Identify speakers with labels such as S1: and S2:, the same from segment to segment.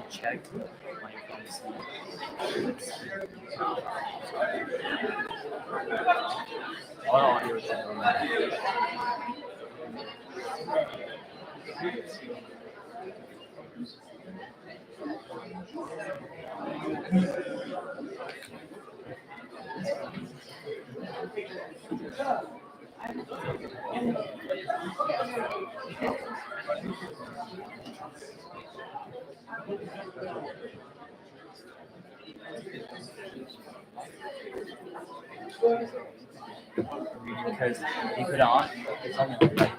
S1: Check my because you put it on, it's only like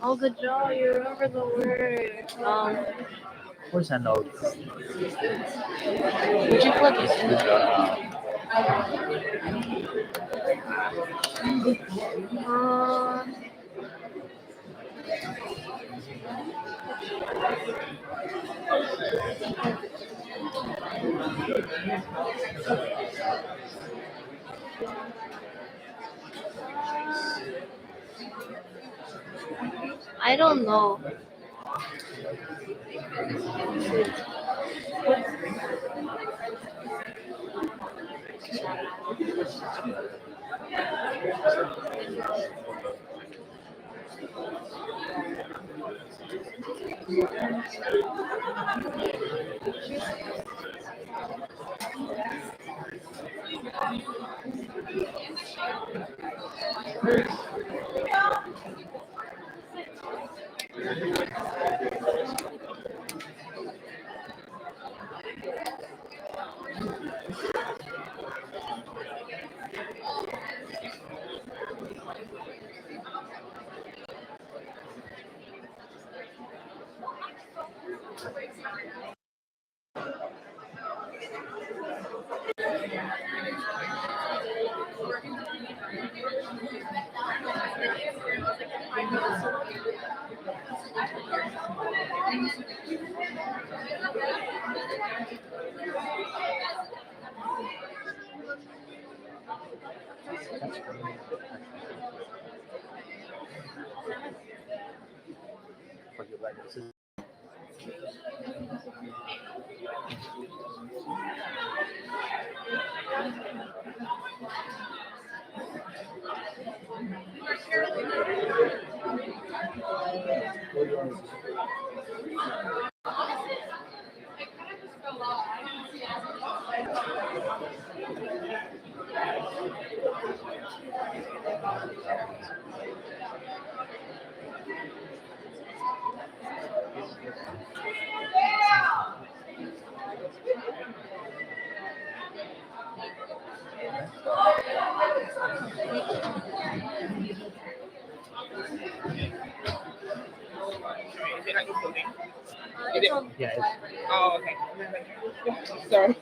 S2: Oh, good job. You remember the word.
S1: of course I know.
S2: Would you click it? I don't know.
S1: Yeah.
S3: Oh, okay. Sorry.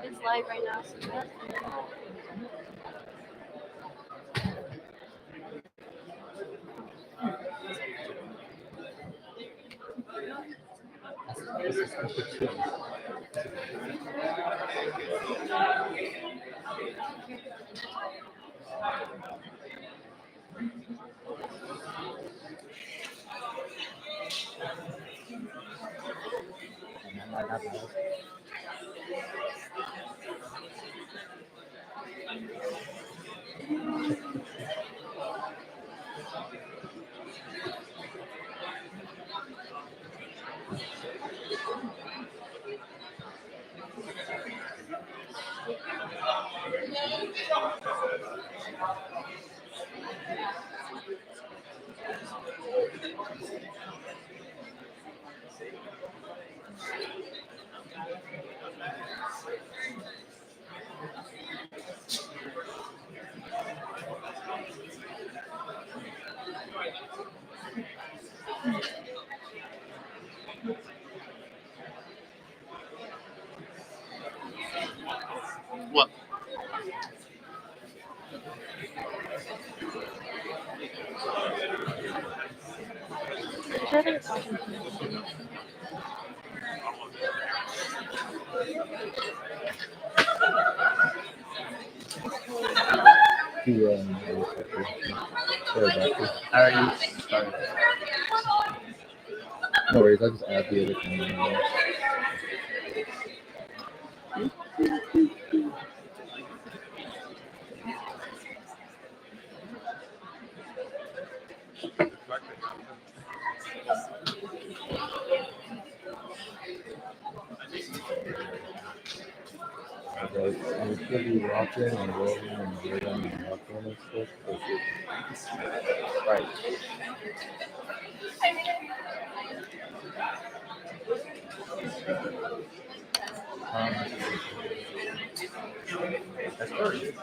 S2: It's live right now.
S4: What?
S5: Sorry about this.
S1: I already started.
S5: No worries, I'll just add the other thing. Like, I'm still be rocking and rolling and rolling and rocking and stuff. But it's right.
S1: That's good.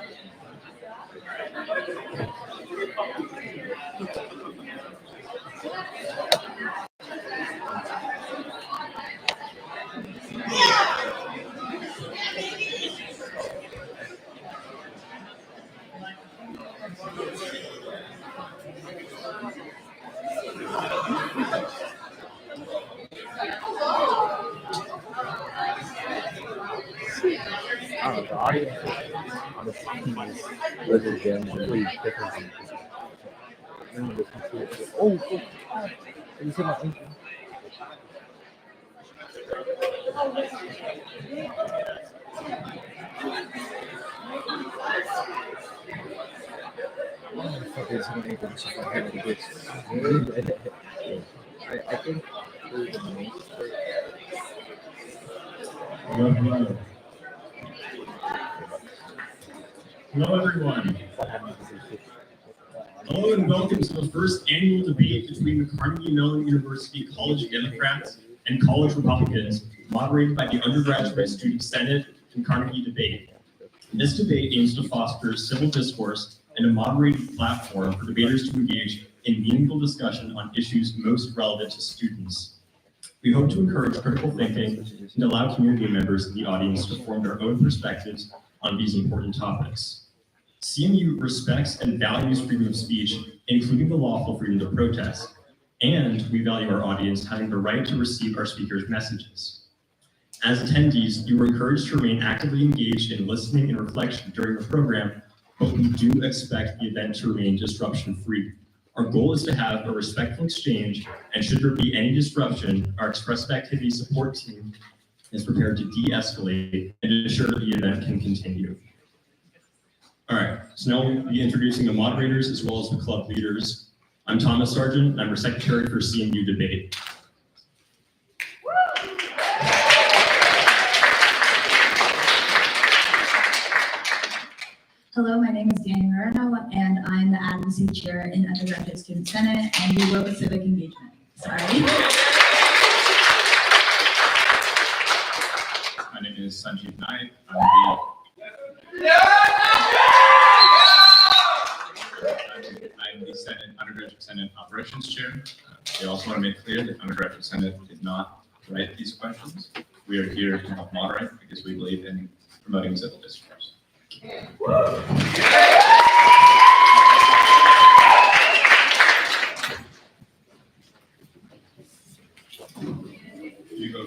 S1: I don't know, the audience on the team is
S5: Listen, again, completely different.
S1: oh, you see my ankle?
S5: Okay, so many things I had to get. I think for the most part,
S6: Hello, everyone. Hello and welcome to the first annual debate between the Carnegie Mellon University College Democrats and College Republicans, moderated by the Undergraduate Student Senate and Carnegie Debate. This debate aims to foster civil discourse and a moderated platform for debaters to engage in meaningful discussion on issues most relevant to students. We hope to encourage critical thinking and allow community members in the audience to form their own perspectives on these important topics. CMU respects and values freedom of speech, including the lawful freedom to protest, and we value our audience having the right to receive our speakers' messages. As attendees, you are encouraged to remain actively engaged in listening and reflection during the program, but we do expect the event to remain disruption-free. Our goal is to have a respectful exchange, and should there be any disruption, our expressive activity support team is prepared to de-escalate and ensure that the event can continue. All right, so now we'll be introducing the moderators as well as the club leaders. I'm Thomas Sargent, and I'm our secretary for CMU Debate.
S7: Hello, my name is Danny Marino, and I'm the advocacy chair in Undergraduate Student Senate, and we work with civic engagement. Sorry.
S6: My name is Sanjeev Naik. I'm the Senate Undergraduate Senate Operations Chair. I also want to make clear that Undergraduate Senate did not write these questions. We are here to help moderate because we believe in promoting civil discourse. You go.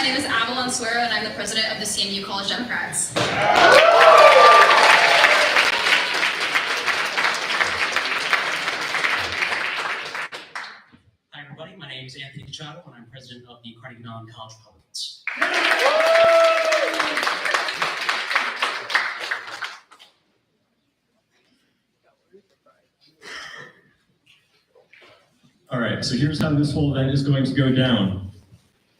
S4: my name is Avalon Suero, and I'm the president of the CMU College Democrats.
S8: Hi, everybody. My name is Anthony Cachado, and I'm president of the Carnegie Mellon College Republicans.
S6: All right, so here's how this whole event is going to go down.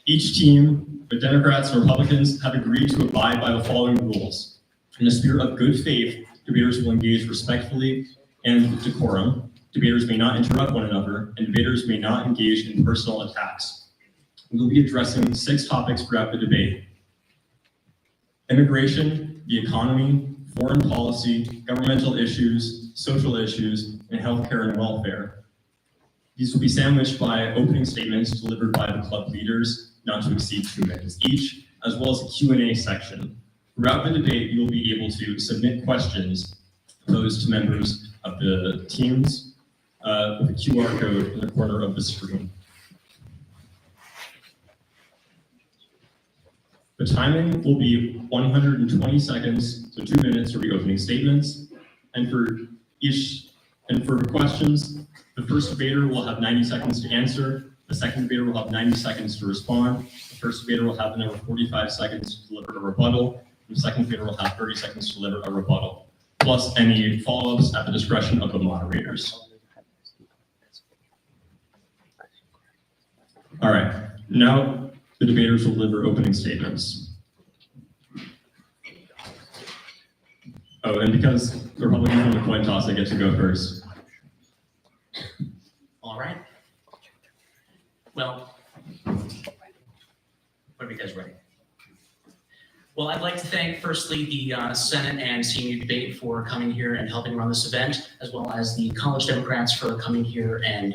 S6: Each team, the Democrats and Republicans, have agreed to abide by the following rules. In a spirit of good faith, debaters will engage respectfully and with decorum. Debaters may not interrupt one another, and debaters may not engage in personal attacks. We will be addressing 6 topics throughout the debate: immigration, the economy, foreign policy, governmental issues, social issues, and healthcare and welfare. These will be sandwiched by opening statements delivered by the club leaders, not to exceed 2 minutes each, as well as a Q&A section. Throughout the debate, you will be able to submit questions posed to members of the teams with a QR code in the corner of the screen. The timing will be 120 seconds, so 2 minutes for the opening statements, and for questions, the first debater will have 90 seconds to answer, the second debater will have 90 seconds to respond, the first debater will have another 45 seconds to deliver a rebuttal, and the second debater will have 30 seconds to deliver a rebuttal, plus any follow-ups at the discretion of the moderators. All right, now the debaters will deliver opening statements. Oh, and because the Republicans won the coin toss, I get to go first.
S8: All right. Well, what are you guys ready? Well, I'd like to thank firstly the Senate and CMU debate for coming here and helping run this event, as well as the College Democrats for coming here and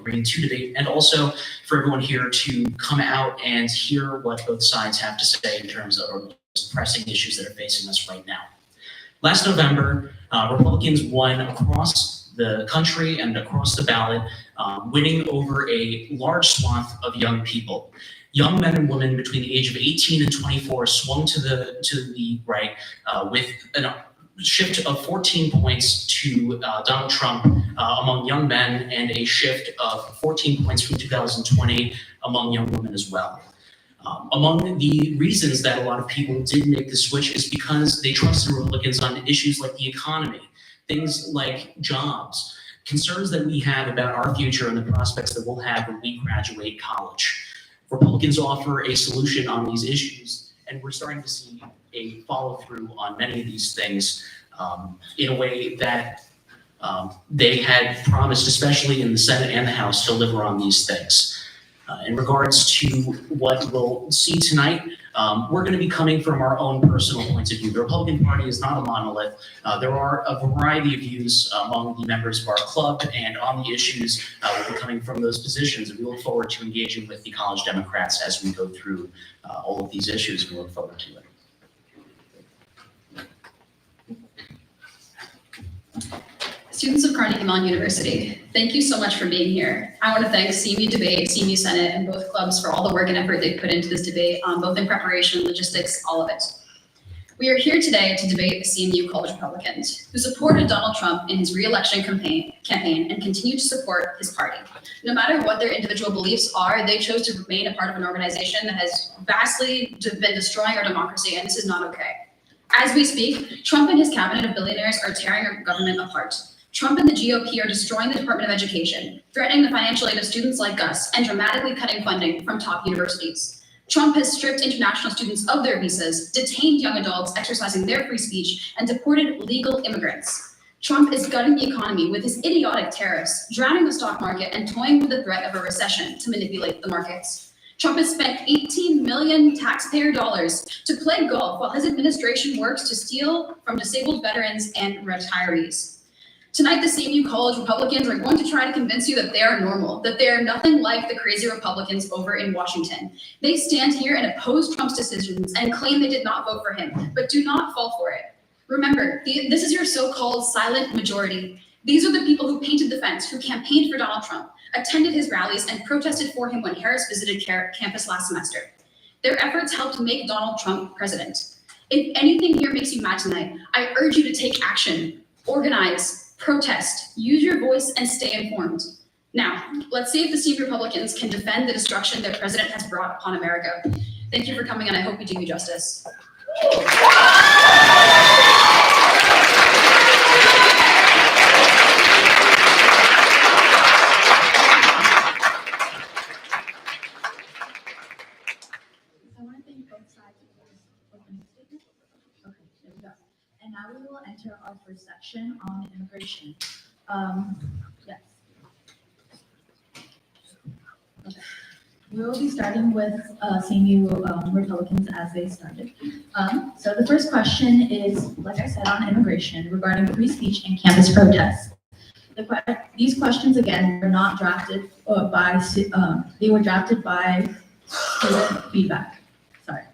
S8: bringing to debate, and also for everyone here to come out and hear what both sides have to say in terms of our most pressing issues that are facing us right now. Last November, Republicans won across the country and across the ballot, winning over a large swath of young people. Young men and women between the age of 18 and 24 swung to the right with a shift of 14 points to Donald Trump among young men, and a shift of 14 points from 2020 among young women as well. Among the reasons that a lot of people did make the switch is because they trusted Republicans on issues like the economy, things like jobs, concerns that we have about our future and the prospects that we'll have when we graduate college. Republicans offer a solution on these issues, and we're starting to see a follow-through on many of these things in a way that they had promised, especially in the Senate and the House, to deliver on these things. In regards to what we'll see tonight, we're going to be coming from our own personal points of view. The Republican Party is not a monolith. There are a variety of views among the members of our club, and on the issues we'll be coming from those positions, and we look forward to engaging with the College Democrats as we go through all of these issues. We look forward to it.
S4: Students of Carnegie Mellon University, thank you so much for being here. I want to thank CMU Debate, CMU Senate, and both clubs for all the work and effort they've put into this debate, both in preparation, logistics, all of it. We are here today to debate the CMU College Republicans, who supported Donald Trump in his re-election campaign and continue to support his party. No matter what their individual beliefs are, they chose to remain a part of an organization that has vastly been destroying our democracy, and this is not okay. As we speak, Trump and his cabinet of billionaires are tearing our government apart. Trump and the GOP are destroying the Department of Education, threatening the financial aid of students like us, and dramatically cutting funding from top universities. Trump has stripped international students of their visas, detained young adults exercising their free speech, and deported legal immigrants. Trump is gutting the economy with his idiotic tariffs, drowning the stock market, and toying with the threat of a recession to manipulate the markets. Trump has spent 18 million taxpayer dollars to play golf while his administration works to steal from disabled veterans and retirees. Tonight, the CMU College Republicans are going to try to convince you that they are normal, that they are nothing like the crazy Republicans over in Washington. They stand here and oppose Trump's decisions and claim they did not vote for him, but do not fall for it. Remember, this is your so-called silent majority. These are the people who painted the fence, who campaigned for Donald Trump, attended his rallies, and protested for him when Harris visited campus last semester. Their efforts helped make Donald Trump president. If anything here makes you mad tonight, I urge you to take action, organize, protest, use your voice, and stay informed. Now, let's see if the CMU Republicans can defend the destruction their president has brought upon America. Thank you for coming, and I hope we do you justice.
S7: And now we will enter our first section on immigration. Yes. Okay. We will be starting with CMU Republicans as they started. So the first question is, like I said, on immigration regarding free speech and campus protests. These questions, again, were not drafted they were drafted by student feedback. Sorry.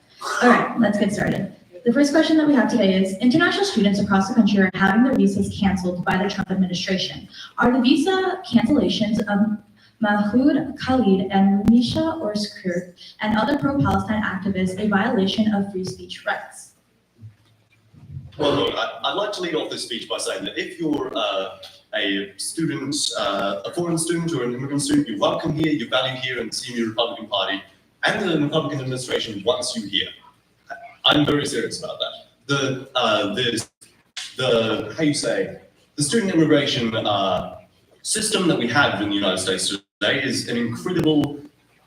S7: All right, let's get started. The first question that we have today is, international students across the country are having their visas canceled by the Trump administration. Are the visa cancellations of Mahoud Khalid and Rumisha Orskur and other pro-Palestine activists a violation of free speech rights?
S9: Well, look, I'd like to lead off this speech by saying that if you're a student, a foreign student or an immigrant student, you're welcome here, you're valued here, and the CMU Republican Party and the Republican administration wants you here. I'm very serious about that. The student immigration system that we have in the United States today is an incredible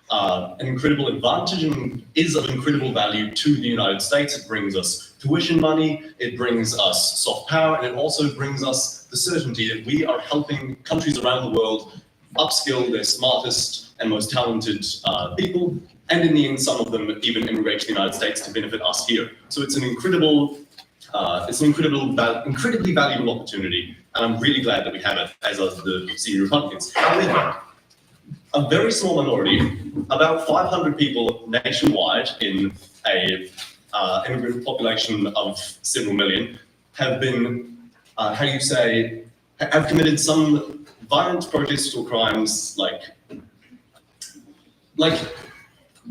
S9: advantage and is of incredible value to the United States. It brings us tuition money, it brings us soft power, and it also brings us the certainty that we are helping countries around the world upskill their smartest and most talented people, and in the end, some of them even immigrate to the United States to benefit us here. So it's an incredibly valuable opportunity, and I'm really glad that we have it, as are the CMU Republicans. However, a very small minority, about 500 people nationwide in a immigrant population of several million, have been, have committed some violent protests or crimes like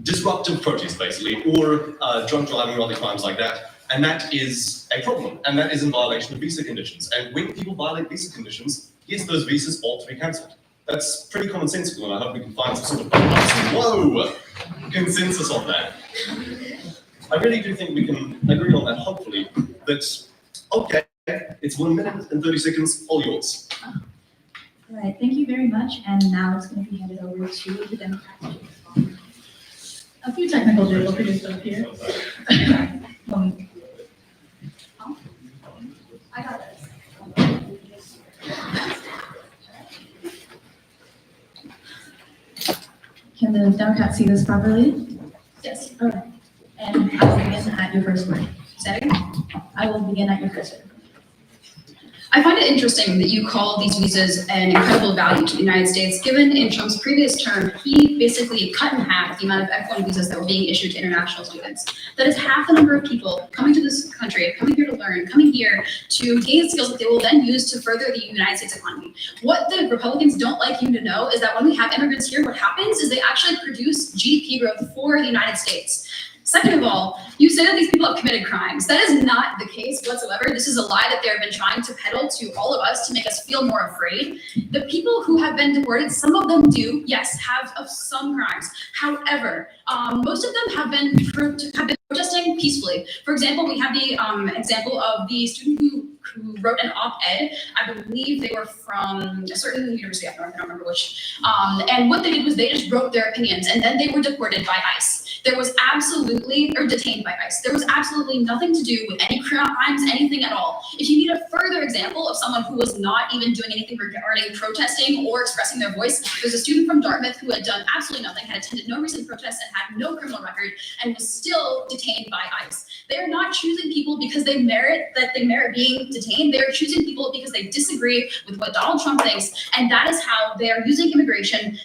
S9: disruptive protests, basically, or drunk driving or other crimes like that. And that is a problem, and that is in violation of visa conditions. And when people violate visa conditions, yes, those visas ought to be cancelled. That's pretty commonsensical, and I hope we can find some sort of consensus on that. I really do think we can agree on that, hopefully, that, okay, it's 1 minute and 30 seconds, all yours.
S7: All right, thank you very much. And now it's going to be handed over to the Democrats. A few technical difficulties up here. I got this. Can the Democrats see this properly?
S4: Yes.
S7: All right. And I will begin at your first word.
S4: Sorry?
S7: I will begin at your first word.
S4: I find it interesting that you call these visas an incredible value to the United States, given in Trump's previous term, he basically cut in half the amount of F1 visas that were being issued to international students. That is half the number of people coming to this country, coming here to learn, coming here to gain skills that they will then use to further the United States economy. What the Republicans don't like you to know is that when we have immigrants here, what happens is they actually produce GDP growth for the United States. Second of all, you say that these people have committed crimes. That is not the case whatsoever. This is a lie that they've been trying to peddle to all of us to make us feel more afraid. The people who have been deported, some of them do, yes, have some crimes. However, most of them have been protesting peacefully. For example, we have the example of the student who wrote an op-ed. I believe they were from a certain university, I don't remember which. And what they did was they just wrote their opinions, and then they were deported by ICE. There was detained by ICE. There was absolutely nothing to do with any crimes, anything at all. If you need a further example of someone who was not even doing anything regarding protesting or expressing their voice, there's a student from Dartmouth who had done absolutely nothing, had attended no recent protests, and had no criminal record, and was still detained by ICE. They are not choosing people because they merit being detained. They are choosing people because they disagree with what Donald Trump thinks, and that is how they are using immigration.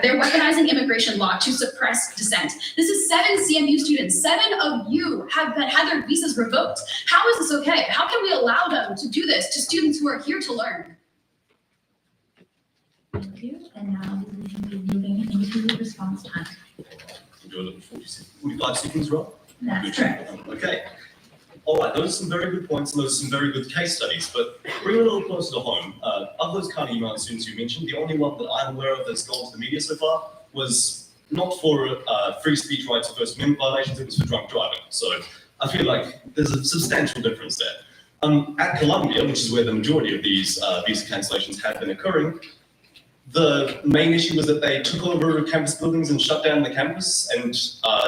S4: They're weaponizing immigration law to suppress dissent. This is 7 CMU students. 7 of you have had their visas revoked. How is this okay? How can we allow them to do this to students who are here to learn?
S7: Thank you. And now we will be moving into response time.
S9: We'll do a little 40 seeking as well?
S7: That's correct.
S9: Okay. All right, those are some very good points and those are some very good case studies, but bring it a little closer to home. Of those Carnegie Mellon students you mentioned, the only one that I'm aware of that's gone to the media so far was not for free speech rights or First Amendment violations, it was for drunk driving. So I feel like there's a substantial difference there. At Columbia, which is where the majority of these visa cancellations have been occurring, the main issue was that they took over campus buildings and shut down the campus and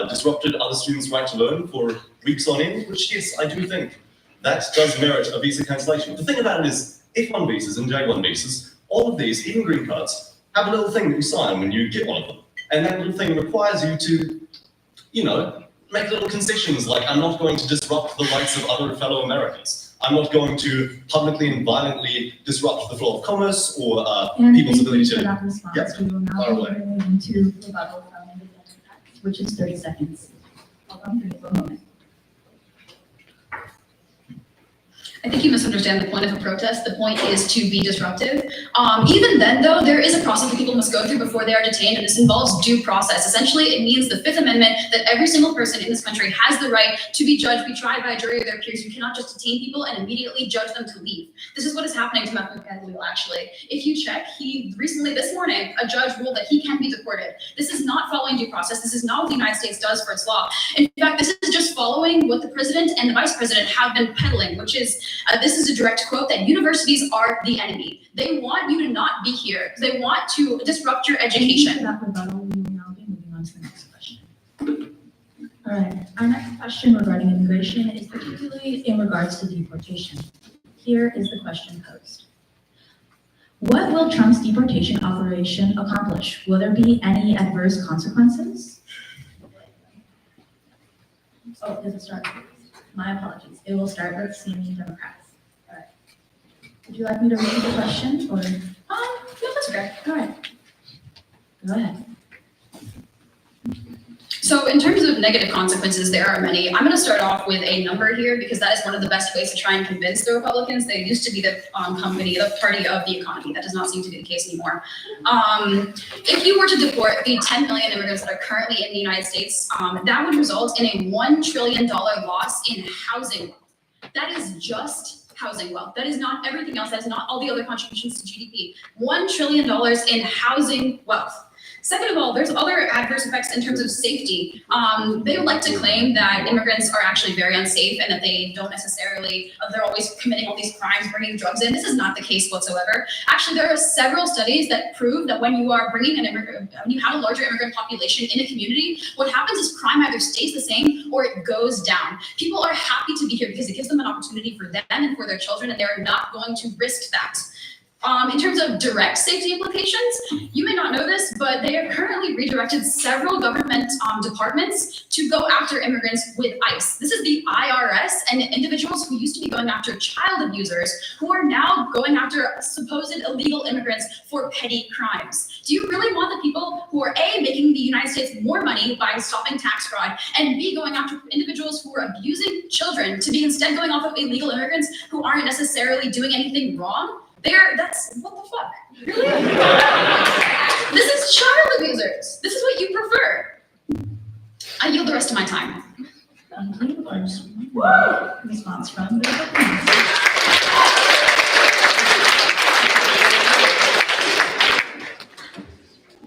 S9: disrupted other students' right to learn for weeks on end, which, yes, I do think that does merit a visa cancellation. The thing about it is, F1 visas and J1 visas, all of these, even green cards, have a little thing that you sign when you get one of them. And that little thing requires you to, you know, make little concessions like, I'm not going to disrupt the rights of other fellow Americans. I'm not going to publicly and violently disrupt the flow of commerce or people's ability to.
S7: For that response,
S9: Yep.
S7: we will now
S9: Fire
S7: be
S9: away.
S7: moving into rebuttal from the Democrats, which is 30 seconds. Hold on for a moment.
S4: I think you misunderstand the point of a protest. The point is to be disruptive. Even then, though, there is a process that people must go through before they are detained, and this involves due process. Essentially, it means the Fifth Amendment that every single person in this country has the right to be judged, be tried by a jury of their peers. You cannot just detain people and immediately judge them to leave. This is what is happening to Mahmoud Khalil, actually. If you check, he recently, this morning, a judge ruled that he can be deported. This is not following due process. This is not what the United States does for its law. In fact, this is just following what the president and the vice president have been peddling, which is, this is a direct quote, that universities are the enemy. They want you to not be here. They want to disrupt your
S7: Thank you for
S4: education.
S7: that rebuttal. We will now be moving on to the next question. All right, our next question regarding immigration is particularly in regards to deportation. Here is the question posed. What will Trump's deportation operation accomplish? Will there be any adverse consequences? Oh, does it start? My apologies. It will start with CMU Democrats. All right. Would you like me to repeat the question or?
S4: No, that's okay.
S7: All right. Go ahead.
S4: So in terms of negative consequences, there are many. I'm going to start off with a number here because that is one of the best ways to try and convince the Republicans. They used to be the the party of the economy. That does not seem to be the case anymore. If you were to deport the 10 million immigrants that are currently in the United States, that would result in a $1 trillion loss in housing. That is just housing wealth. That is not everything else. That is not all the other contributions to GDP. $1 trillion in housing wealth. Second of all, there's other adverse effects in terms of safety. They would like to claim that immigrants are actually very unsafe and that they don't necessarily, they're always committing all these crimes, bringing drugs in. This is not the case whatsoever. Actually, there are several studies that prove that when you are bringing an immigrant, when you have a larger immigrant population in a community, what happens is crime either stays the same or it goes down. People are happy to be here because it gives them an opportunity for them and for their children, and they're not going to risk that. In terms of direct safety implications, you may not know this, but they have currently redirected several government departments to go after immigrants with ICE. This is the IRS and individuals who used to be going after child abusers who are now going after supposed illegal immigrants for petty crimes. Do you really want the people who are A, making the United States more money by stopping tax fraud, and B, going after individuals who are abusing children to be instead going off of illegal immigrants who aren't necessarily doing anything wrong? That's, what the fuck? Really? This is child abusers. This is what you prefer. I yield the rest of my time.
S7: Thank you. Response from the Republicans.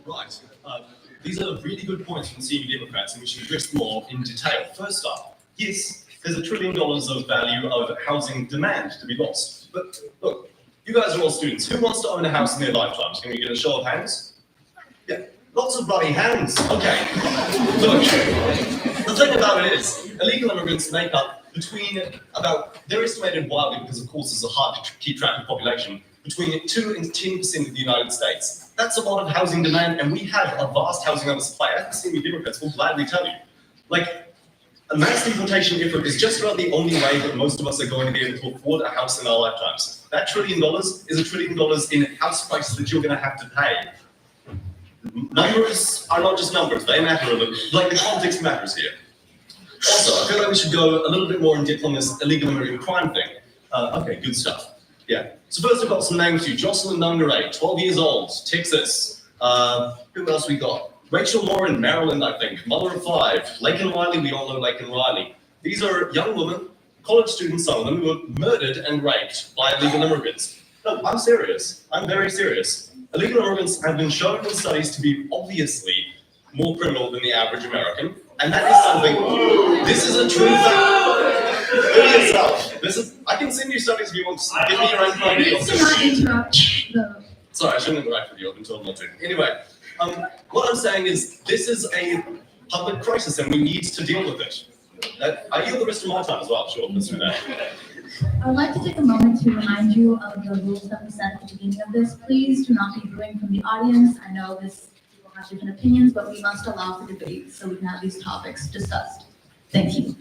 S9: Right. These are really good points from CMU Democrats, and we should address them all in detail. First up, yes, there's $1 trillion of value of housing demand to be lost. But look, you guys are all students. Who wants to own a house in their lifetimes? Can we get a show of hands? Yeah, lots of bloody hands. Okay. Look, the thing about it is, illegal immigrants make up they're estimated wildly because of course it's hard to keep track of population, between 2 and 10% of the United States. That's a lot of housing demand, and we have a vast housing oversupply. I think CMU Democrats will gladly tell you. A mass deportation effort is just about the only way that most of us are going to be able to afford a house in our lifetimes. That $1 trillion is $1 trillion in house prices that you're going to have to pay. Numbers are not just numbers, they matter a little. The context matters here. Also, I feel like we should go a little bit more in depth on this illegal immigrant crime thing. Okay, good stuff. Yeah. So first I've got some names for you. Jocelyn Nungaray, 12 years old, Texas. Who else we got? Rachel Moore in Maryland, I think, mother of 5. Lake and Riley, we all know Lake and Riley. These are young women, college students, some of them, who were murdered and raped by illegal immigrants. No, I'm serious. I'm very serious. Illegal immigrants have been shown in studies to be obviously more criminal than the average American, and that is something, this is a true fact. Look yourself. I can send you studies if you want to give me your own idea.
S7: Please do not interrupt the.
S9: Sorry, I shouldn't interact with you. I've been told not to. Anyway, what I'm saying is this is a public crisis and we need to deal with it. I yield the rest of my time as well. Sure, let's do that.
S7: I would like to take a moment to remind you of the rules that we set at the beginning of this. Please do not be booing from the audience. I know people have different opinions, but we must allow for debate so we can have these topics discussed. Thank you.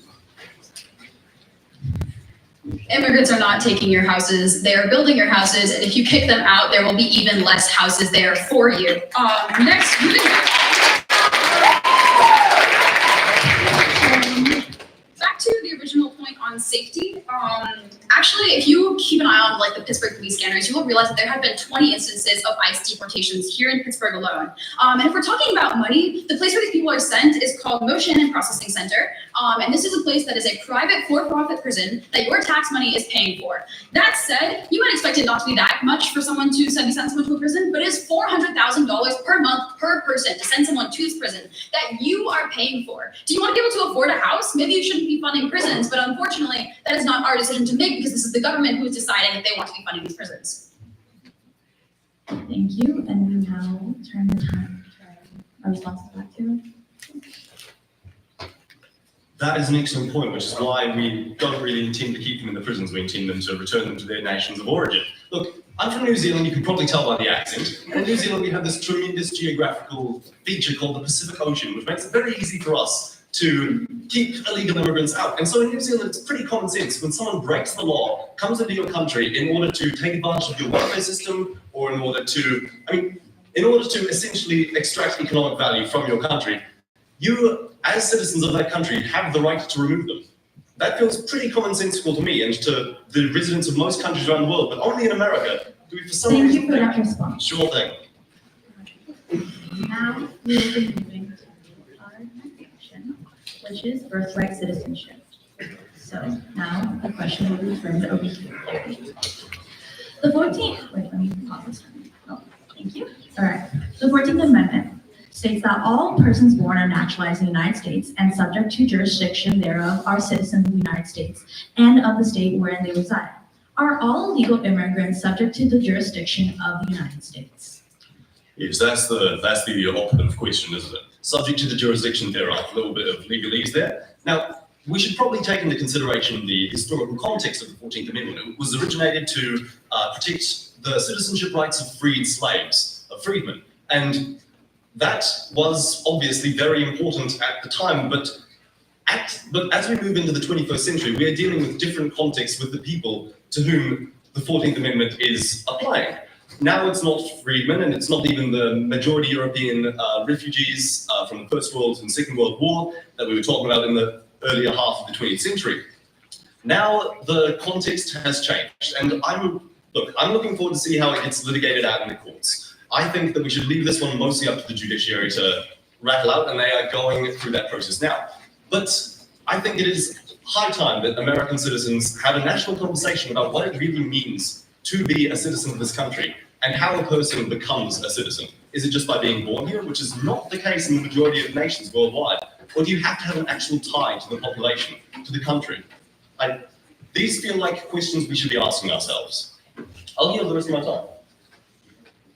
S4: Immigrants are not taking your houses, they are building your houses, and if you kick them out, there will be even less houses there for you. Next, back to the original point on safety. Actually, if you keep an eye on like the Pittsburgh police scanners, you will realize that there have been 20 instances of ICE deportations here in Pittsburgh alone. And if we're talking about money, the place where these people are sent is called Motion and Processing Center. And this is a place that is a private for-profit prison that your tax money is paying for. That said, you might expect it not to be that much for someone to send someone to a prison, but it is $400,000 per month per person to send someone to this prison that you are paying for. Do you want to be able to afford a house? Maybe you shouldn't be funding prisons, but unfortunately, that is not our decision to make because this is the government who is deciding if they want to be funding these prisons.
S7: Thank you, and we now turn our responses back to.
S9: That is an excellent point, which is why we don't really intend to keep them in the prisons. We intend them to return them to their nations of origin. Look, I'm from New Zealand, you can probably tell by the accent. In New Zealand, we have this tremendous geographical feature called the Pacific Ocean, which makes it very easy for us to keep illegal immigrants out. And so in New Zealand, it's pretty common sense. When someone breaks the law, comes into your country in order to take advantage of your welfare system, or in order to essentially extract economic value from your country, you, as citizens of that country, have the right to remove them. That feels pretty commonsensical to me and to the residents of most countries around the world, but only in America do we for some reason.
S7: Thank you for that response.
S9: Sure thing.
S7: Now we will be moving to our next section, which is birthright citizenship. So now the question will be turned over here. The 14th, wait, let me pause this. Oh, thank you. All right. The 14th Amendment states that all persons born or naturalized in the United States and subject to jurisdiction thereof are citizens of the United States and of the state wherein they reside. Are all illegal immigrants subject to the jurisdiction of the United States?
S9: Yes, that's the operative question, isn't it? Subject to the jurisdiction thereof, a little bit of legalese there. Now, we should probably take into consideration the historical context of the 14th Amendment. It was originated to protect the citizenship rights of freed slaves, of freedmen. And that was obviously very important at the time, but as we move into the 21st century, we are dealing with different contexts with the people to whom the 14th Amendment is applying. Now it's not freedmen, and it's not even the majority European refugees from the First World and Second World War that we were talking about in the earlier half of the 20th century. Now the context has changed, and I'm looking forward to see how it gets litigated out in the courts. I think that we should leave this one mostly up to the judiciary to rattle out, and they are going through that process now. But I think it is high time that American citizens have a national conversation about what it really means to be a citizen of this country and how a person becomes a citizen. Is it just by being born here, which is not the case in the majority of nations worldwide, or do you have to have an actual tie to the population, to the country? These feel like questions we should be asking ourselves. I'll yield the rest of my time.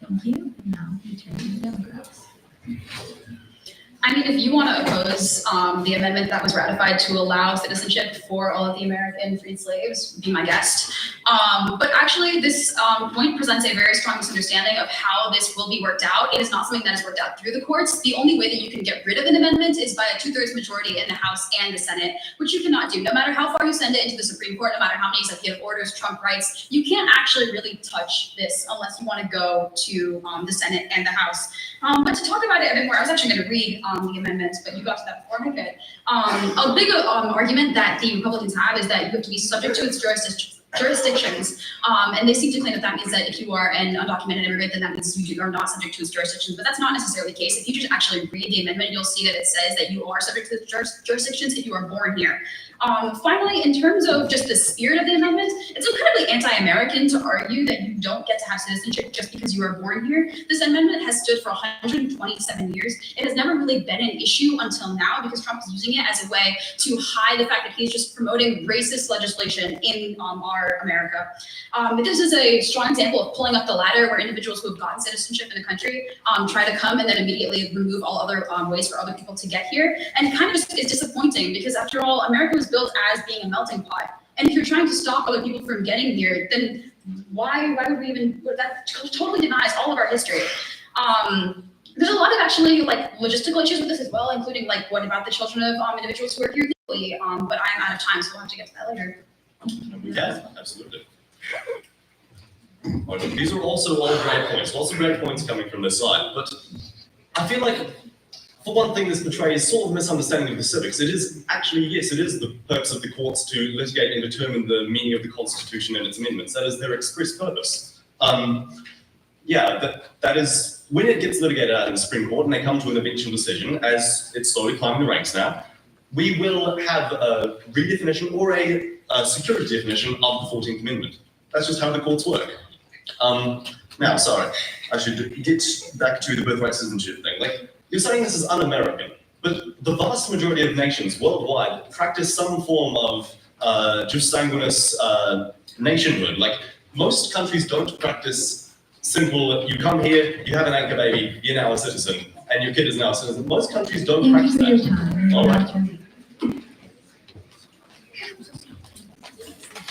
S7: Thank you. Now we turn to the Democrats.
S4: I mean, if you want to oppose the amendment that was ratified to allow citizenship for all of the American freed slaves, be my guest. But actually, this point presents a very strong misunderstanding of how this will be worked out. It is not something that is worked out through the courts. The only way that you can get rid of an amendment is by a 2/3 majority in the House and the Senate, which you cannot do. No matter how far you send it into the Supreme Court, no matter how many executive orders Trump writes, you can't actually really touch this unless you want to go to the Senate and the House. But to talk about it a bit more, I was actually going to read the amendments, but you got to that before I could. A big argument that the Republicans have is that you have to be subject to its jurisdictions. And they seem to claim that that means that if you are an undocumented immigrant, then that means you are not subject to its jurisdictions, but that's not necessarily the case. If you just actually read the amendment, you'll see that it says that you are subject to the jurisdictions if you are born here. Finally, in terms of just the spirit of the amendment, it's incredibly anti-American to argue that you don't get to have citizenship just because you are born here. This amendment has stood for 127 years. It has never really been an issue until now because Trump is using it as a way to hide the fact that he's just promoting racist legislation in our America. This is a strong example of pulling up the ladder where individuals who have gotten citizenship in the country try to come and then immediately remove all other ways for other people to get here. And it kind of just is disappointing because after all, America was built as being a melting pot. And if you're trying to stop other people from getting here, then why would we even, that totally denies all of our history. There's a lot of actually like logistical issues with this as well, including like what about the children of individuals who are here legally, but I'm out of time, so we'll have to get to that later.
S9: Yeah, absolutely. Okay, these are also all great points, lots of great points coming from this side, but I feel like for one thing, this betrays sort of misunderstanding of the civics. It is actually, yes, it is the purpose of the courts to litigate and determine the meaning of the Constitution and its amendments. That is their express purpose. Yeah, that is, when it gets litigated out in the Supreme Court and they come to an eventual decision, as it's slowly climbing the ranks now, we will have a redefinition or a security definition of the 14th Amendment. That's just how the courts work. Now, sorry, I should get back to the birthright citizenship thing. Like, you're saying this is un-American, but the vast majority of nations worldwide practice some form of jus sanguinis nationhood. Like, most countries don't practice simple, you come here, you have an anchor baby, you're now a citizen, and your kid is now a citizen. Most countries don't practice that. All right.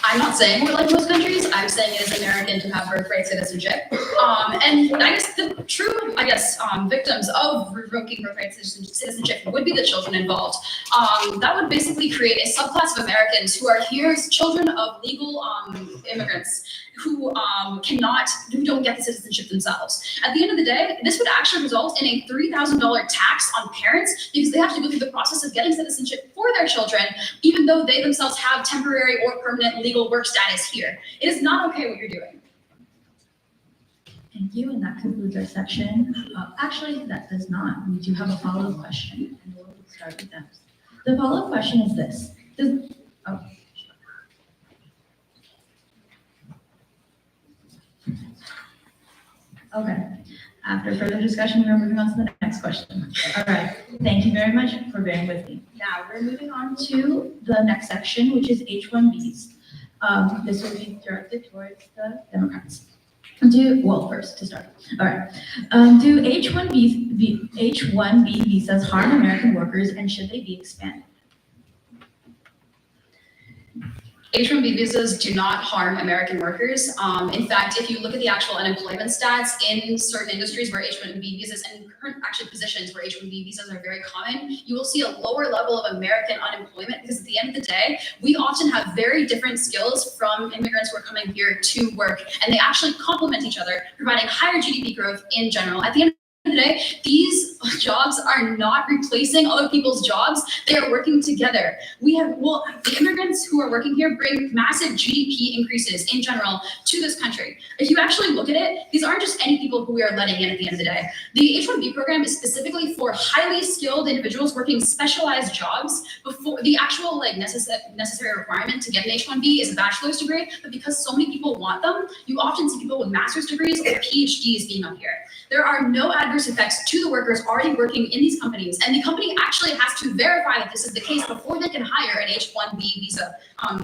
S4: I'm not saying we're like most countries. I'm saying it is American to have birthright citizenship. And I guess the true, victims of revoking birthright citizenship would be the children involved. That would basically create a subclass of Americans who are here as children of legal immigrants who don't get the citizenship themselves. At the end of the day, this would actually result in a $3,000 tax on parents because they have to go through the process of getting citizenship for their children, even though they themselves have temporary or permanent legal work status here. It is not okay what you're doing.
S7: Thank you, and that concludes our section. Actually, that does not. We do have a follow-up question, and we'll start with them. The follow-up question is this. Okay. After further discussion, we're moving on to the next question. All right. Thank you very much for bearing with me. Now, we're moving on to the next section, which is H-1Bs. This will be directed towards the Democrats. First to start. All right. Do H-1B visas harm American workers, and should they be expanded?
S4: H-1B visas do not harm American workers. In fact, if you look at the actual unemployment stats in certain industries where H-1B visas and current actual positions where H-1B visas are very common, you will see a lower level of American unemployment because at the end of the day, we often have very different skills from immigrants who are coming here to work, and they actually complement each other, providing higher GDP growth in general. At the end of the day, these jobs are not replacing other people's jobs. They are working together. The immigrants who are working here bring massive GDP increases in general to this country. If you actually look at it, these aren't just any people who we are letting in at the end of the day. The H-1B program is specifically for highly skilled individuals working specialized jobs. Before the actual necessary requirement to get an H-1B is a bachelor's degree, but because so many people want them, you often see people with master's degrees or PhDs being up here. There are no adverse effects to the workers already working in these companies, and the company actually has to verify that this is the case before they can hire an H-1B visa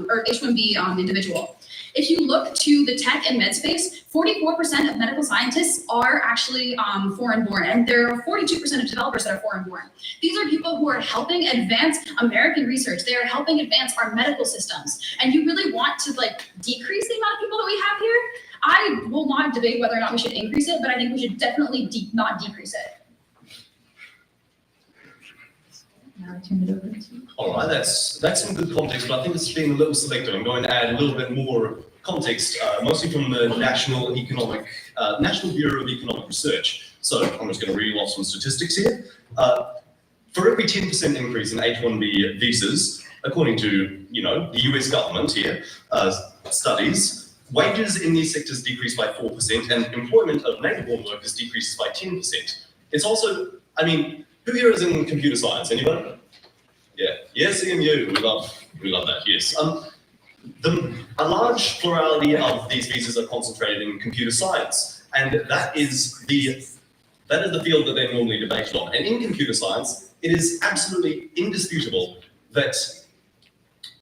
S4: or H-1B individual. If you look to the tech and med space, 44% of medical scientists are actually foreign-born, and there are 42% of developers that are foreign-born. These are people who are helping advance American research. They are helping advance our medical systems. And you really want to decrease the amount of people that we have here? I will not debate whether or not we should increase it, but I think we should definitely not decrease it.
S7: Now I turn it over to.
S9: All right, that's some good context, but I think it's being a little selective. I'm going to add a little bit more context, mostly from the National Bureau of Economic Research. So I'm just going to read off some statistics here. For every 10% increase in H-1B visas, according to the US government here, studies, wages in these sectors decrease by 4%, and employment of native-born workers decreases by 10%. It's also, I mean, who here is in computer science? Anybody? Yeah, CMU, we love that, yes. A large plurality of these visas are concentrated in computer science, and that is the field that they're normally debated on. And in computer science, it is absolutely indisputable that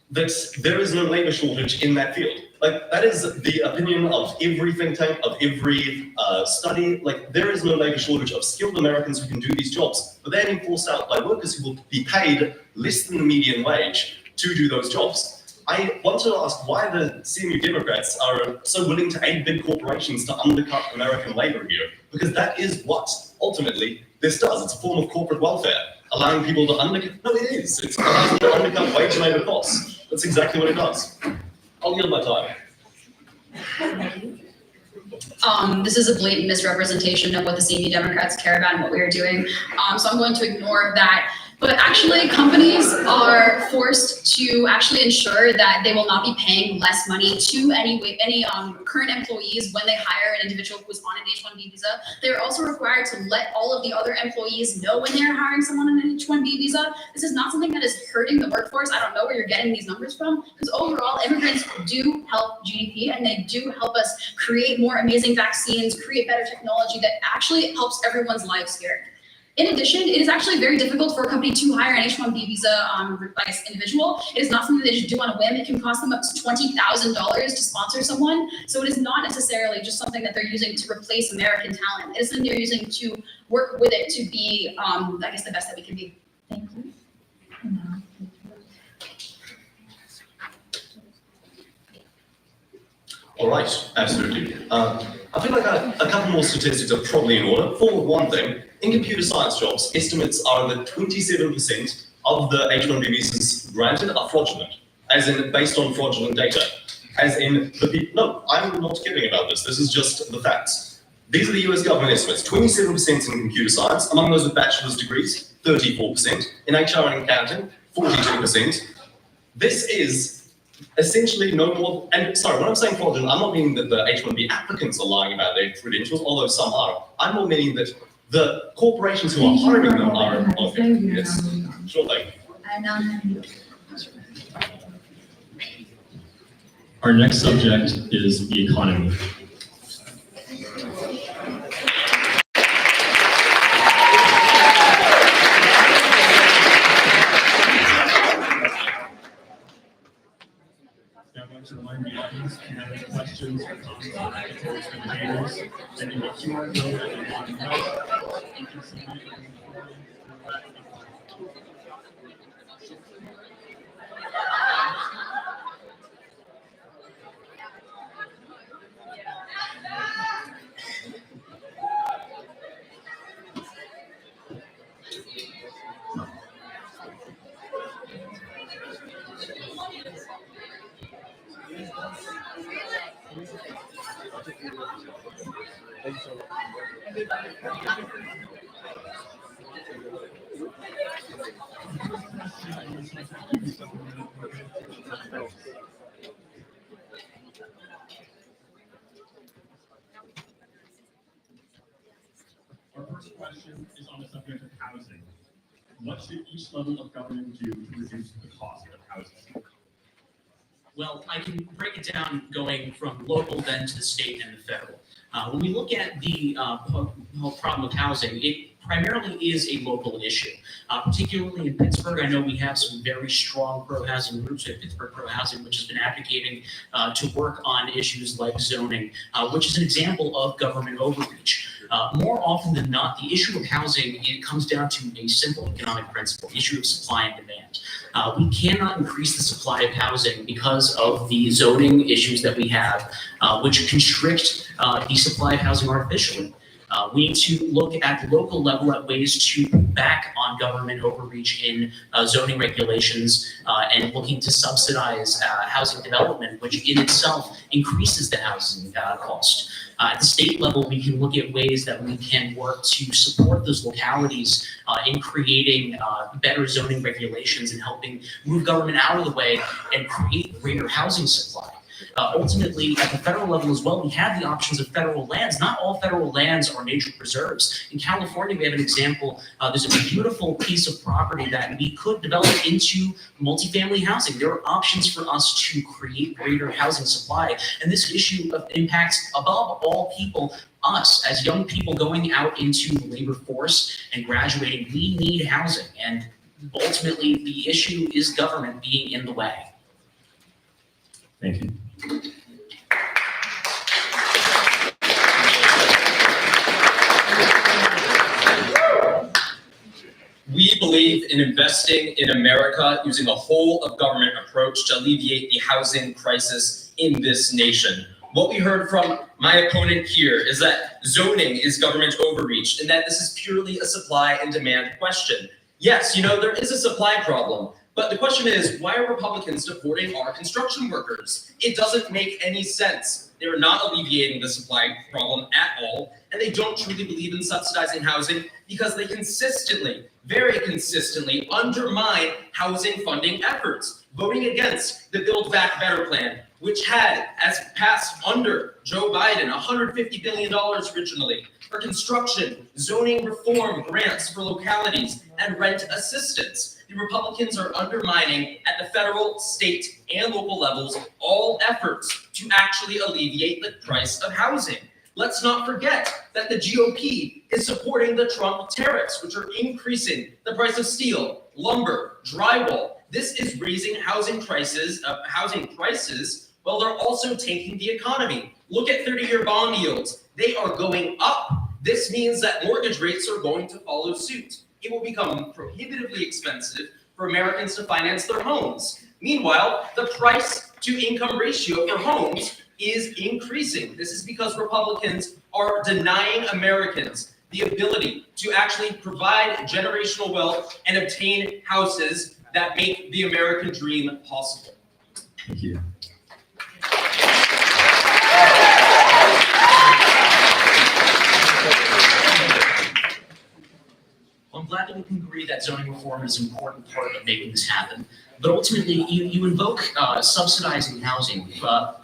S9: there is no labor shortage in that field. Like, that is the opinion of every think tank, of every study. Like, there is no labor shortage of skilled Americans who can do these jobs, but they're being forced out by workers who will be paid less than the median wage to do those jobs. I want to ask why the CMU Democrats are so willing to aid big corporations to undercut American labor here, because that is what, ultimately, this does. It's a form of corporate welfare, allowing people to undercut, no, it is. It's allowing people to undercut wage and labor costs. That's exactly what it does. I'll yield my time.
S4: This is a blatant misrepresentation of what the CMU Democrats care about and what we are doing. So I'm going to ignore that. But actually, companies are forced to actually ensure that they will not be paying less money to any current employees when they hire an individual who is on an H-1B visa. They're also required to let all of the other employees know when they're hiring someone on an H-1B visa. This is not something that is hurting the workforce. I don't know where you're getting these numbers from, because overall, immigrants do help GDP, and they do help us create more amazing vaccines, create better technology that actually helps everyone's lives here. In addition, it is actually very difficult for a company to hire an H-1B visa individual. It is not something they just do on a whim. It can cost them up to $20,000 to sponsor someone. So it is not necessarily just something that they're using to replace American talent. It is something they're using to work with it to be, I guess, the best that we can be.
S7: Thank you.
S9: All right, absolutely. I feel like a couple more statistics are probably in order. For one thing, in computer science jobs, estimates are that 27% of the H-1B visas granted are fraudulent, as in based on fraudulent data. As in the people, no, I'm not kidding about this. This is just the facts. These are the US government estimates. 27% in computer science, among those with bachelor's degrees, 34%. In HR and accounting, 42%. This is essentially no more, and sorry, when I'm saying fraudulent, I'm not meaning that the H-1B applicants are lying about their credentials, although some are. I'm more meaning that the corporations who are hiring them are, okay, yes, sure thing.
S6: Our next subject is the economy. I want to remind the audience, if you have any questions or comments on articles from the debaters, send in the QR code at the bottom right. You can submit it in the forum. Our first question is on the subject of housing. What should each level of government do to reduce the cost of housing?
S8: Well, I can break it down going from local then to the state and the federal. When we look at the whole problem of housing, it primarily is a local issue. Particularly in Pittsburgh, I know we have some very strong pro-housing groups at Pittsburgh Pro-Housing, which has been advocating to work on issues like zoning, which is an example of government overreach. More often than not, the issue of housing, it comes down to a simple economic principle, issue of supply and demand. We cannot increase the supply of housing because of the zoning issues that we have, which constrict the supply of housing artificially. We need to look at the local level at ways to pull back on government overreach in zoning regulations and looking to subsidize housing development, which in itself increases the housing cost. At the state level, we can look at ways that we can work to support those localities in creating better zoning regulations and helping move government out of the way and create greater housing supply. Ultimately, at the federal level as well, we have the options of federal lands. Not all federal lands are nature preserves. In California, we have an example. There's a beautiful piece of property that we could develop into multifamily housing. There are options for us to create greater housing supply. And this issue impacts, above all people, us as young people going out into the labor force and graduating. We need housing. And ultimately, the issue is government being in the way.
S6: Thank you.
S10: We believe in investing in America using a whole of government approach to alleviate the housing crisis in this nation. What we heard from my opponent here is that zoning is government overreach and that this is purely a supply and demand question. Yes, there is a supply problem, but the question is, why are Republicans supporting our construction workers? It doesn't make any sense. They're not alleviating the supply problem at all, and they don't truly believe in subsidizing housing because they consistently, very consistently undermine housing funding efforts, voting against the Build Back Better plan, which had, as passed under Joe Biden, $150 billion originally for construction, zoning reform grants for localities, and rent assistance. The Republicans are undermining at the federal, state, and local levels all efforts to actually alleviate the price of housing. Let's not forget that the GOP is supporting the Trump tariffs, which are increasing the price of steel, lumber, drywall. This is raising housing prices while they're also tanking the economy. Look at 30-year bond yields. They are going up. This means that mortgage rates are going to follow suit. It will become prohibitively expensive for Americans to finance their homes. Meanwhile, the price-to-income ratio for homes is increasing. This is because Republicans are denying Americans the ability to actually provide generational wealth and obtain houses that make the American dream possible.
S6: Thank you.
S8: I'm glad that we can agree that zoning reform is an important part of making this happen. But ultimately, you invoke subsidizing housing,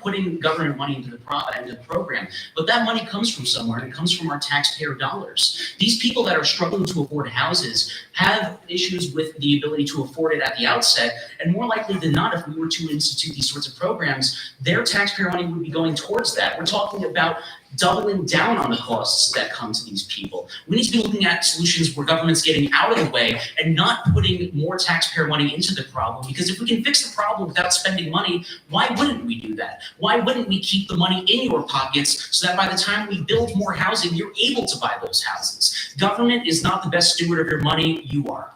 S8: putting government money into the program. But that money comes from somewhere, and it comes from our taxpayer dollars. These people that are struggling to afford houses have issues with the ability to afford it at the outset. And more likely than not, if we were to institute these sorts of programs, their taxpayer money would be going towards that. We're talking about doubling down on the costs that come to these people. We need to be looking at solutions where government's getting out of the way and not putting more taxpayer money into the problem. Because if we can fix the problem without spending money, why wouldn't we do that? Why wouldn't we keep the money in your pockets so that by the time we build more housing, you're able to buy those houses? Government is not the best steward of your money, you are.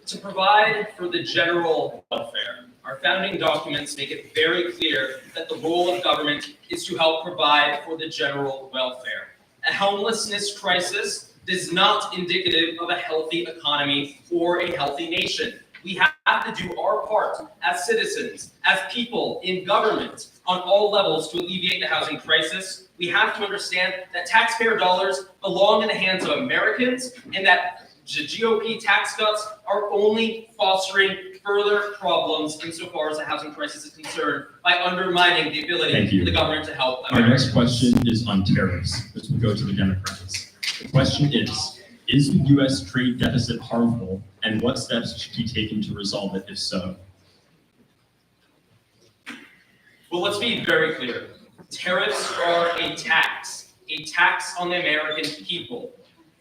S10: To provide for the general welfare, our founding documents make it very clear that the role of government is to help provide for the general welfare. A homelessness crisis is not indicative of a healthy economy or a healthy nation. We have to do our part as citizens, as people in government on all levels to alleviate the housing crisis. We have to understand that taxpayer dollars belong in the hands of Americans and that the GOP tax cuts are only fostering further problems insofar as the housing crisis is concerned by undermining the ability of the government to help Americans.
S6: Our next question is on tariffs. This will go to the Democrats. The question is the U.S. trade deficit harmful, and what steps should be taken to resolve it if so?
S10: Well, let's be very clear. Tariffs are a tax on the American people.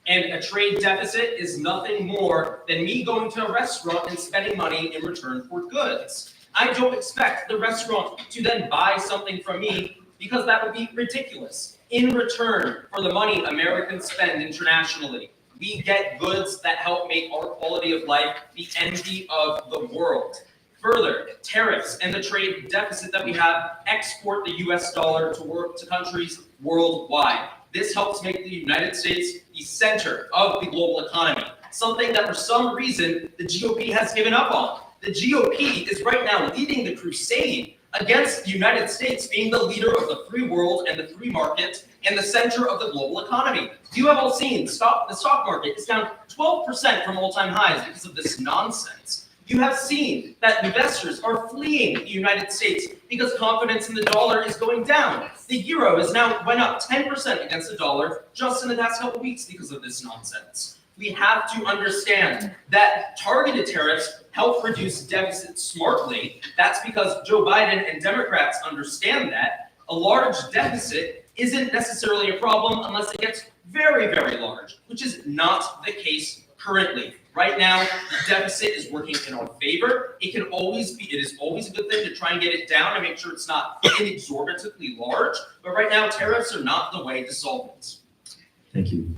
S10: And a trade deficit is nothing more than me going to a restaurant and spending money in return for goods. I don't expect the restaurant to then buy something from me because that would be ridiculous. In return for the money Americans spend internationally, we get goods that help make our quality of life the envy of the world. Further, tariffs and the trade deficit that we have export the US dollar to countries worldwide. This helps make the United States the center of the global economy, something that for some reason the GOP has given up on. The GOP is right now leading the crusade against the United States being the leader of the free world and the free market and the center of the global economy. You have all seen the stock market is down 12% from all-time highs because of this nonsense. You have seen that investors are fleeing the United States because confidence in the dollar is going down. The euro has now went up 10% against the dollar just in the past couple weeks because of this nonsense. We have to understand that targeted tariffs help reduce deficits smartly. That's because Joe Biden and Democrats understand that a large deficit isn't necessarily a problem unless it gets very, very large, which is not the case currently. Right now, the deficit is working in our favor. It is always a good thing to try and get it down and make sure it's not exorbitantly large. But right now, tariffs are not the way to solve this.
S6: Thank you.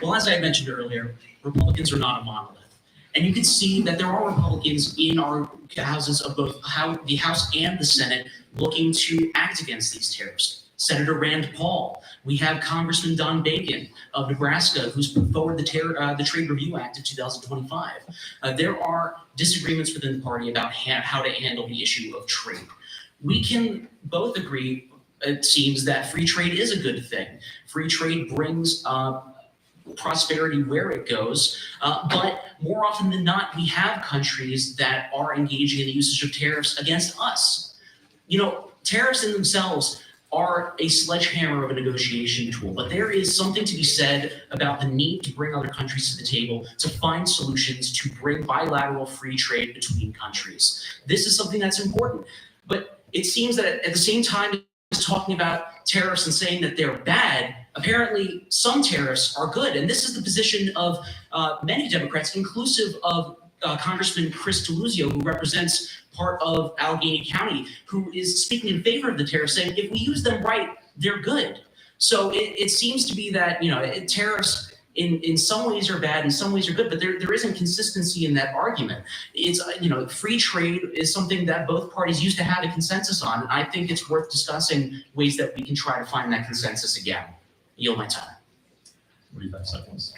S8: Well, as I mentioned earlier, Republicans are not a monolith. And you can see that there are Republicans in our houses of both the House and the Senate looking to act against these tariffs. Senator Rand Paul. We have Congressman Don Bacon of Nebraska, who's put forward the Trade Review Act of 2025. There are disagreements within the party about how to handle the issue of trade. We can both agree, it seems, that free trade is a good thing. Free trade brings prosperity where it goes, but more often than not, we have countries that are engaging in the usage of tariffs against us. You know, tariffs in themselves are a sledgehammer of a negotiation tool, but there is something to be said about the need to bring other countries to the table to find solutions to bring bilateral free trade between countries. This is something that's important, but it seems that at the same time as talking about tariffs and saying that they're bad, apparently some tariffs are good. And this is the position of many Democrats, inclusive of Congressman Chris Deluzio, who represents part of Allegheny County, who is speaking in favor of the tariffs, saying if we use them right, they're good. So it seems to be that, tariffs in some ways are bad, in some ways are good, but there isn't consistency in that argument. It's, free trade is something that both parties used to have a consensus on, and I think it's worth discussing ways that we can try to find that consensus again. Yield my time.
S6: 45 seconds.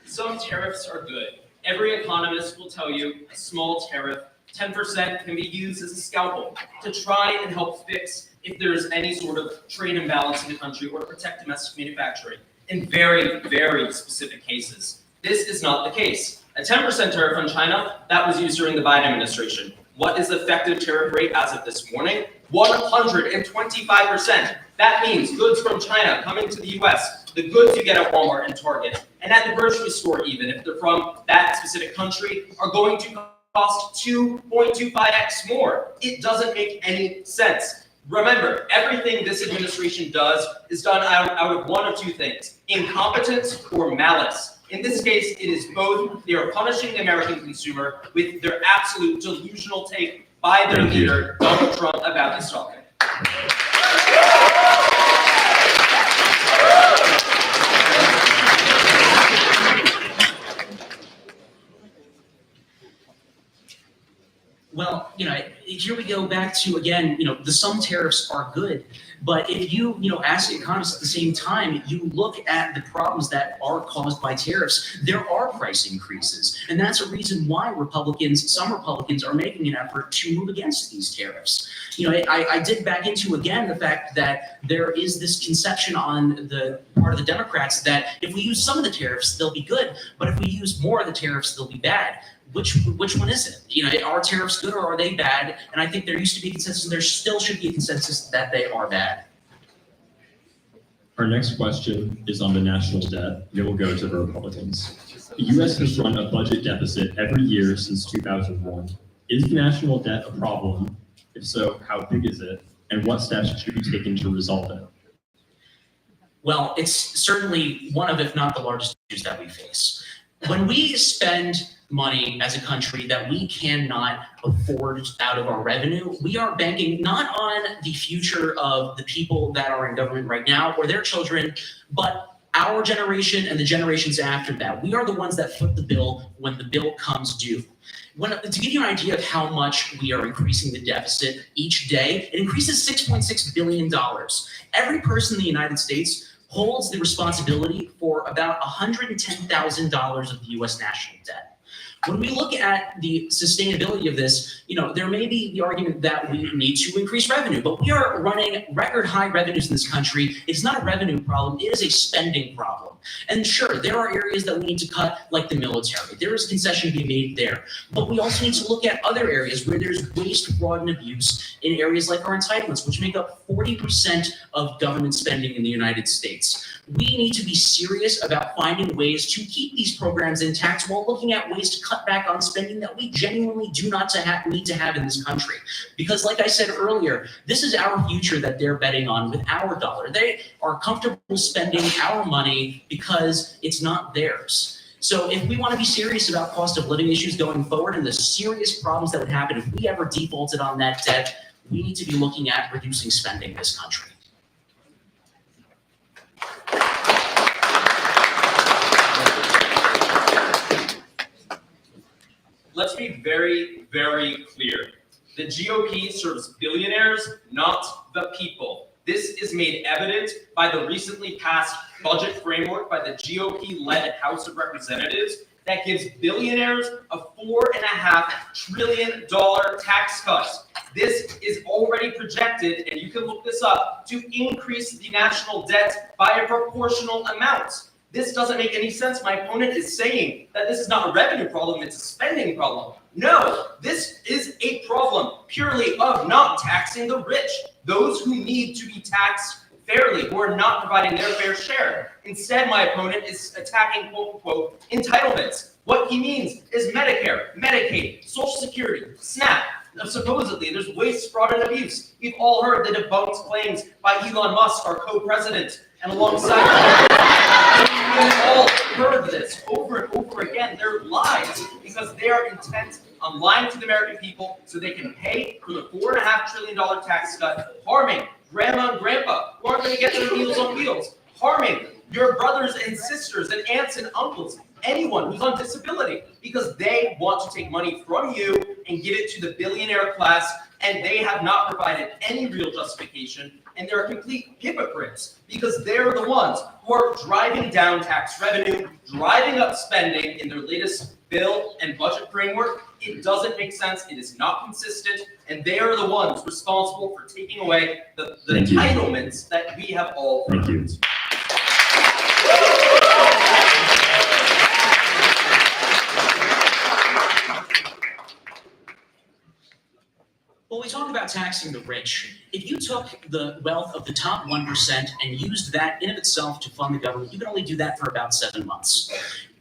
S10: Some tariffs are good. Every economist will tell you a small tariff, 10%, can be used as a scalpel to try and help fix if there is any sort of trade imbalance in the country or to protect domestic manufacturing in very, very specific cases. This is not the case. A 10% tariff on China, that was used during the Biden administration. What is the effective tariff rate as of this morning? 125%. That means goods from China coming to the US, the goods you get at Walmart and Target, and at the grocery store even, if they're from that specific country, are going to cost 2.25x more. It doesn't make any sense. Remember, everything this administration does is done out of one of two things: incompetence or malice. In this case, it is both. They are punishing the American consumer with their absolute delusional take by their leader, Donald Trump, about this topic.
S8: Well, here we go back to, again, the some tariffs are good, but if you, ask economists at the same time, you look at the problems that are caused by tariffs, there are price increases. And that's a reason why some Republicans are making an effort to move against these tariffs. I dig back into, again, the fact that there is this conception on the part of the Democrats that if we use some of the tariffs, they'll be good, but if we use more of the tariffs, they'll be bad. Which one is it? Are tariffs good or are they bad? And I think there used to be a consensus, and there still should be a consensus that they are bad.
S6: Our next question is on the national debt. It will go to the Republicans. The U.S. has run a budget deficit every year since 2001. Is the national debt a problem? If so, how big is it? And what steps should be taken to resolve it?
S8: Well, it's certainly one of, if not the largest issues that we face. When we spend money as a country that we cannot afford out of our revenue, we are banking not on the future of the people that are in government right now or their children, but our generation and the generations after that, we are the ones that foot the bill when the bill comes due. To give you an idea of how much we are increasing the deficit each day, it increases $6.6 billion. Every person in the United States holds the responsibility for about $110,000 of the US national debt. When we look at the sustainability of this, there may be the argument that we need to increase revenue, but we are running record high revenues in this country. It's not a revenue problem, it is a spending problem. And sure, there are areas that we need to cut, like the military. There is concession to be made there. But we also need to look at other areas where there's waste, fraud, and abuse in areas like our entitlements, which make up 40% of government spending in the United States. We need to be serious about finding ways to keep these programs intact while looking at ways to cut back on spending that we genuinely do not need to have in this country. Because like I said earlier, this is our future that they're betting on with our dollar. They are comfortable spending our money because it's not theirs. So if we want to be serious about cost of living issues going forward and the serious problems that would happen if we ever defaulted on that debt, we need to be looking at reducing spending in this country.
S10: Let's be very, very clear. The GOP serves billionaires, not the people. This is made evident by the recently passed budget framework by the GOP-led House of Representatives that gives billionaires a $4.5 trillion tax cut. This is already projected, and you can look this up, to increase the national debt by a proportional amount. This doesn't make any sense. My opponent is saying that this is not a revenue problem, it's a spending problem. No, this is a problem purely of not taxing the rich, those who need to be taxed fairly, who are not providing their fair share. Instead, my opponent is attacking, quote unquote, entitlements. What he means is Medicare, Medicaid, Social Security, SNAP. Supposedly, there's waste, fraud, and abuse. We've all heard the debunked claims by Elon Musk, our co-president, and alongside we've all heard this over and over again. They're lies because they are intent on lying to the American people so they can pay for the $4.5 trillion tax cut, harming grandma and grandpa who aren't going to get their Meals on Wheels, harming your brothers and sisters and aunts and uncles, anyone who's on disability, because they want to take money from you and give it to the billionaire class, and they have not provided any real justification, and they're complete hypocrites because they're the ones who are driving down tax revenue, driving up spending in their latest bill and budget framework. It doesn't make sense, it is not consistent, and they are the ones responsible for taking away the entitlements that we have all earned.
S6: Thank you.
S8: When we talk about taxing the rich, if you took the wealth of the top 1% and used that in of itself to fund the government, you can only do that for about 7 months.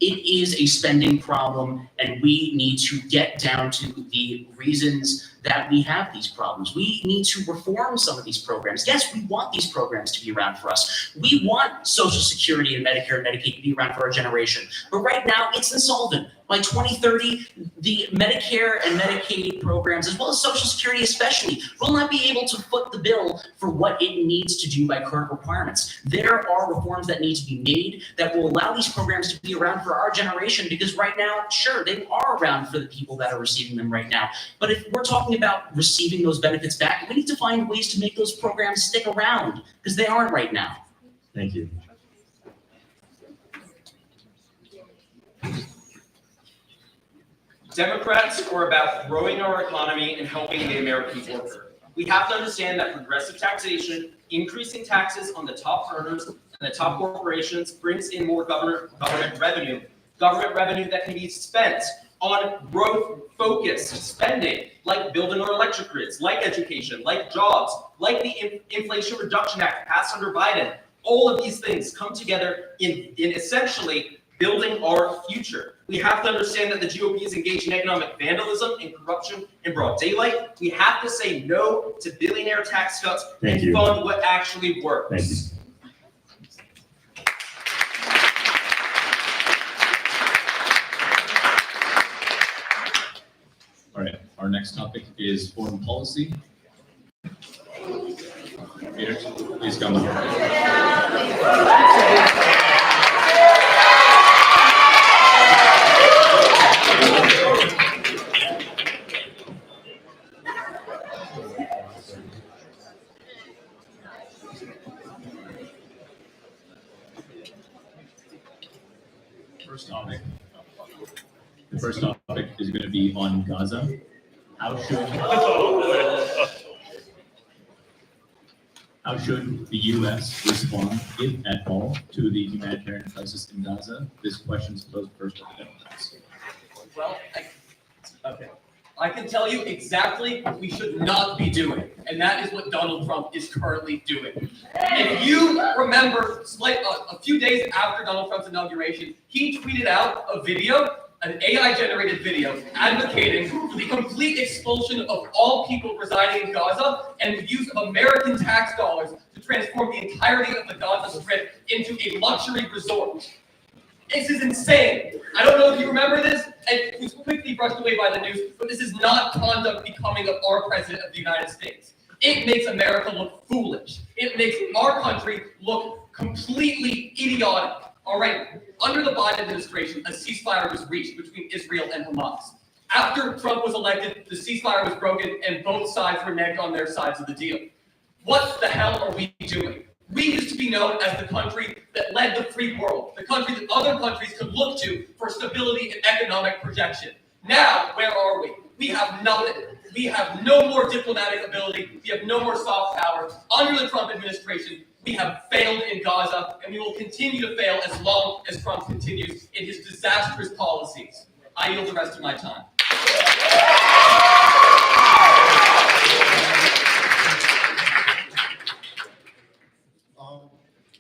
S8: It is a spending problem, and we need to get down to the reasons that we have these problems. We need to reform some of these programs. Yes, we want these programs to be around for us. We want Social Security and Medicare and Medicaid to be around for our generation. But right now, it's insolvent. By 2030, the Medicare and Medicaid programs, as well as Social Security especially, will not be able to foot the bill for what it needs to do by current requirements. There are reforms that need to be made that will allow these programs to be around for our generation, because right now, sure, they are around for the people that are receiving them right now. But if we're talking about receiving those benefits back, we need to find ways to make those programs stick around, because they aren't right now.
S6: Thank you.
S10: Democrats are about growing our economy and helping the American worker. We have to understand that progressive taxation, increasing taxes on the top earners and the top corporations, brings in more government revenue that can be spent on growth-focused spending, like building our electric grids, like education, like jobs, like the Inflation Reduction Act passed under Biden. All of these things come together in essentially building our future. We have to understand that the GOP is engaged in economic vandalism and corruption in broad daylight. We have to say no to billionaire tax cuts and fund what actually works.
S6: Thank you. All right, our next topic is foreign policy. Peter, please come. first topic. The first topic is going to be on Gaza. How should the U.S. respond, if at all, to the humanitarian crisis in Gaza? This question is posed first to the Democrats.
S8: Well, I can tell you exactly what we should not be doing, and that is what Donald Trump is currently doing. If you remember, like a few days after Donald Trump's inauguration, he tweeted out a video, an AI-generated video, advocating for the complete expulsion of all people residing in Gaza and the use of American tax dollars to transform the entirety of the Gaza Strip into a luxury resort. This is insane. I don't know if you remember this, and it was quickly brushed away by the news, but this is not conduct becoming of our president of the United States. It makes America look foolish. It makes our country look completely idiotic. All right, under the Biden administration, a ceasefire was reached between Israel and Hamas. After Trump was elected, the ceasefire was broken and both sides reneged on their sides of the deal. What the hell are we doing? We used to be known as the country that led the free world, the country that other countries could look to for stability and economic projection. Now, where are we? We have nothing. We have no more diplomatic ability. We have no more soft power. Under the Trump administration, we have failed in Gaza, and we will continue to fail as long as Trump continues in his disastrous policies. I yield the rest of my time.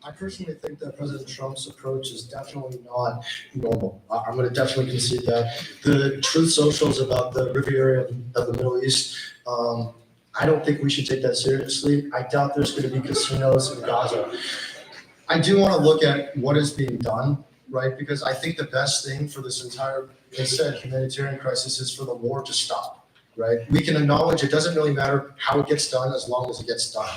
S11: I personally think that President Trump's approach is definitely not normal. I'm going to definitely concede that. The truth socials about the Riviera of the Middle East, I don't think we should take that seriously. I doubt there's going to be casinos in Gaza. I do want to look at what is being done, right? Because I think the best thing for this entire, instead, humanitarian crisis is for the war to stop, right? We can acknowledge it doesn't really matter how it gets done as long as it gets done.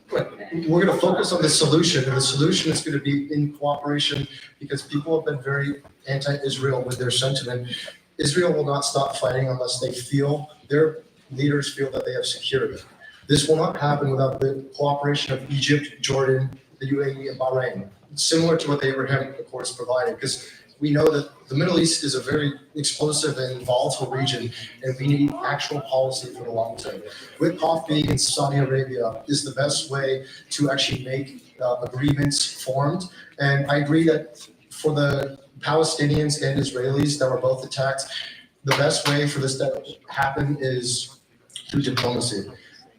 S11: We're going to focus on the solution, and the solution is going to be in cooperation because people have been very anti-Israel with their sentiment. Israel will not stop fighting unless they feel, their leaders feel that they have security. This will not happen without the cooperation of Egypt, Jordan, the UAE, and Bahrain, similar to what the Abraham Accords provided, because we know that the Middle East is a very explosive and volatile region, and we need actual policy for the long term. Repubs being in Saudi Arabia is the best way to actually make agreements formed. And I agree that for the Palestinians and Israelis that were both attacked, the best way for this to happen is through diplomacy.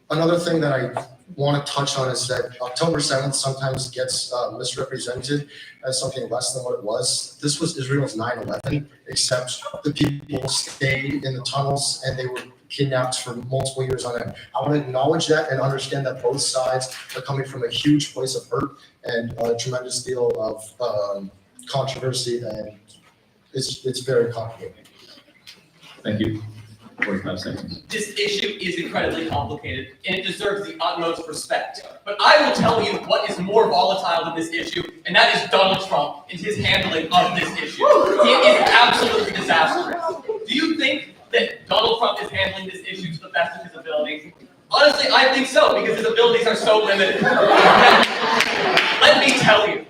S11: Another thing that I want to touch on is that October 7th sometimes gets misrepresented as something less than what it was. This was Israel's 9/11, except the people stayed in the tunnels and they were kidnapped for multiple years on end. I want to acknowledge that and understand that both sides are coming from a huge place of hurt and a tremendous deal of controversy, and it's very complicated.
S6: Thank you. 45 seconds.
S8: This issue is incredibly complicated, and it deserves the utmost respect. But I will tell you what is more volatile than this issue, and that is Donald Trump and his handling of this issue. It is absolutely disastrous. Do you think that Donald Trump is handling this issue to the best of his abilities? Honestly, I think so, because his abilities are so limited. Let me tell you.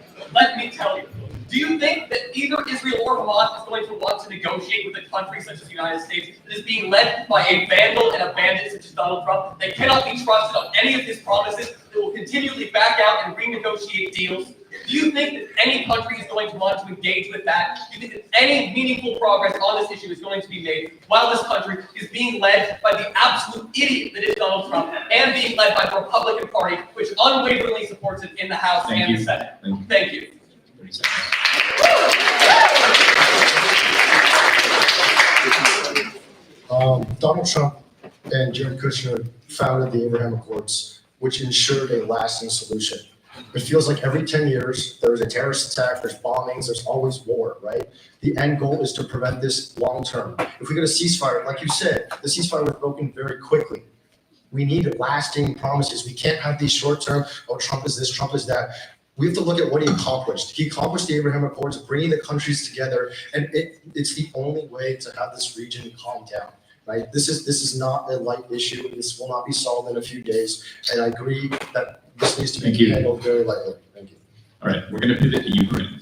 S8: Do you think that either Israel or Hamas is going to want to negotiate with a country such as the United States that is being led by a vandal and a bandit such as Donald Trump, that cannot be trusted on any of his promises, that will continually back out and renegotiate deals? Do you think that any country is going to want to engage with that? Do you think that any meaningful progress on this issue is going to be made while this country is being led by the absolute idiot that is Donald Trump and being led by the Republican Party, which unwaveringly supports it in the House and the Senate? Thank you.
S6: 30 seconds.
S11: Donald Trump and Jared Kushner founded the Abraham Accords, which ensured a lasting solution. It feels like every 10 years, there's a terrorist attack, there's bombings, there's always war, right? The end goal is to prevent this long term. If we get a ceasefire, like you said, the ceasefire was broken very quickly. We need lasting promises. We can't have these short term, oh, Trump is this, Trump is that. We have to look at what he accomplished. He accomplished the Abraham Accords, bringing the countries together, and it's the only way to have this region calm down, right? This is not a light issue. This will not be solved in a few days, and I agree that this needs to be handled very lightly. Thank you.
S6: All right, we're going to pivot to Ukraine.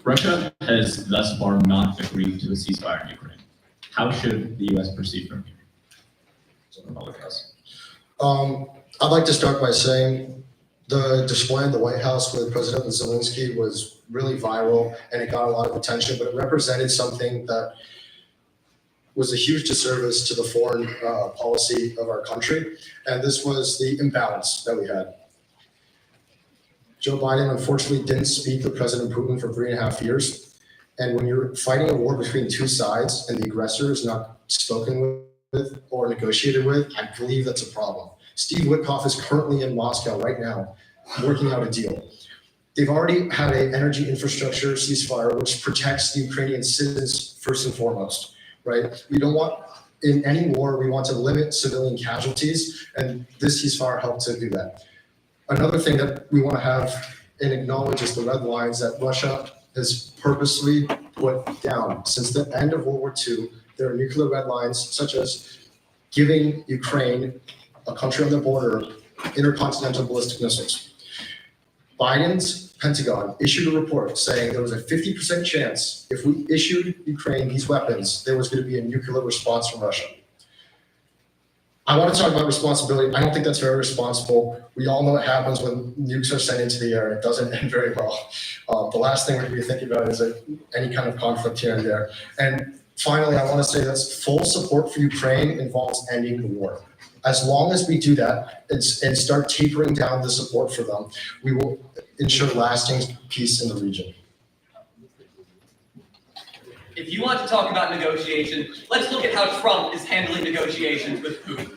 S6: Russia has thus far not agreed to a ceasefire in Ukraine. How should the U.S. proceed from here?
S11: I'd like to start by saying the display in the White House with President Zelensky was really viral and it got a lot of attention, but it represented something that was a huge disservice to the foreign policy of our country. And this was the imbalance that we had. Joe Biden unfortunately didn't speak with President Putin for 3.5 years. And when you're fighting a war between two sides and the aggressor is not spoken with or negotiated with, I believe that's a problem. Steve Witkoff is currently in Moscow right now, working out a deal. They've already had an energy infrastructure ceasefire, which protects the Ukrainian citizens first and foremost, right? We don't want, in any war, we want to limit civilian casualties, and this ceasefire helped to do that. Another thing that we want to have and acknowledge is the red lines that Russia has purposely put down. Since the end of World War II, there are nuclear red lines, such as giving Ukraine, a country on the border, intercontinental ballistic missiles. Biden's Pentagon issued a report saying there was a 50% chance if we issued Ukraine these weapons, there was going to be a nuclear response from Russia. I want to talk about responsibility. I don't think that's very responsible. We all know what happens when nukes are sent into the air. It doesn't end very well. The last thing we're going to be thinking about is any kind of conflict here and there. And finally, I want to say that full support for Ukraine involves ending the war. As long as we do that and start tapering down the support for them, we will ensure lasting peace in the region.
S12: If you want to talk about negotiation, let's look at how Trump is handling negotiations with Putin.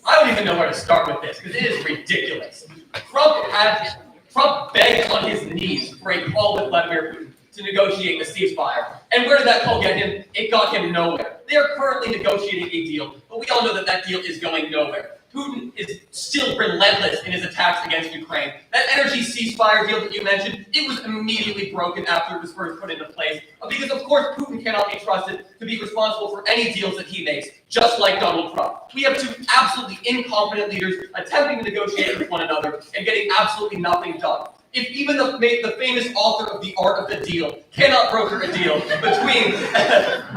S12: I don't even know where to start with this because it is ridiculous. Trump begged on his knees for a call with Vladimir Putin to negotiate the ceasefire. And where did that call get him? It got him nowhere. They are currently negotiating a deal, but we all know that that deal is going nowhere. Putin is still relentless in his attacks against Ukraine. That energy ceasefire deal that you mentioned, it was immediately broken after it was first put into place, because of course Putin cannot be trusted to be responsible for any deals that he makes, just like Donald Trump. We have two absolutely incompetent leaders attempting to negotiate with one another and getting absolutely nothing done. If even the famous author of The Art of the Deal cannot broker a deal between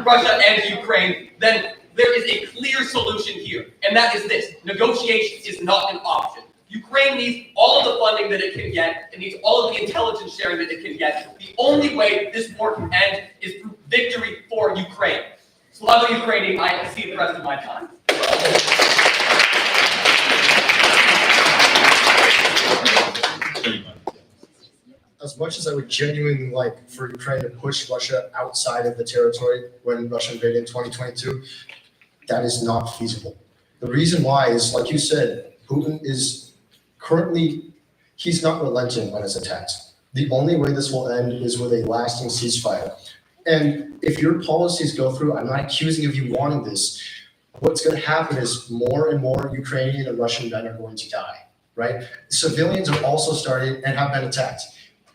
S12: Russia and Ukraine, then there is a clear solution here, and that is this: negotiation is not an option. Ukraine needs all of the funding that it can get. It needs all of the intelligence sharing that it can get. The only way this war can end is through victory for Ukraine. Slava Ukraini, I see the rest of my time.
S11: As much as I would genuinely like for Ukraine to push Russia outside of the territory when Russia invaded in 2022, that is not feasible. The reason why is, like you said, Putin is currently, he's not relenting on his attacks. The only way this will end is with a lasting ceasefire. And if your policies go through, I'm not accusing of you wanting this, what's going to happen is more and more Ukrainian and Russian men are going to die, right? Civilians are also starting and have been attacked.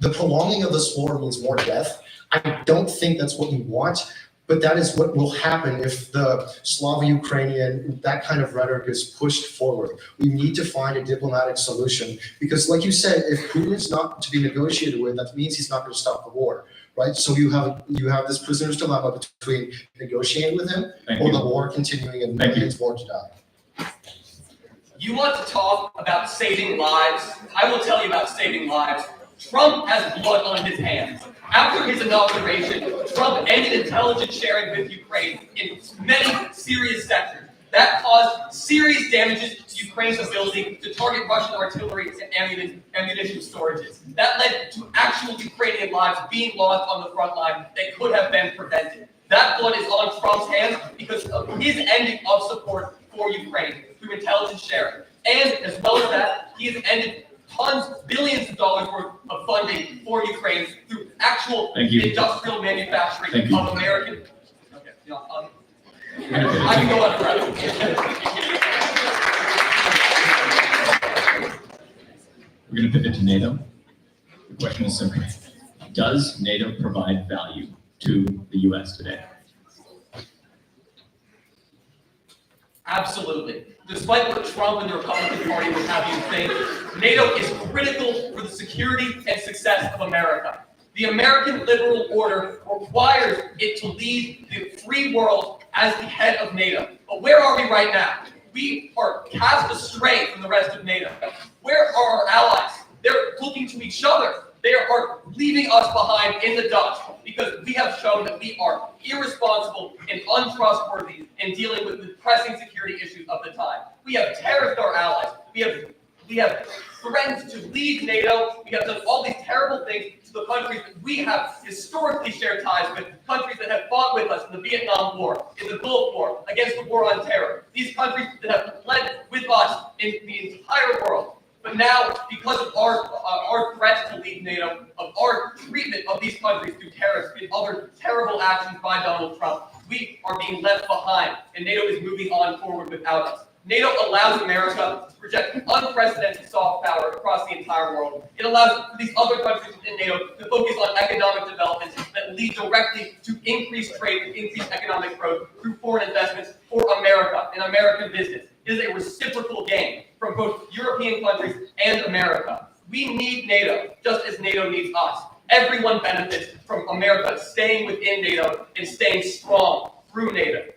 S11: The prolonging of this war means more death. I don't think that's what you want, but that is what will happen if the Slavo-Ukrainian, that kind of rhetoric is pushed forward. We need to find a diplomatic solution because, like you said, if Putin is not to be negotiated with, that means he's not going to stop the war, right? So you have this prisoner's dilemma between negotiating with him or the war continuing and millions more to die.
S12: You want to talk about saving lives? I will tell you about saving lives. Trump has blood on his hands. After his inauguration, Trump ended intelligence sharing with Ukraine in many serious sectors. That caused serious damages to Ukraine's ability to target Russian artillery and ammunition storages. That led to actual Ukrainian lives being lost on the front line that could have been prevented. That blood is on Trump's hands because of his ending of support for Ukraine through intelligence sharing. And as well as that, he has ended billions of dollars worth of funding for Ukraine through actual industrial manufacturing of American. Okay, I can go on forever.
S6: We're going to pivot to NATO. The question is simple: does NATO provide value to the U.S. today?
S12: Absolutely. Despite what Trump and the Republican Party would have you think, NATO is critical for the security and success of America. The American liberal order requires it to lead the free world as the head of NATO. But where are we right now? We are cast astray from the rest of NATO. Where are our allies? They're looking to each other. They are leaving us behind in the dust because we have shown that we are irresponsible and untrustworthy in dealing with the pressing security issues of the time. We have terrorized our allies. We have threatened to leave NATO. We have done all these terrible things to the countries that we have historically shared ties with, countries that have fought with us in the Vietnam War, in the Gulf War, against the war on terror. These countries that have led with us in the entire world. But now, because of our threats to leave NATO, of our treatment of these countries through tariffs and other terrible actions by Donald Trump, we are being left behind, and NATO is moving on forward without us. NATO allows America to project unprecedented soft power across the entire world. It allows these other countries within NATO to focus on economic developments that lead directly to increased trade and increased economic growth through foreign investments for America and American business. It is a reciprocal gain from both European countries and America. We need NATO just as NATO needs us. Everyone benefits from America staying within NATO and staying strong through NATO.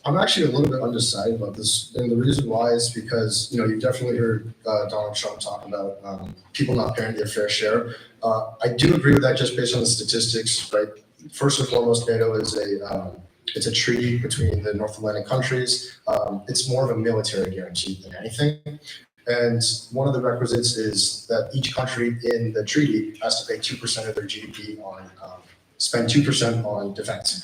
S11: I'm actually a little bit undecided about this, and the reason why is because, you know, you definitely heard Donald Trump talk about people not paying their fair share. I do agree with that just based on the statistics, right? First and foremost, NATO is it's a treaty between the North Atlantic countries. It's more of a military guarantee than anything. And one of the requisites is that each country in the treaty has to pay 2% of their GDP on, spend 2% on defense.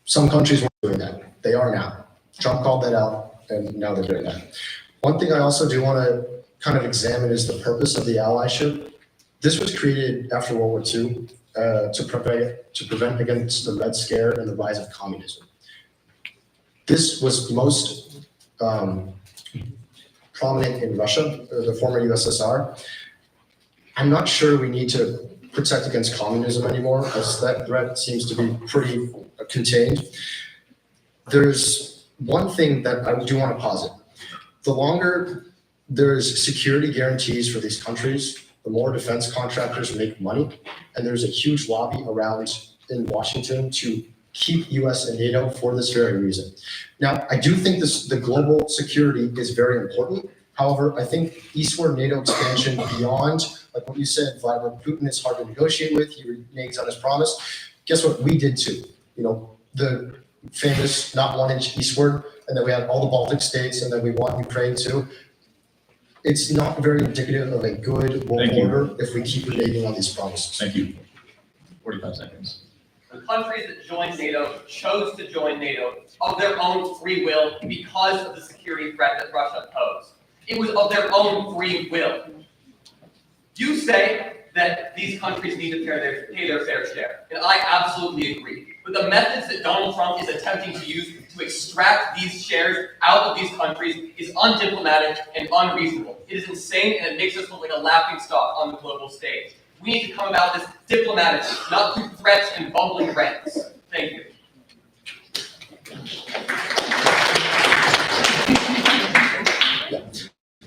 S11: Some countries weren't doing that. They are now. Trump called that out, and now they're doing that. One thing I also do want to kind of examine is the purpose of the allyship. This was created after World War II to prevent against the Red Scare and the rise of communism. This was most prominent in Russia, the former USSR. I'm not sure we need to protect against communism anymore, as that threat seems to be pretty contained. There's one thing that I do want to posit. The longer there's security guarantees for these countries, the more defense contractors make money, and there's a huge lobby around in Washington to keep US and NATO for this very reason. Now, I do think the global security is very important. However, I think eastward NATO expansion beyond, like what you said, Vladimir Putin is hard to negotiate with. He reneges on his promise. Guess what? We did too. You know, the famous not 1 inch eastward, and then we had all the Baltic states, and then we want Ukraine too. It's not very indicative of a good world order if we keep reneging on these promises.
S6: Thank you. 45 seconds.
S12: The countries that joined NATO chose to join NATO of their own free will because of the security threat that Russia posed. It was of their own free will. You say that these countries need to pay their fair share, and I absolutely agree. But the methods that Donald Trump is attempting to use to extract these shares out of these countries is undiplomatic and unreasonable. It is insane, and it makes us look like a laughingstock on the global stage. We need to come about this diplomatically, not through threats and bumbling rants. Thank you.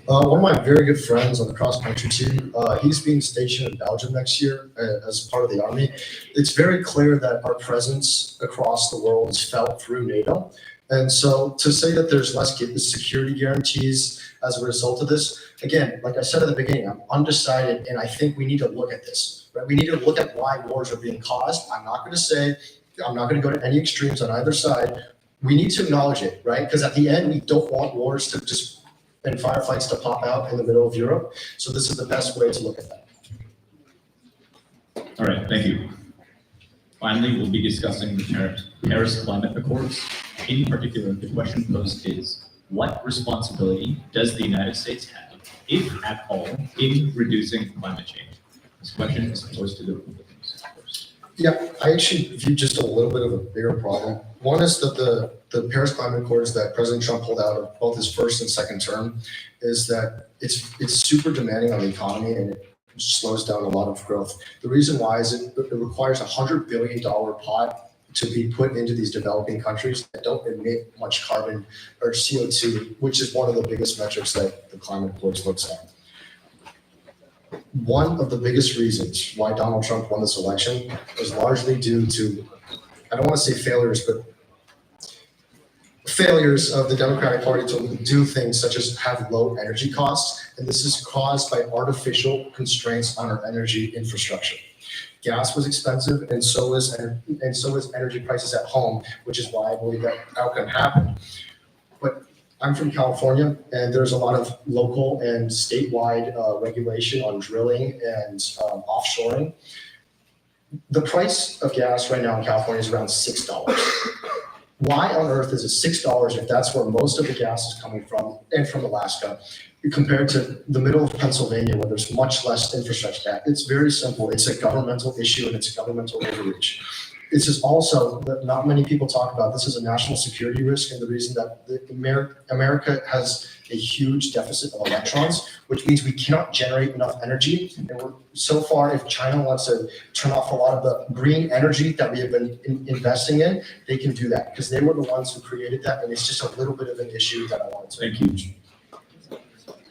S11: One of my very good friends on the cross-country team, he's being stationed in Belgium next year as part of the army. It's very clear that our presence across the world is felt through NATO. And so to say that there's less security guarantees as a result of this, again, like I said at the beginning, I'm undecided, and I think we need to look at this. Right? We need to look at why wars are being caused. I'm not going to go to any extremes on either side. We need to acknowledge it, right? Because at the end, we don't want wars to just and firefights to pop out in the middle of Europe. So this is the best way to look at that.
S6: All right, thank you. Finally, we'll be discussing the Paris Climate Accords. In particular, the question posed is, what responsibility does the United States have, if at all, in reducing climate change? This question is posed to the Republicans first.
S11: Yeah, I actually view just a little bit of a bigger problem. One is that the Paris Climate Accords that President Trump pulled out of both his first and second term is that it's super demanding on the economy, and it slows down a lot of growth. The reason why is it requires $100 billion pot to be put into these developing countries that don't emit much carbon or CO2, which is one of the biggest metrics that the climate reports looks at. One of the biggest reasons why Donald Trump won this election was largely due to, I don't want to say failures, but failures of the Democratic Party to do things such as have low energy costs, and this is caused by artificial constraints on our energy infrastructure. Gas was expensive, and so was energy prices at home, which is why I believe that outcome happened. But I'm from California, and there's a lot of local and statewide regulation on drilling and offshoring. The price of gas right now in California is around $6. Why on earth is it $6 if that's where most of the gas is coming from, and from Alaska, compared to the middle of Pennsylvania where there's much less infrastructure? It's very simple. It's a governmental issue and it's a governmental overreach. This is also, that not many people talk about, this is a national security risk, and the reason that America has a huge deficit of electrons, which means we cannot generate enough energy. And so far, if China wants to turn off a lot of the green energy that we have been investing in, they can do that because they were the ones who created that, and it's just a little bit of an issue that I wanted to.
S6: Thank you.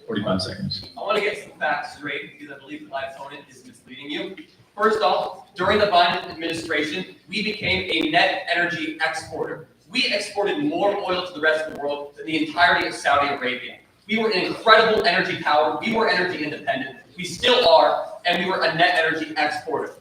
S6: 45 seconds.
S12: I want to get some facts straight because I believe my opponent is misleading you. First off, during the Biden administration, we became a net energy exporter. We exported more oil to the rest of the world than the entirety of Saudi Arabia. We were an incredible energy power. We were energy independent. We still are, and we were a net energy exporter.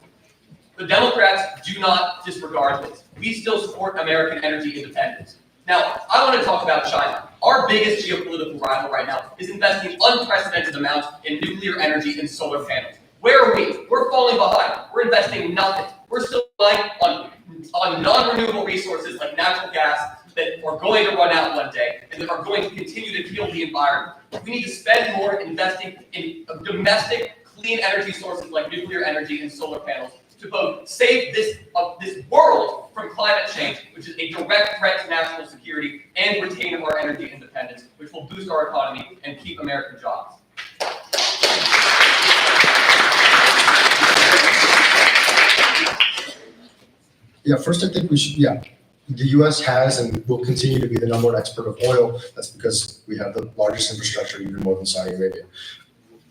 S12: The Democrats do not disregard this. We still support American energy independence. Now, I want to talk about China. Our biggest geopolitical rival right now is investing unprecedented amounts in nuclear energy and solar panels. Where are we? We're falling behind. We're investing nothing. We're still relying on non-renewable resources like natural gas that are going to run out one day and that are going to continue to kill the environment. We need to spend more investing in domestic clean energy sources like nuclear energy and solar panels to both save this world from climate change, which is a direct threat to national security, and retain our energy independence, which will boost our economy and keep American jobs.
S11: Yeah, first I think we should, the US has and will continue to be the #1 export of oil. That's because we have the largest infrastructure, even more than Saudi Arabia.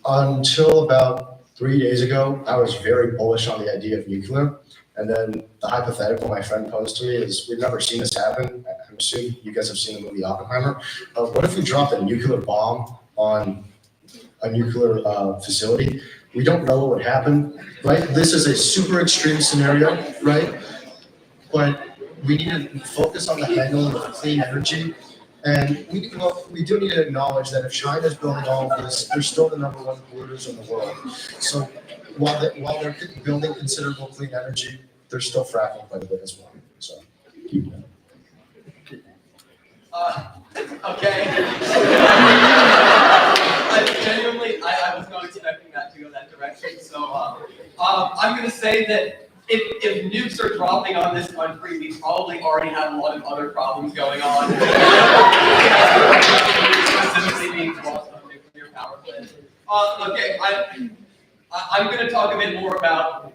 S11: Until about 3 days ago, I was very bullish on the idea of nuclear. And then the hypothetical my friend posed to me is, we've never seen this happen. I'm assuming you guys have seen the movie Oppenheimer. What if we dropped a nuclear bomb on a nuclear facility? We don't know what would happen, right? This is a super extreme scenario, right? But we need to focus on the handling of clean energy. And we do need to acknowledge that if China is building all of this, they're still the #1 polluters in the world. So while they're building considerable clean energy, they're still fracking quite a bit as well. So.
S12: Okay. I was not expecting that to go that direction. So I'm going to say that if nukes are dropping on this country, we probably already have a lot of other problems going on. Specifically being lost on nuclear power plants. Okay, I'm going to talk a bit more about.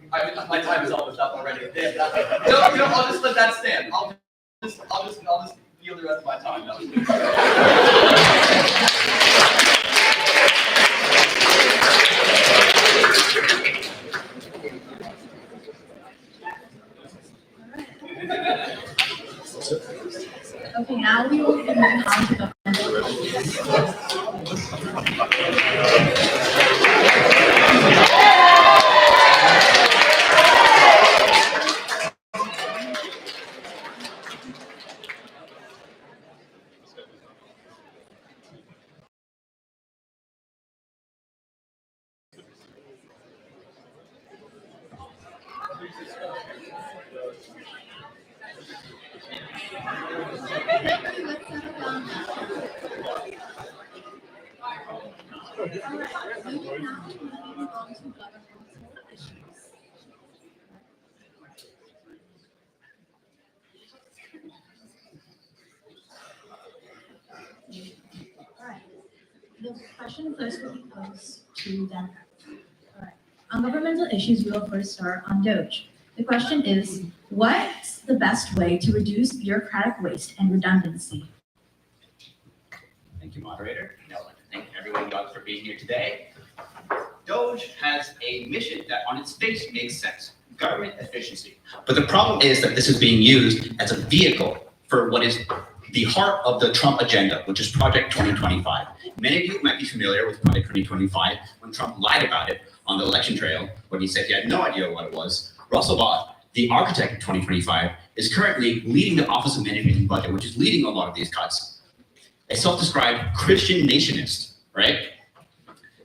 S12: My time is almost up already. I'll just let that stand. I'll just yield the rest of my time. No.
S7: Okay, now we will be moving on to governmental issues. The question first will be posed to Democrats. All right. On governmental issues, we will first start on DOGE. The question is, what the best way to reduce bureaucratic waste and redundancy?
S13: Thank you, moderator. I'd like to thank everyone for being here today. DOGE has a mission that on its face makes sense, government efficiency. But the problem is that this is being used as a vehicle for what is the heart of the Trump agenda, which is Project 2025. Many of you might be familiar with Project 2025 when Trump lied about it on the election trail when he said he had no idea what it was. Russell Vought, the architect of 2025, is currently leading the Office of Management and Budget, which is leading a lot of these cuts. A self-described Christian nationalist, right?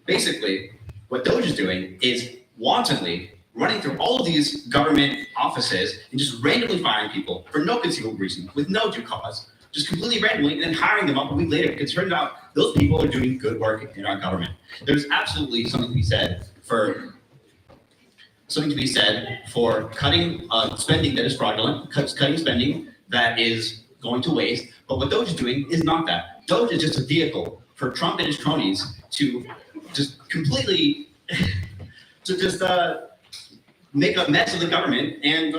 S13: Basically, what DOGE is doing is wantonly running through all of these government offices and just randomly firing people for no conceivable reason, with no due cause, just completely randomly, and then hiring them up a week later because it turns out those people are doing good work in our government. There's absolutely something to be said for cutting spending that is fraudulent, cutting spending that is going to waste. But what DOGE is doing is not that. DOGE is just a vehicle for Trump and his cronies to just completely make a mess of the government and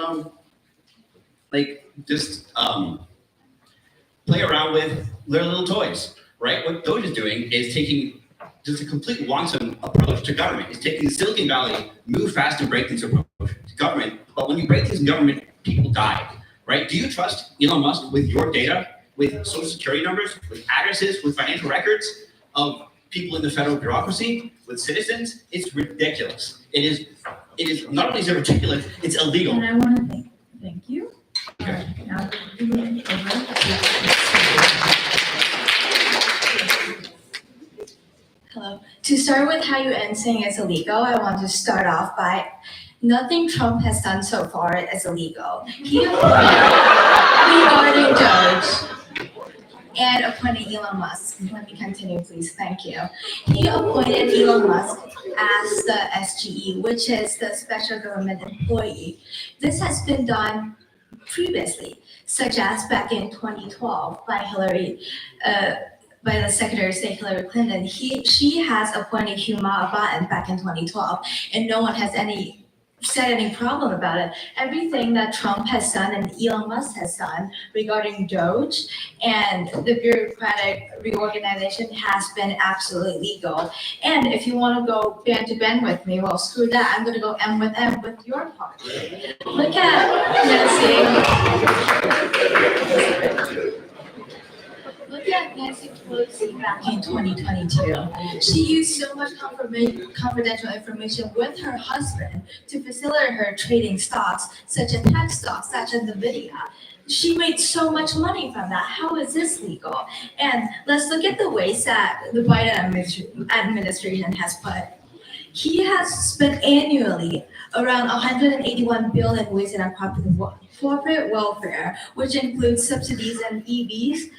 S13: play around with their little toys, right? What DOGE is doing is taking just a complete wanton approach to government. It's taking the Silicon Valley move fast and break things approach to government, but when you break things in government, people die, right? Do you trust Elon Musk with your data, with social security numbers, with addresses, with financial records of people in the federal bureaucracy, with citizens? It's ridiculous. It is not only is it ridiculous, it's illegal.
S7: And I want to thank you. Now moving over.
S14: Hello. To start with how you end saying it's illegal, I want to start off by nothing Trump has done so far is illegal. He regarding DOGE and appointed Elon Musk. Let me continue, please. Thank you. He appointed Elon Musk as the SGE, which is the Special Government Employee. This has been done previously, such as back in 2012 by by the Secretary of State Hillary Clinton. She has appointed Huma Abedin back in 2012, and no one has said any problem about it. Everything that Trump has done and Elon Musk has done regarding DOGE and the bureaucratic reorganization has been absolutely legal. And if you want to go band to band with me, well, screw that. I'm going to go M with your party. Look at Nancy Pelosi back in 2022. She used so much confidential information with her husband to facilitate her trading stocks, such as tech stocks, such as NVIDIA. She made so much money from that. How is this legal? And let's look at the waste that the Biden administration has put. He has spent annually around $181 billion wasted on corporate welfare, which includes subsidies and EVs,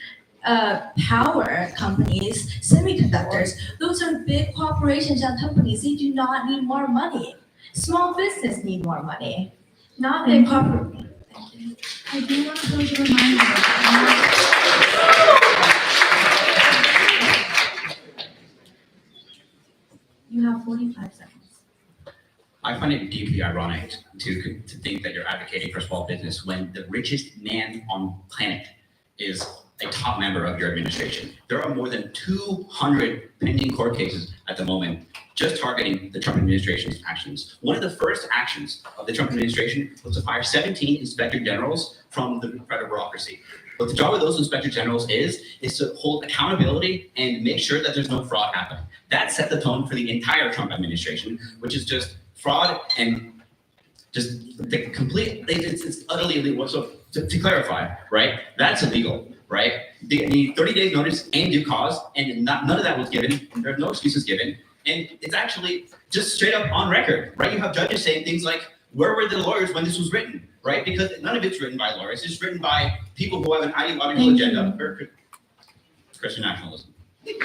S14: power companies, semiconductors. Those are big corporations and companies. They do not need more money. Small business need more money, not big corporate. Thank you.
S7: I do want to close a reminder. You have 45 seconds.
S13: I find it deeply ironic to think that you're advocating for small business when the richest man on the planet is a top member of your administration. There are more than 200 pending court cases at the moment just targeting the Trump administration's actions. One of the first actions of the Trump administration was to fire 17 inspector generals from the federal bureaucracy. What the job of those inspector generals is to hold accountability and make sure that there's no fraud happening. That set the tone for the entire Trump administration, which is just fraud and just the complete, it's utterly illegal. So to clarify, right, that's illegal. Right? They need 30 days notice and due cause, and none of that was given. There are no excuses given. And it's actually just straight up on record, right? You have judges saying things like, where were the lawyers when this was written, right? Because none of it's written by lawyers. It's written by people who have an ideological agenda for Christian nationalism.
S7: You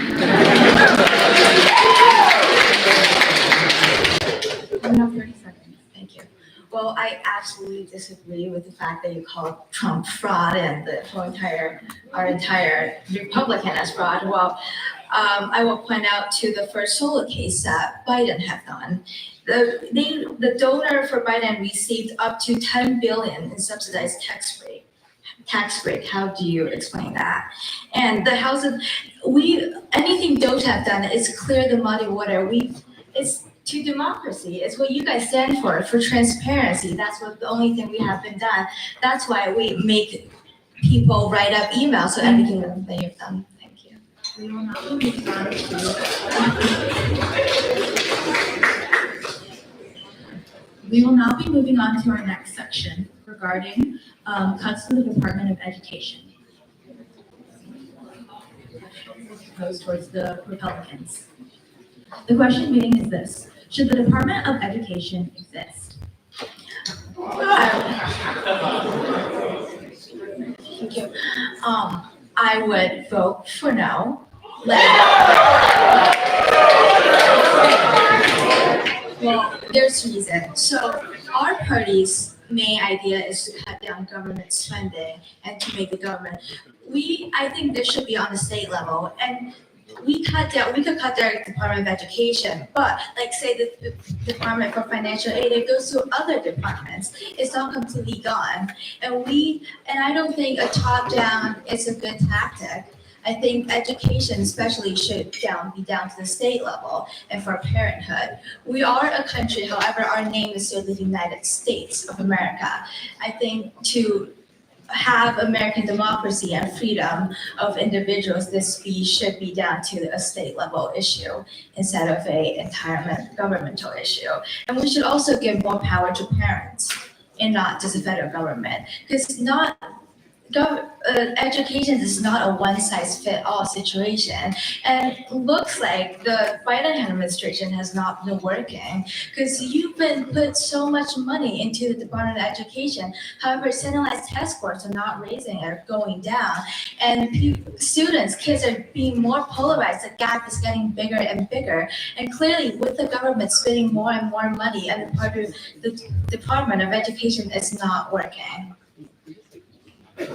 S7: have 30 seconds.
S14: Thank you. Well, I absolutely disagree with the fact that you call Trump fraud and our entire Republican as fraud. Well, I will point out to the first solo case that Biden had done. the donor for Biden received up to 10 billion in subsidized tax break. How do you explain that? And the House of, anything DOGE have done is clear the muddy water. It's to democracy. It's what you guys stand for transparency. That's what the only thing we have been done. That's why we make people write up emails so everything that you've done. Thank you.
S7: We will now be moving on to our next section regarding cuts to the Department of Education. Proposed towards the Republicans. The question being is this: should the Department of Education exist?
S14: Thank you. I would vote for no. Well, there's reason. So our party's main idea is to cut down government spending and to make the government. I think this should be on the state level, and we could cut down Department of Education, but like say the Department for Financial Aid, it goes to other departments. It's not completely gone. And I don't think a top down is a good tactic. I think education especially should be down to the state level and for parenthood. We are a country, however, our name is still the United States of America. I think to have American democracy and freedom of individuals, this fee should be down to a state level issue instead of an entire governmental issue. And we should also give more power to parents and not just the federal government, because education is not a one-size-fits-all situation, and it looks like the Biden administration has not been working because you've been put so much money into the Department of Education. However, centralized test scores are not raising or going down, and kids are being more polarized. The gap is getting bigger and bigger, and clearly, with the government spending more and more money, and the Department of Education is not working.
S13: All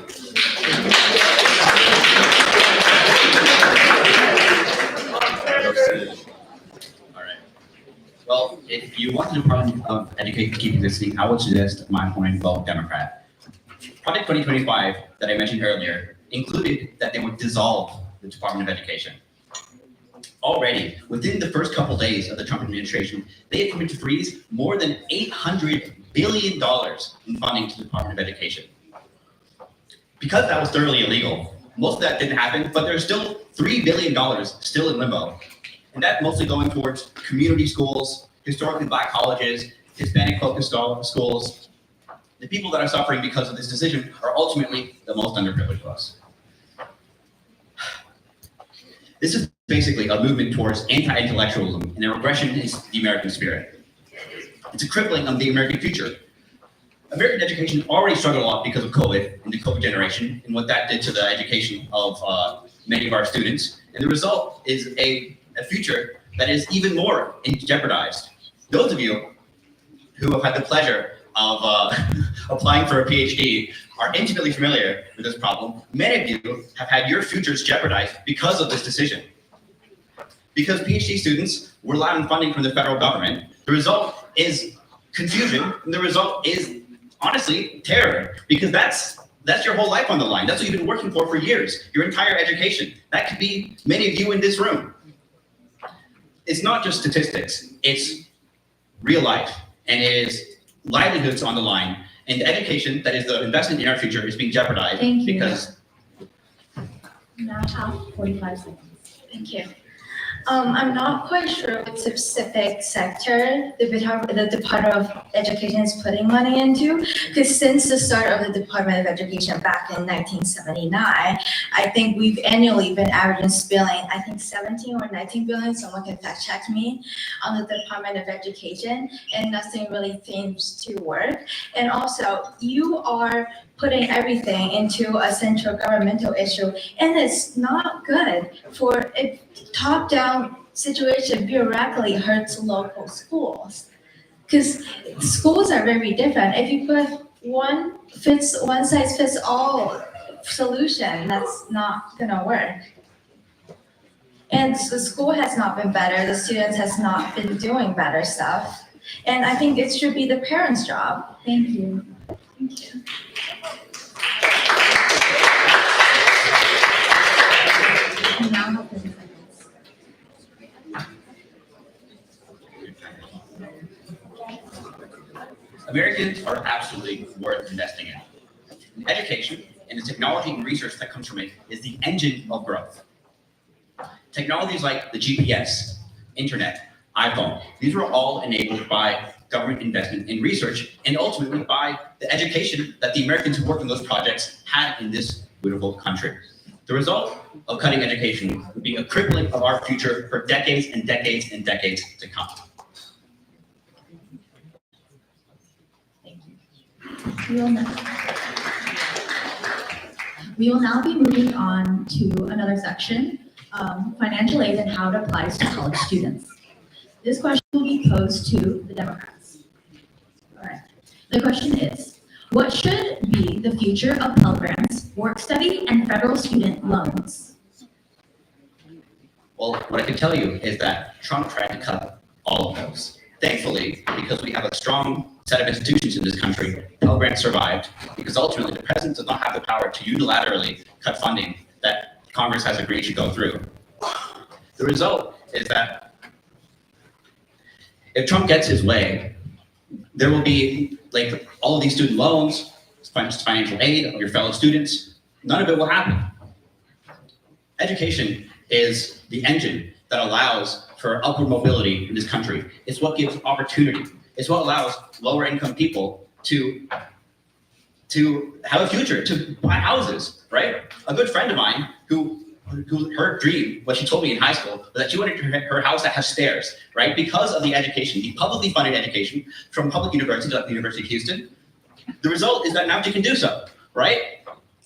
S13: right. Well, if you want the Department of Education to keep existing, I would suggest my opponent vote Democrat. Project 2025 that I mentioned earlier included that they would dissolve the Department of Education. Already, within the first couple days of the Trump administration, they had committed to freeze more than $800 billion in funding to the Department of Education. Because that was thoroughly illegal, most of that didn't happen, but there's still $3 billion still in limbo. And that's mostly going towards community schools, historically Black colleges, Hispanic-focused schools. The people that are suffering because of this decision are ultimately the most underprivileged of us. This is basically a movement towards anti-intellectualism and a regression against the American spirit. It's a crippling of the American future. American education already struggled a lot because of COVID and the COVID generation and what that did to the education of many of our students. And the result is a future that is even more jeopardized. Those of you who have had the pleasure of applying for a PhD are intimately familiar with this problem. Many of you have had your futures jeopardized because of this decision. Because PhD students rely on funding from the federal government, the result is confusion, and the result is honestly terror, because that's your whole life on the line. That's what you've been working for years, your entire education. That could be many of you in this room. It's not just statistics, it's real life, and it is livelihoods on the line, and the education that is the investment in our future is being jeopardized.
S7: Thank you.
S13: Because
S7: Now have 45 seconds.
S14: Thank you. I'm not quite sure what specific sector the Department of Education is putting money into, because since the start of the Department of Education back in 1979, I think we've annually been averaging spending, I think 17 or 19 billion, someone can fact check me, on the Department of Education, and nothing really seems to work. And also, you are putting everything into a central governmental issue, and it's not good for a top-down situation. Bureaucratically hurts local schools, because schools are very different. If you put one size fits all solution, that's not gonna work. And the school has not been better. The students has not been doing better stuff. And I think it should be the parents' job.
S7: Thank you. Thank you. You now have 30 seconds.
S13: Americans are absolutely worth investing in. Education and the technology and research that comes from it is the engine of growth. Technologies like the GPS, internet, iPhone, these were all enabled by government investment in research and ultimately by the education that the Americans who worked on those projects had in this beautiful country. The result of cutting education would be a crippling of our future for decades and decades and decades to come.
S7: We will now be moving on to another section, financial aid and how it applies to college students. This question will be posed to the Democrats. All right. The question is, what should be the future of Pell Grants, work study, and federal student loans?
S13: Well, what I can tell you is that Trump tried to cut all of those. Thankfully, because we have a strong set of institutions in this country, Pell Grants survived, because ultimately the president does not have the power to unilaterally cut funding that Congress has agreed to go through. The result is that if Trump gets his way, there will be like all of these student loans, financial aid of your fellow students, none of it will happen. Education is the engine that allows for upward mobility in this country. It's what gives opportunity. It's what allows lower income people to have a future, to buy houses, right? A good friend of mine who her dream, what she told me in high school, was that she wanted her house that has stairs, right? Because of the education, the publicly funded education from public universities like the University of Houston. The result is that now she can do so, right?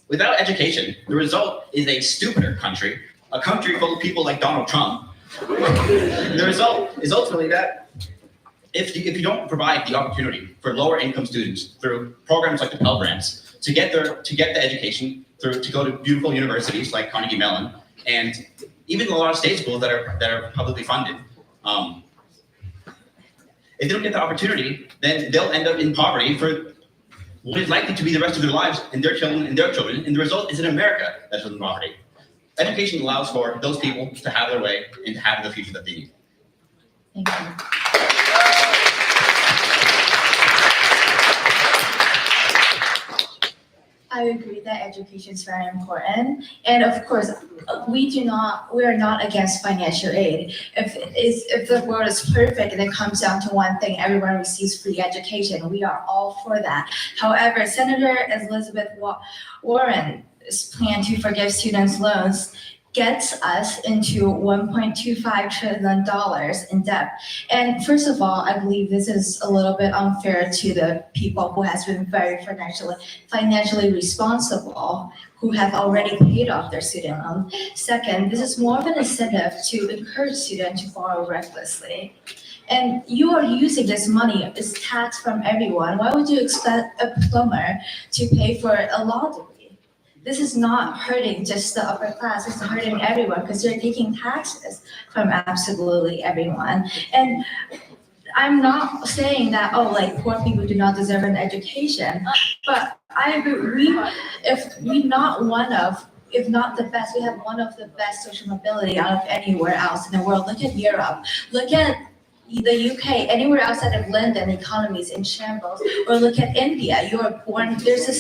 S13: Without education, the result is a stupider country, a country full of people like Donald Trump. The result is ultimately that if you don't provide the opportunity for lower income students through programs like the Pell Grants to get the education to go to beautiful universities like Carnegie Mellon and even a lot of state schools that are publicly funded, if they don't get the opportunity, then they'll end up in poverty for what is likely to be the rest of their lives and their children, and the result is in America that's in poverty. Education allows for those people to have their way and to have the future that they need.
S7: Thank you.
S14: I agree that education is very important. And of course, we are not against financial aid. If the world is perfect and it comes down to one thing, everyone receives free education, we are all for that. However, Senator Elizabeth Warren's plan to forgive students' loans gets us into $1.25 trillion in debt. And first of all, I believe this is a little bit unfair to the people who has been very financially responsible, who have already paid off their student loan. Second, this is more of an incentive to encourage students to borrow recklessly. And you are using this money, it's tax from everyone. Why would you expect a plumber to pay for a law degree? This is not hurting just the upper class, it's hurting everyone because you're taking taxes from absolutely everyone. And I'm not saying that, poor people do not deserve an education, but I agree, if not the best, we have one of the best social mobility out of anywhere else in the world. Look at Europe, look at the UK, anywhere outside of London, the economy is in shambles. Or look at India, you are born, there's a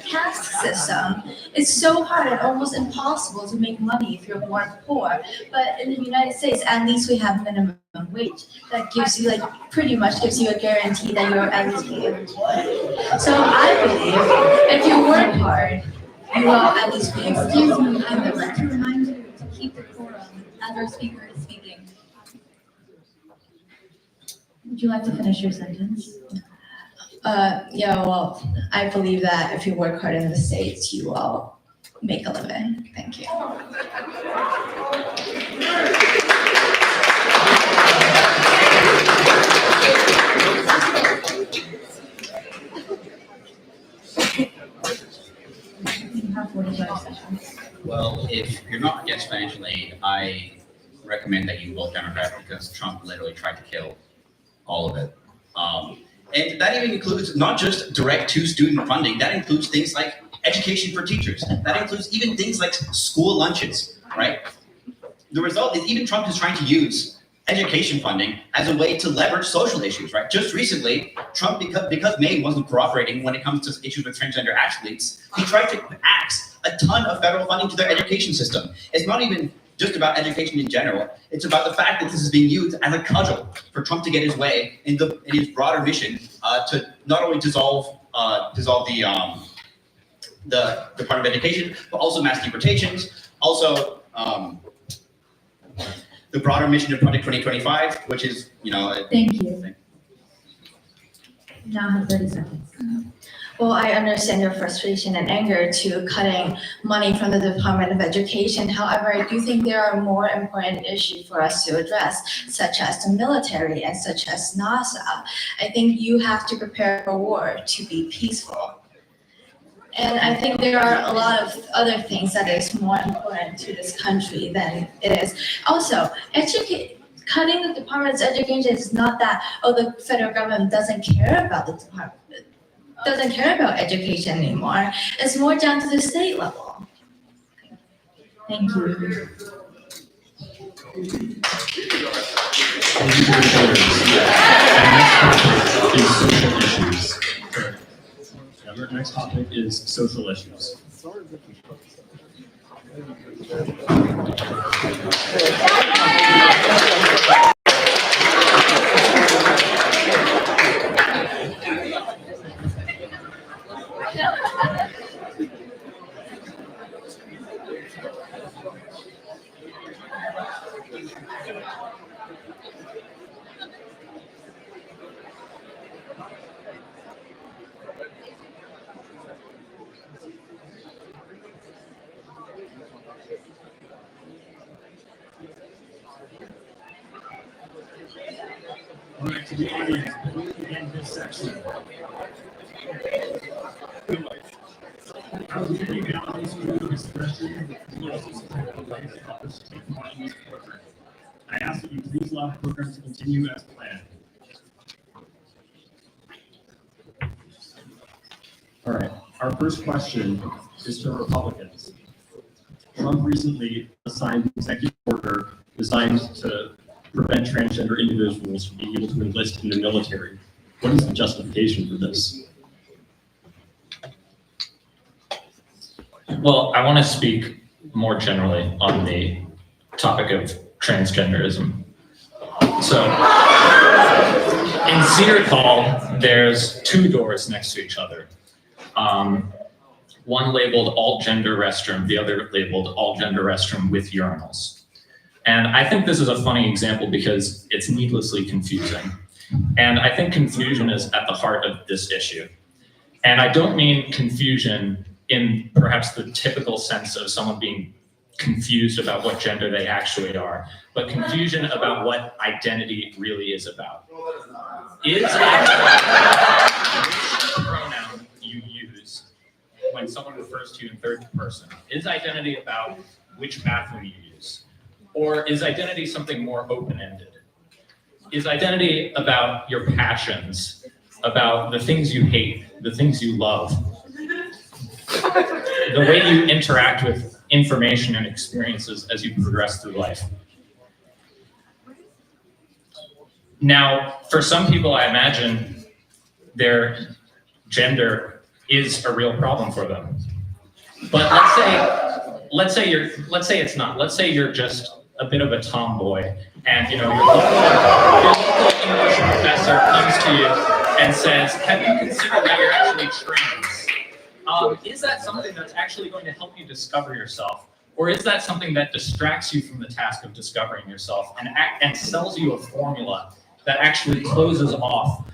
S14: caste system. It's so hard and almost impossible to make money if you're born poor. But in the United States, at least we have minimum wage that gives you, pretty much gives you a guarantee that you're at least being employed. So I believe if you work hard, you will at least be employed.
S7: Excuse me, I would like to remind you to keep the quorum as our speaker is speaking. Would you like to finish your sentence?
S14: I believe that if you work hard in the States, you will make a living. Thank you.
S7: You have 45 seconds.
S13: Well, if you're not against financial aid, I recommend that you vote Democrat because Trump literally tried to kill all of it. And that even includes not just direct to student funding, that includes things like education for teachers. That includes even things like school lunches, right? The result is even Trump is trying to use education funding as a way to leverage social issues, right? Just recently, Trump, because Maine wasn't cooperating when it comes to issues with transgender athletes, he tried to axe a ton of federal funding to their education system. It's not even just about education in general. It's about the fact that this is being used as a cudgel for Trump to get his way in his broader mission to not only dissolve the Department of Education, but also mass deportations, also the broader mission of Project 2025, which is,
S7: Thank you. Now have 30 seconds.
S14: Well, I understand your frustration and anger to cutting money from the Department of Education. However, I do think there are more important issues for us to address, such as the military and such as NASA. I think you have to prepare for war to be peaceful. And I think there are a lot of other things that is more important to this country than it is. Also, cutting the Department's education is not that, the federal government doesn't care about the department, doesn't care about education anymore. It's more down to the state level.
S7: Thank you.
S6: Our next topic is social issues. All right, to the audience, before we begin this section, our legalities freedom of expression I ask that you please allow the program to continue as planned. All right, our first question is to Republicans. Trump recently signed an executive order designed to prevent transgender individuals from being able to enlist in the military. What is the justification for this?
S15: Well, I want to speak more generally on the topic of transgenderism. So, in Cedar Hall, there's two doors next to each other. One labeled all gender restroom, the other labeled all gender restroom with urinals. And I think this is a funny example because it's needlessly confusing. And I think confusion is at the heart of this issue. And I don't mean confusion in perhaps the typical sense of someone being confused about what gender they actually are, but confusion about what identity really is about. Is which pronoun you use when someone refers to you in third person? Is identity about which bathroom you use? Or is identity something more open-ended? Is identity about your passions, about the things you hate, the things you love, the way you interact with information and experiences as you progress through life? Now, for some people, I imagine their gender is a real problem for them. But let's say it's not. Let's say you're just a bit of a tomboy, and your local English professor comes to you and says, "Have you considered that you're actually trans?" Is that something that's actually going to help you discover yourself, or is that something that distracts you from the task of discovering yourself and sells you a formula that actually closes off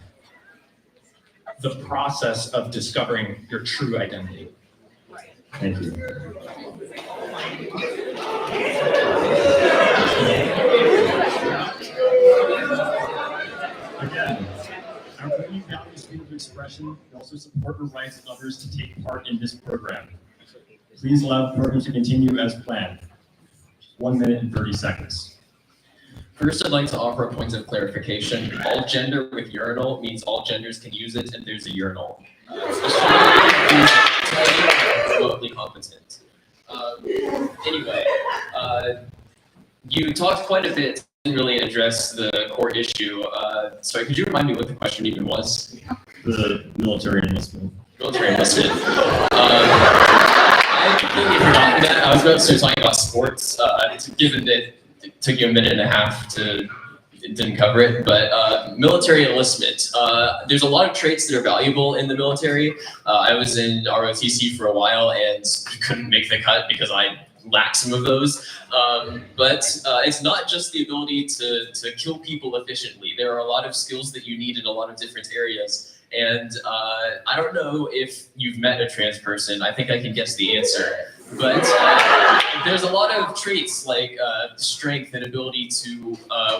S15: the process of discovering your true identity?
S6: Thank you. Again, our community values freedom of expression. We also support the rights of others to take part in this program. Please allow the program to continue as planned. 1 minute and 30 seconds.
S12: First, I'd like to offer a point of clarification. All gender with urinal means all genders can use it, and there's a urinal. Remotely competent. Anyway, you talked quite a bit, didn't really address the core issue. Sorry, could you remind me what the question even was?
S6: The military enlistment.
S12: Military enlistment. I completely forgot that. I was about to start talking about sports, given that it took you a minute and a half to didn't cover it, but military enlistment. There's a lot of traits that are valuable in the military. I was in ROTC for a while and couldn't make the cut because I lack some of those. But it's not just the ability to kill people efficiently. There are a lot of skills that you need in a lot of different areas. And I don't know if you've met a trans person. I think I can guess the answer. But there's a lot of traits like strength and ability to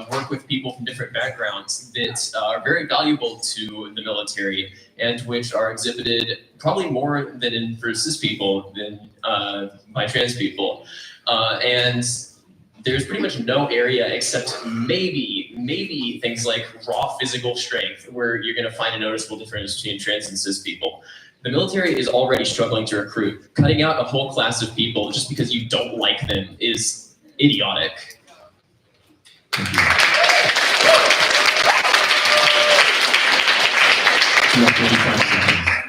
S12: work with people from different backgrounds that are very valuable to the military and which are exhibited probably more than for cis people than by trans people. And there's pretty much no area except maybe things like raw physical strength where you're going to find a noticeable difference between trans and cis people. The military is already struggling to recruit. Cutting out a whole class of people just because you don't like them is idiotic.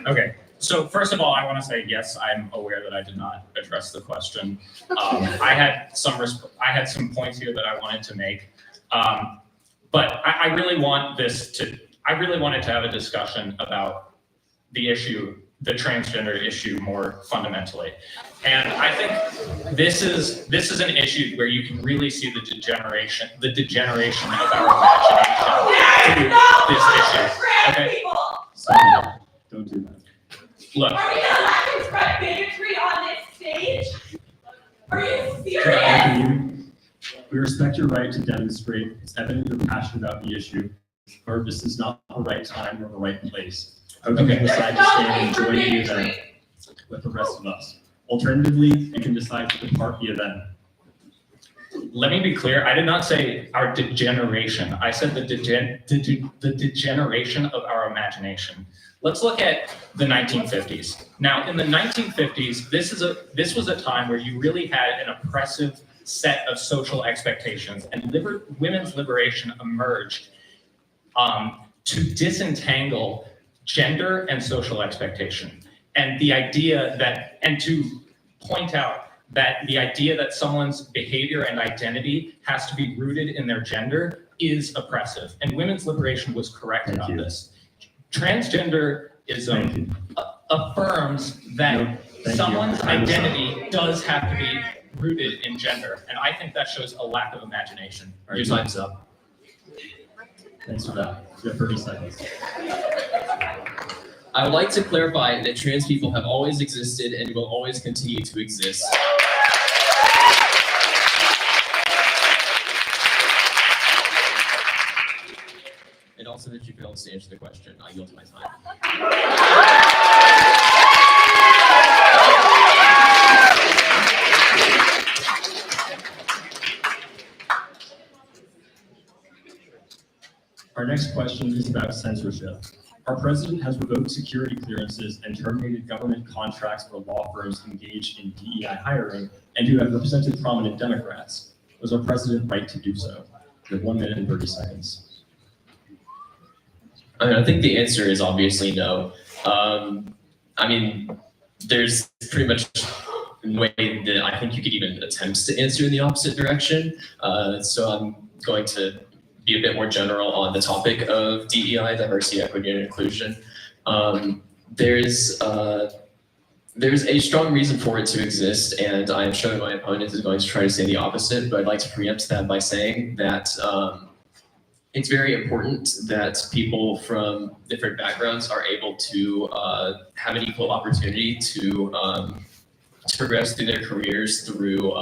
S15: Okay, so first of all, I want to say yes, I'm aware that I did not address the question. I had some points here that I wanted to make, but I really wanted to have a discussion about the issue, the transgender issue, more fundamentally. And I think this is an issue where you can really see the degeneration of our imagination through this issue. Okay.
S6: Sorry, don't do that.
S15: Look.
S16: Are we allowed to spread bigotry on this stage? Are you serious?
S6: We respect your right to demonstrate. It's evident you're passionate about the issue. However, this is not the right time or the right place. I would decide to stay and enjoy the event with the rest of us. Alternatively, you can decide to depart the event.
S15: Let me be clear, I did not say our degeneration. I said the degeneration of our imagination. Let's look at the 1950s. Now, in the 1950s, this was a time where you really had an oppressive set of social expectations, and women's liberation emerged to disentangle gender and social expectation. And the idea that, and to point out that the idea that someone's behavior and identity has to be rooted in their gender is oppressive. And women's liberation was correct about this. Transgenderism affirms that someone's identity does have to be rooted in gender. And I think that shows a lack of imagination.
S12: Your time's up.
S6: Thanks for that. You have 30 seconds.
S12: I would like to clarify that trans people have always existed and will always continue to exist. And also that you failed to answer the question. I yield my time.
S6: Our next question is about censorship. Our president has revoked security clearances and terminated government contracts for law firms engaged in DEI hiring and who have represented prominent Democrats. Was our president right to do so? You have 1 minute and 30 seconds.
S12: I think the answer is obviously no. I mean, there's pretty much no way that I think you could even attempt to answer in the opposite direction. So I'm going to be a bit more general on the topic of DEI, diversity, equity, and inclusion. There's a strong reason for it to exist, and I'm sure my opponent is going to try to say the opposite, but I'd like to preempt that by saying that it's very important that people from different backgrounds are able to have an equal opportunity to progress through their careers through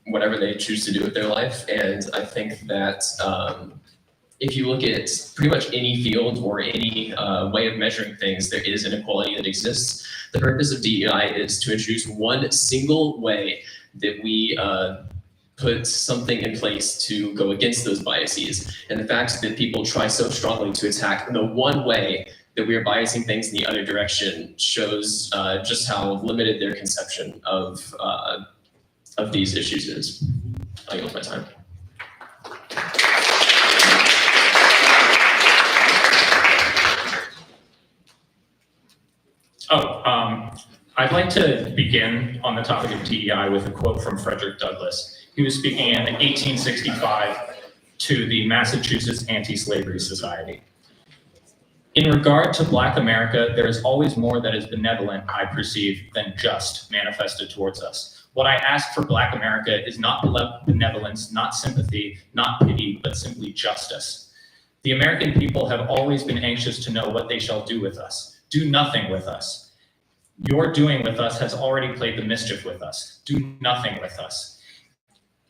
S12: whatever they choose to do with their life. And I think that if you look at pretty much any field or any way of measuring things, there is inequality that exists. The purpose of DEI is to introduce one single way that we
S9: put something in place to go against those biases. And the fact that people try so strongly to attack the one way that we are biasing things in the other direction shows just how limited their conception of these issues is. I yield my time.
S15: I'd like to begin on the topic of DEI with a quote from Frederick Douglass. He was speaking in 1865 to the Massachusetts Anti-Slavery Society. In regard to Black America, there is always more that is benevolent, I perceive, than just manifested towards us. What I ask for Black America is not benevolence, not sympathy, not pity, but simply justice. The American people have always been anxious to know what they shall do with us. Do nothing with us. Your doing with us has already played the mischief with us. Do nothing with us.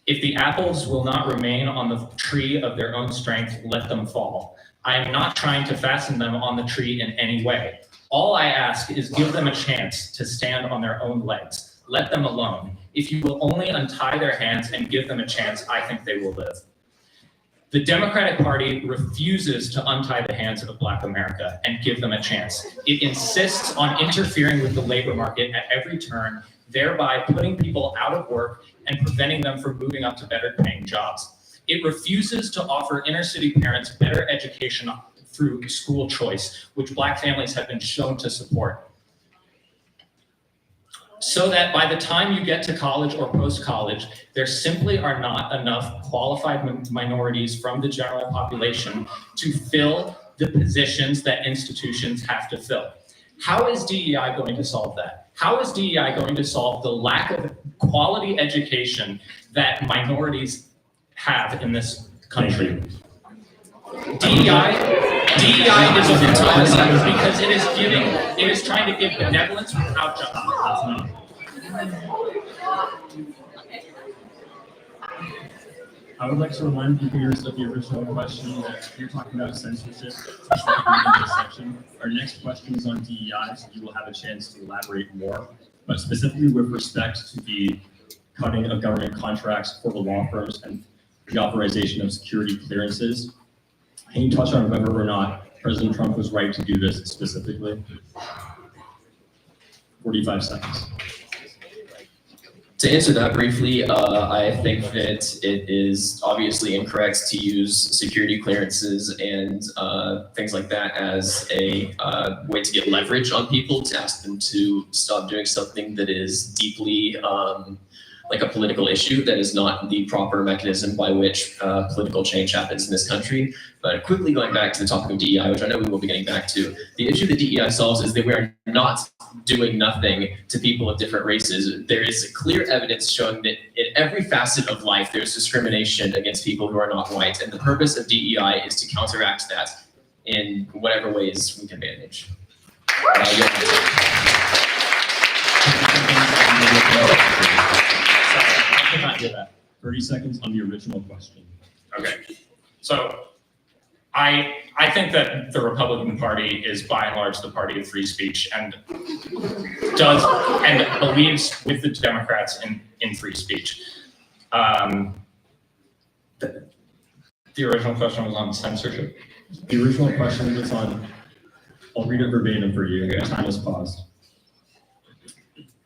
S15: If the apples will not remain on the tree of their own strength, let them fall. I am not trying to fasten them on the tree in any way. All I ask is give them a chance to stand on their own legs. Let them alone. If you will only untie their hands and give them a chance, I think they will live. The Democratic Party refuses to untie the hands of Black America and give them a chance. It insists on interfering with the labor market at every turn, thereby putting people out of work and preventing them from moving up to better paying jobs. It refuses to offer inner city parents better education through school choice, which Black families have been shown to support. So that by the time you get to college or post-college, there simply are not enough qualified minorities from the general population to fill the positions that institutions have to fill. How is DEI going to solve that? How is DEI going to solve the lack of quality education that minorities have in this country? DEI is a fantastic because it is trying to give benevolence without justice.
S6: I would like to remind the viewers of the original question that you're talking about censorship in this section. Our next question is on DEI, so you will have a chance to elaborate more, but specifically with respect to the cutting of government contracts for the law firms and the authorization of security clearances. Can you touch on whether or not President Trump was right to do this specifically? 45 seconds.
S9: To answer that briefly, I think that it is obviously incorrect to use security clearances and things like that as a way to get leverage on people, to ask them to stop doing something that is deeply like a political issue. That is not the proper mechanism by which political change happens in this country. But quickly going back to the topic of DEI, which I know we will be getting back to, the issue that DEI solves is that we are not doing nothing to people of different races. There is clear evidence showing that in every facet of life, there's discrimination against people who are not white. And the purpose of DEI is to counteract that in whatever ways we can manage.
S6: I cannot hear that. 30 seconds on the original question.
S15: Okay, so I think that the Republican Party is by and large the party of free speech and believes with the Democrats in free speech. The original question was on censorship.
S6: The original question was on, I'll read it verbatim for you. Okay. Time is paused.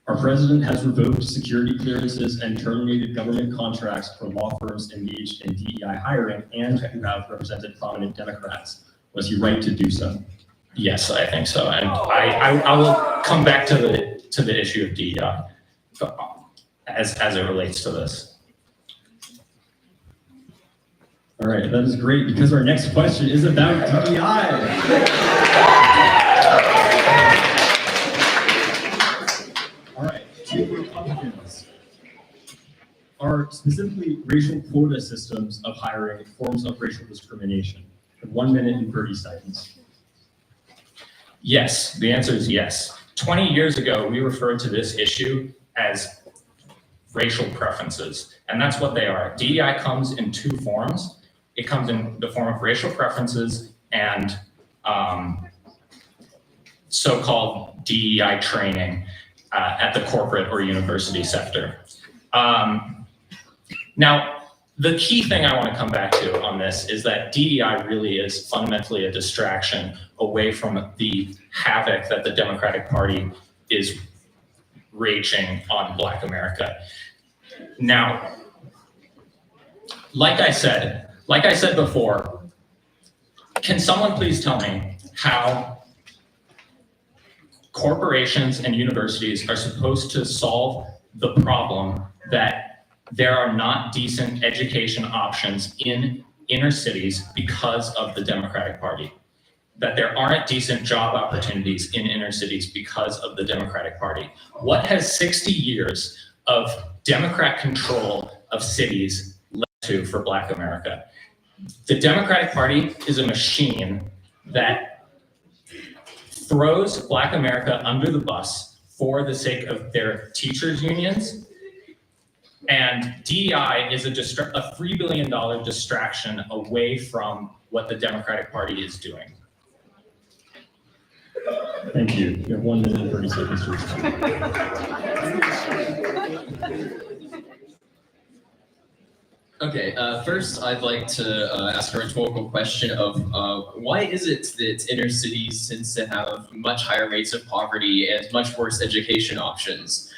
S6: Our president has revoked security clearances and terminated government contracts for law firms engaged in DEI hiring and who have represented prominent Democrats. Was he right to do so?
S15: Yes, I think so, and I will come back to the issue of DEI as it relates to this.
S6: All right, that is great because our next question is about DEI. Republicans are specifically racial quota systems of hiring forms of racial discrimination. 1 minute and 30 seconds.
S15: Yes, the answer is yes. 20 years ago, we referred to this issue as racial preferences, and that's what they are. DEI comes in two forms. It comes in the form of racial preferences and so-called DEI training at the corporate or university sector. Now, the key thing I want to come back to on this is that DEI really is fundamentally a distraction away from the havoc that the Democratic Party is raging on Black America. Now, like I said before, can someone please tell me how corporations and universities are supposed to solve the problem that there are not decent education options in inner cities because of the Democratic Party? That there aren't decent job opportunities in inner cities because of the Democratic Party? What has 60 years of Democrat control of cities led to for Black America? The Democratic Party is a machine that throws Black America under the bus for the sake of their teachers' unions. And DEI is a $3 billion distraction away from what the Democratic Party is doing.
S6: Thank you. You have 1 minute and 30 seconds to respond.
S10: Okay, first I'd like to ask a rhetorical question of why is it that inner cities tends to have much higher rates of poverty and much worse education options?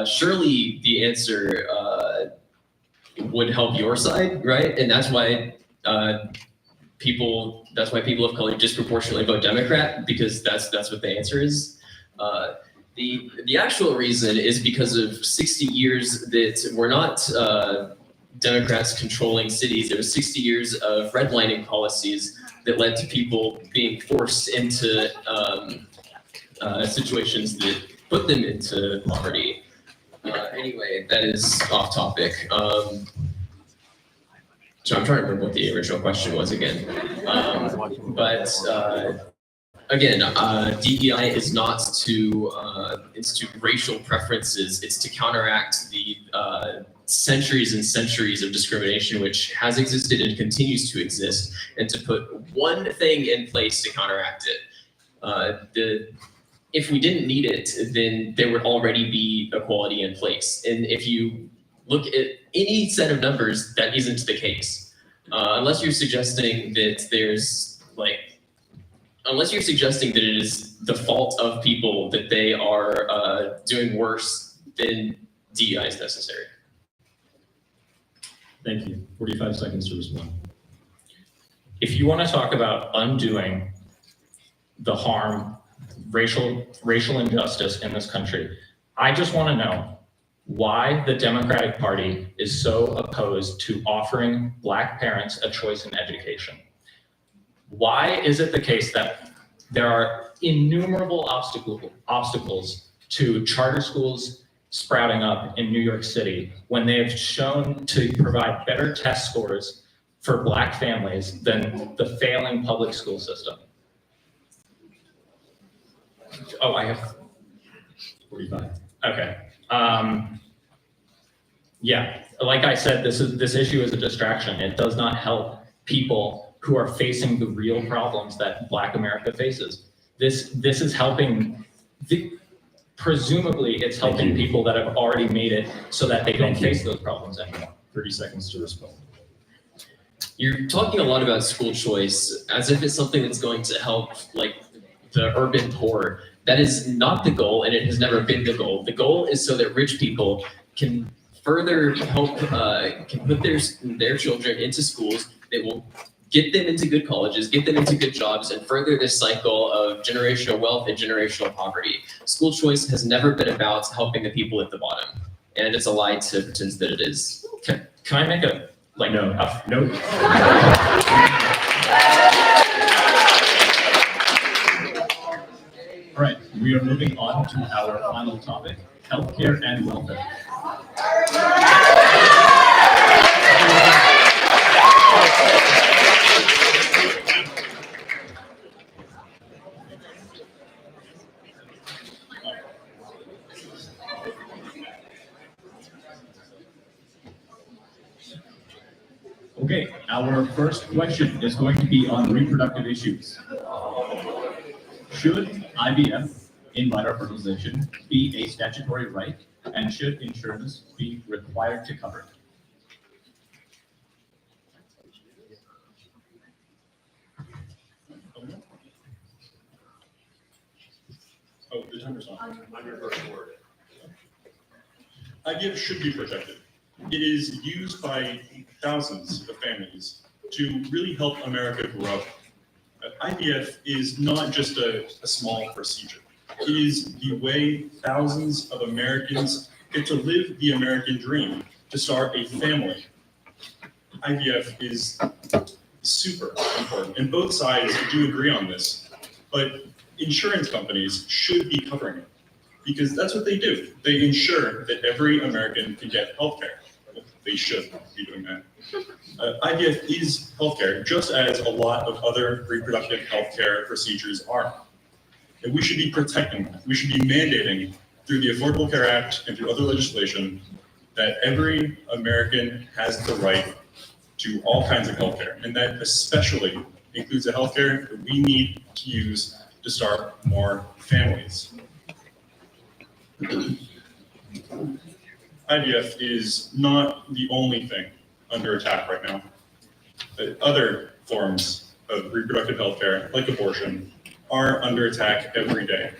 S10: Surely the answer would help your side, right? And that's why people of color disproportionately vote Democrat, because that's what the answer is. The actual reason is because of 60 years that were not Democrats controlling cities. It was 60 years of redlining policies that led to people being forced into situations that put them into poverty. Anyway, that is off topic. So I'm trying to remember what the original question was again. Again, DEI is not to institute racial preferences. It's to counteract the centuries and centuries of discrimination which has existed and continues to exist, and to put one thing in place to counteract it. If we didn't need it, then there would already be equality in place. And if you look at any set of numbers, that isn't the case. Unless you're suggesting that it is the fault of people that they are doing worse, then DEI is necessary.
S6: Thank you. 45 seconds to respond.
S15: If you want to talk about undoing the harm, racial injustice in this country, I just want to know why the Democratic Party is so opposed to offering Black parents a choice in education. Why is it the case that there are innumerable obstacles to charter schools sprouting up in New York City when they have shown to provide better test scores for Black families than the failing public school system? Oh, I have 45. Okay. Yeah, like I said, this issue is a distraction. It does not help people who are facing the real problems that Black America faces. This is helping, presumably it's helping people that have already made it so that they don't face those problems anymore.
S6: 30 seconds to respond.
S10: You're talking a lot about school choice as if it's something that's going to help like the urban poor. That is not the goal, and it has never been the goal. The goal is so that rich people can further help, can put their children into schools that will get them into good colleges, get them into good jobs, and further this cycle of generational wealth and generational poverty. School choice has never been about helping the people at the bottom, and it's a lie to pretend that it is.
S15: Can I make a, like,
S6: no. All right, we are moving on to our final topic, healthcare and welfare. Okay, our first question is going to be on reproductive issues. Should IVF
S17: in vitro fertilization be a statutory right, and should insurance be required to cover it?
S6: Oh, the timer's on. On your first word. IVF should be protected. It is used by thousands of families to really help America grow. IVF is not just a small procedure. It is the way thousands of Americans get to live the American dream, to start a family. IVF is super important, and both sides do agree on this, but insurance companies should be covering it, because that's what they do. They ensure that every American can get healthcare. They should be doing that. IVF is healthcare, just as a lot of other reproductive healthcare procedures are. And we should be protecting that. We should be mandating through the Affordable Care Act and through other legislation that every American has the right to all kinds of healthcare. And that especially includes the healthcare that we need to use to start more families. IVF is not the only thing under attack right now. Other forms of reproductive health care, like abortion, are under attack every day.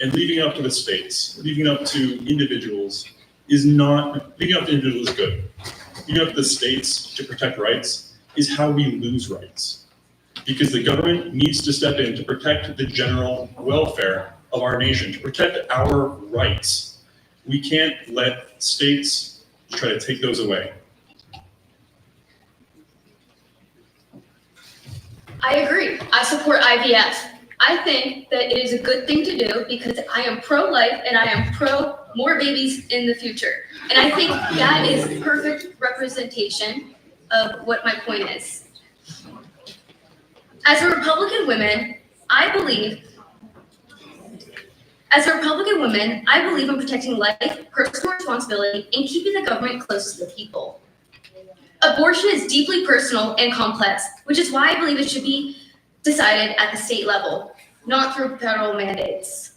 S6: And leaving it up to the states, leaving it up to individuals is not, leaving it up to individuals is good. Leaving it up to the states to protect rights is how we lose rights. Because the government needs to step in to protect the general welfare of our nation, to protect our rights. We can't let states try to take those away.
S4: I agree. I support IVF. I think that it is a good thing to do because I am pro-life and I am pro more babies in the future. And I think that is perfect representation of what my point is. As a Republican woman, I believe in protecting life, personal responsibility, and keeping the government close to the people. Abortion is deeply personal and complex, which is why I believe it should be decided at the state level, not through federal mandates.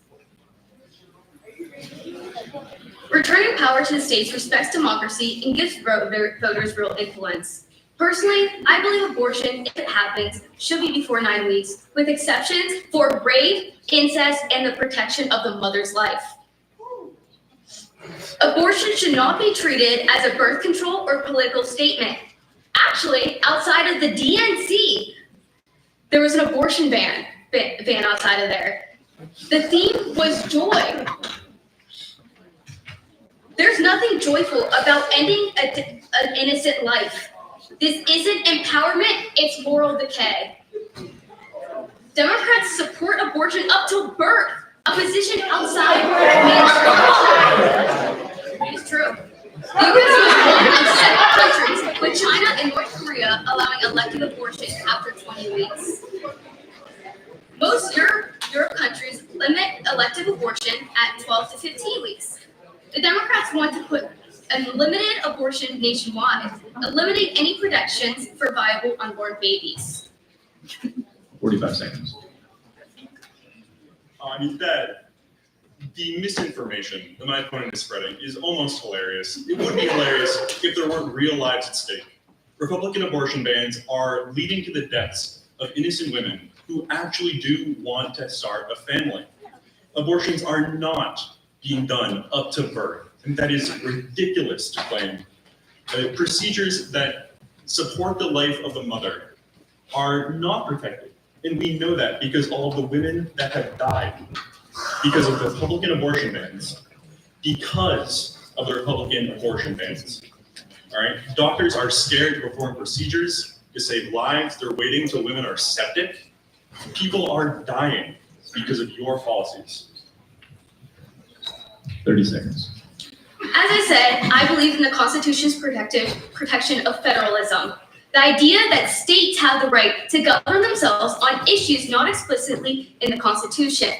S4: Returning power to the states respects democracy and gives voters real influence. Personally, I believe abortion, if it happens, should be before 9 weeks, with exceptions for rape, incest, and the protection of the mother's life. Abortion should not be treated as a birth control or political statement. Actually, outside of the DNC, there was an abortion ban outside of there. The theme was joy. There's nothing joyful about ending an innocent life. This isn't empowerment, it's moral decay. Democrats support abortion up till birth, a position outside mainstream. It is true. The US is one of 7 countries, with China and North Korea allowing elective abortion after 20 weeks. Most Europe countries limit elective abortion at 12 to 15 weeks. The Democrats want to put unlimited abortion nationwide, eliminating any protections for viable unborn babies.
S17: 45 seconds.
S6: I mean, the misinformation that my opponent is spreading is almost hilarious. It would be hilarious if there weren't real lives at stake. Republican abortion bans are leading to the deaths of innocent women who actually do want to start a family. Abortions are not being done up to birth, and that is ridiculous to claim. Procedures that support the life of the mother are not protected, and we know that because all of the women that have died because of the Republican abortion bans, all right? Doctors are scared to perform procedures to save lives. They're waiting till women are septic. People are dying because of your policies.
S17: 30 seconds.
S4: As I said, I believe in the Constitution's protection of federalism. The idea that states have the right to govern themselves on issues not explicitly in the Constitution.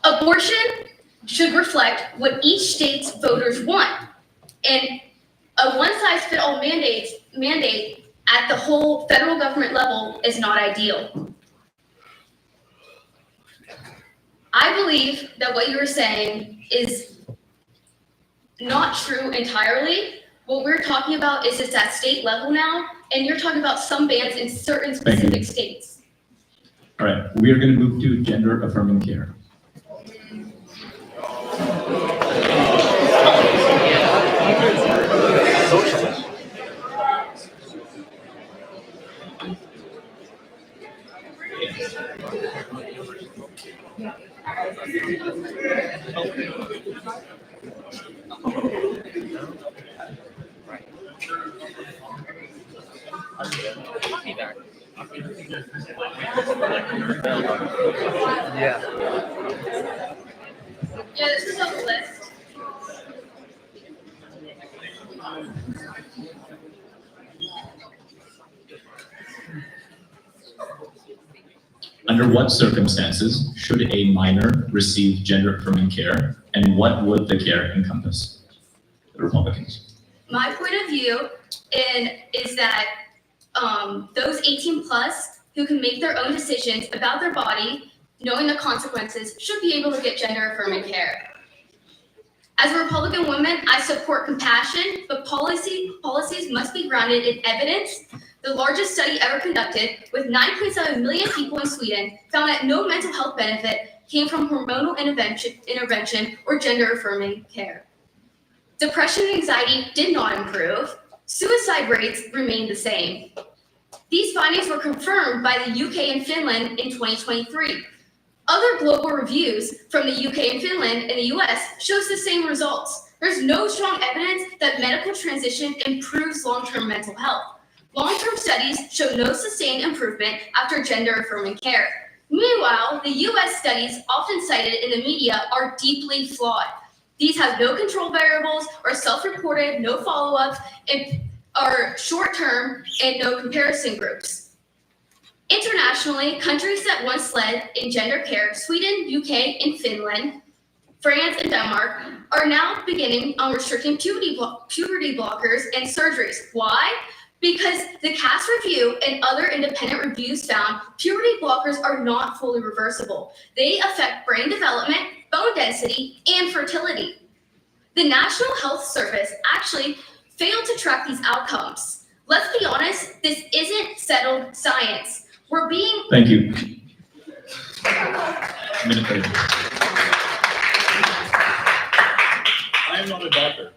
S4: Abortion should reflect what each state's voters want. And a one-size-fits-all mandate at the whole federal government level is not ideal. I believe that what you were saying is not true entirely. What we're talking about is it's at state level now, and you're talking about some bans in certain specific states.
S17: All right, we are going to move to gender affirming care.
S4: Yeah, this is on the list.
S17: Under what circumstances should a minor receive gender affirming care, and what would the care encompass? The Republicans.
S4: My point of view is that those 18 plus who can make their own decisions about their body, knowing the consequences, should be able to get gender affirming care. As a Republican woman, I support compassion, but policies must be grounded in evidence. The largest study ever conducted, with 9.7 million people in Sweden, found that no mental health benefit came from hormonal intervention or gender affirming care. Depression and anxiety did not improve. Suicide rates remained the same. These findings were confirmed by the UK and Finland in 2023. Other global reviews from the UK and Finland and the US shows the same results. There's no strong evidence that medical transition improves long-term mental health. Long-term studies show no sustained improvement after gender-affirming care. Meanwhile, the US studies often cited in the media are deeply flawed. These have no control variables, are self-reported, no follow-up, and are short-term and no comparison groups. Internationally, countries that once led in gender care, Sweden, UK, and Finland, France, and Denmark, are now beginning on restricting puberty blockers and surgeries. Why? Because the CAS review and other independent reviews found puberty blockers are not fully reversible. They affect brain development, bone density, and fertility. The National Health Service actually failed to track these outcomes. Let's be honest, this isn't settled science. We're being—
S17: Thank you. Minute 30.
S18: I am not a doctor.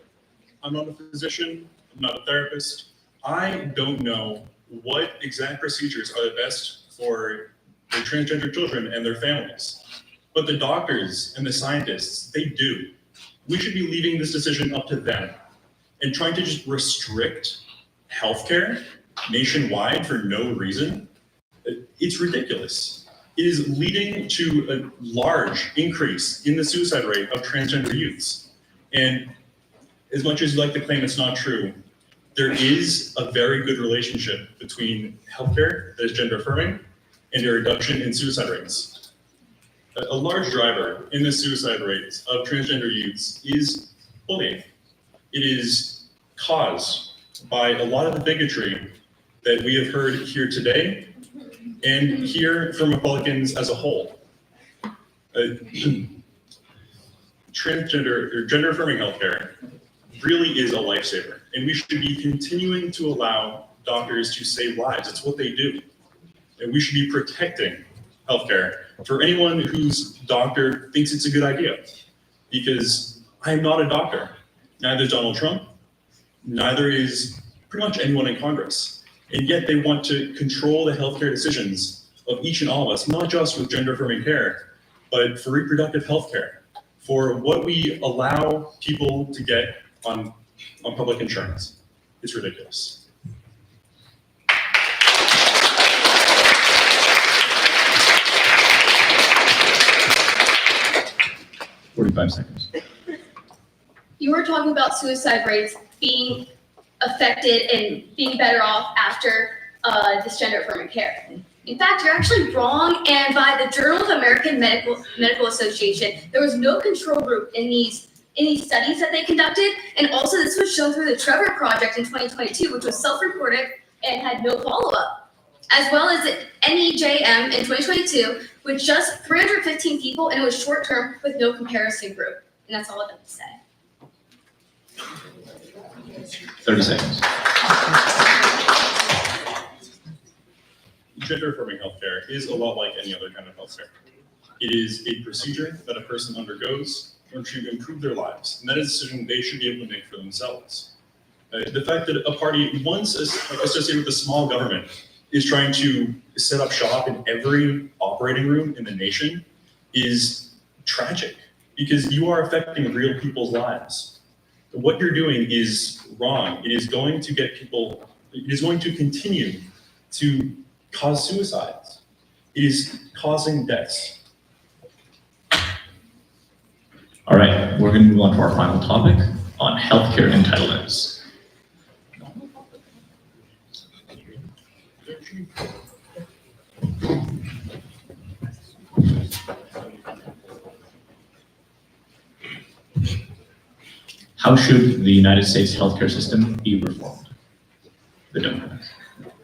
S18: I'm not a physician. I'm not a therapist. I don't know what exact procedures are the best for the transgender children and their families. But the doctors and the scientists, they do. We should be leaving this decision up to them and trying to just restrict healthcare nationwide for no reason. It's ridiculous. It is leading to a large increase in the suicide rate of transgender youths. And as much as you like to claim it's not true, there is a very good relationship between healthcare that is gender affirming and a reduction in suicide rates. A large driver in the suicide rates of transgender youths is bullying. It is caused by a lot of the bigotry that we have heard here today and hear from Republicans as a whole. Transgender or gender affirming healthcare really is a lifesaver, and we should be continuing to allow doctors to save lives. It's what they do. And we should be protecting healthcare for anyone whose doctor thinks it's a good idea. Because I am not a doctor. Neither is Donald Trump, neither is pretty much anyone in Congress. And yet they want to control the healthcare decisions of each and all of us, not just with gender affirming care, but for reproductive healthcare, for what we allow people to get on public insurance. It's ridiculous.
S17: Seconds.
S4: You were talking about suicide rates being affected and being better off after this gender affirming care. In fact, you're actually wrong, and by the Journal of American Medical Association, there was no control group in these studies that they conducted, and also this was shown through the Trevor Project in 2022, which was self-reported and had no follow-up. as well as NEJM in 2022 with just 315 people, and it was short term with no comparison group. And that's all I have to say.
S17: 30 seconds.
S18: Gender-affirming healthcare is a lot like any other kind of healthcare. It is a procedure that a person undergoes in order to improve their lives, and that is a decision they should be able to make for themselves. The fact that a party once associated with a small government is trying to set up shop in every operating room in the nation is tragic, because you are affecting real people's lives. What you're doing is wrong. It is going to get people, it is going to continue to cause suicides. It is causing deaths.
S17: All right, we're going to move on to our final topic on healthcare entitlements. How should the United States healthcare system be reformed? The Democrats.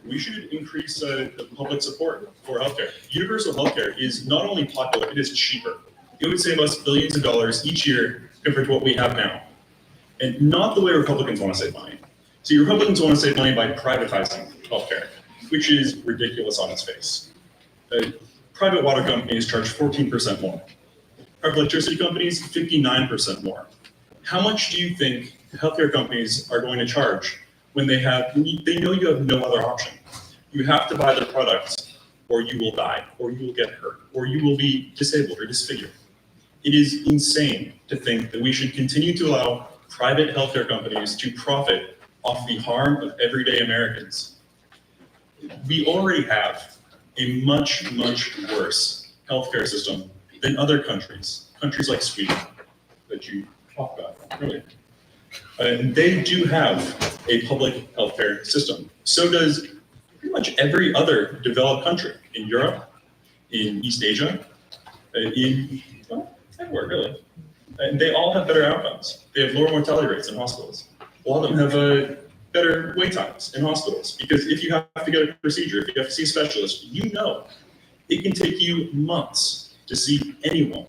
S18: We should increase the public support for healthcare. Universal healthcare is not only popular, it is cheaper. It would save us billions of dollars each year compared to what we have now. And not the way Republicans want to save money. See, Republicans want to save money by privatizing healthcare, which is ridiculous on its face. Private water companies charge 14% more. Private electricity companies, 59% more. How much do you think healthcare companies are going to charge when they know you have no other option? You have to buy their products, or you will die, or you will get hurt, or you will be disabled or disfigured. It is insane to think that we should continue to allow private healthcare companies to profit off the harm of everyday Americans. We already have a much, much worse healthcare system than other countries like Sweden that you talked about earlier. And they do have a public healthcare system. So does pretty much every other developed country in Europe, in East Asia, everywhere really. And they all have better outcomes. They have lower mortality rates in hospitals. A lot of them have better wait times in hospitals, because if you have to get a procedure, if you have to see a specialist, you know it can take you months to see anyone.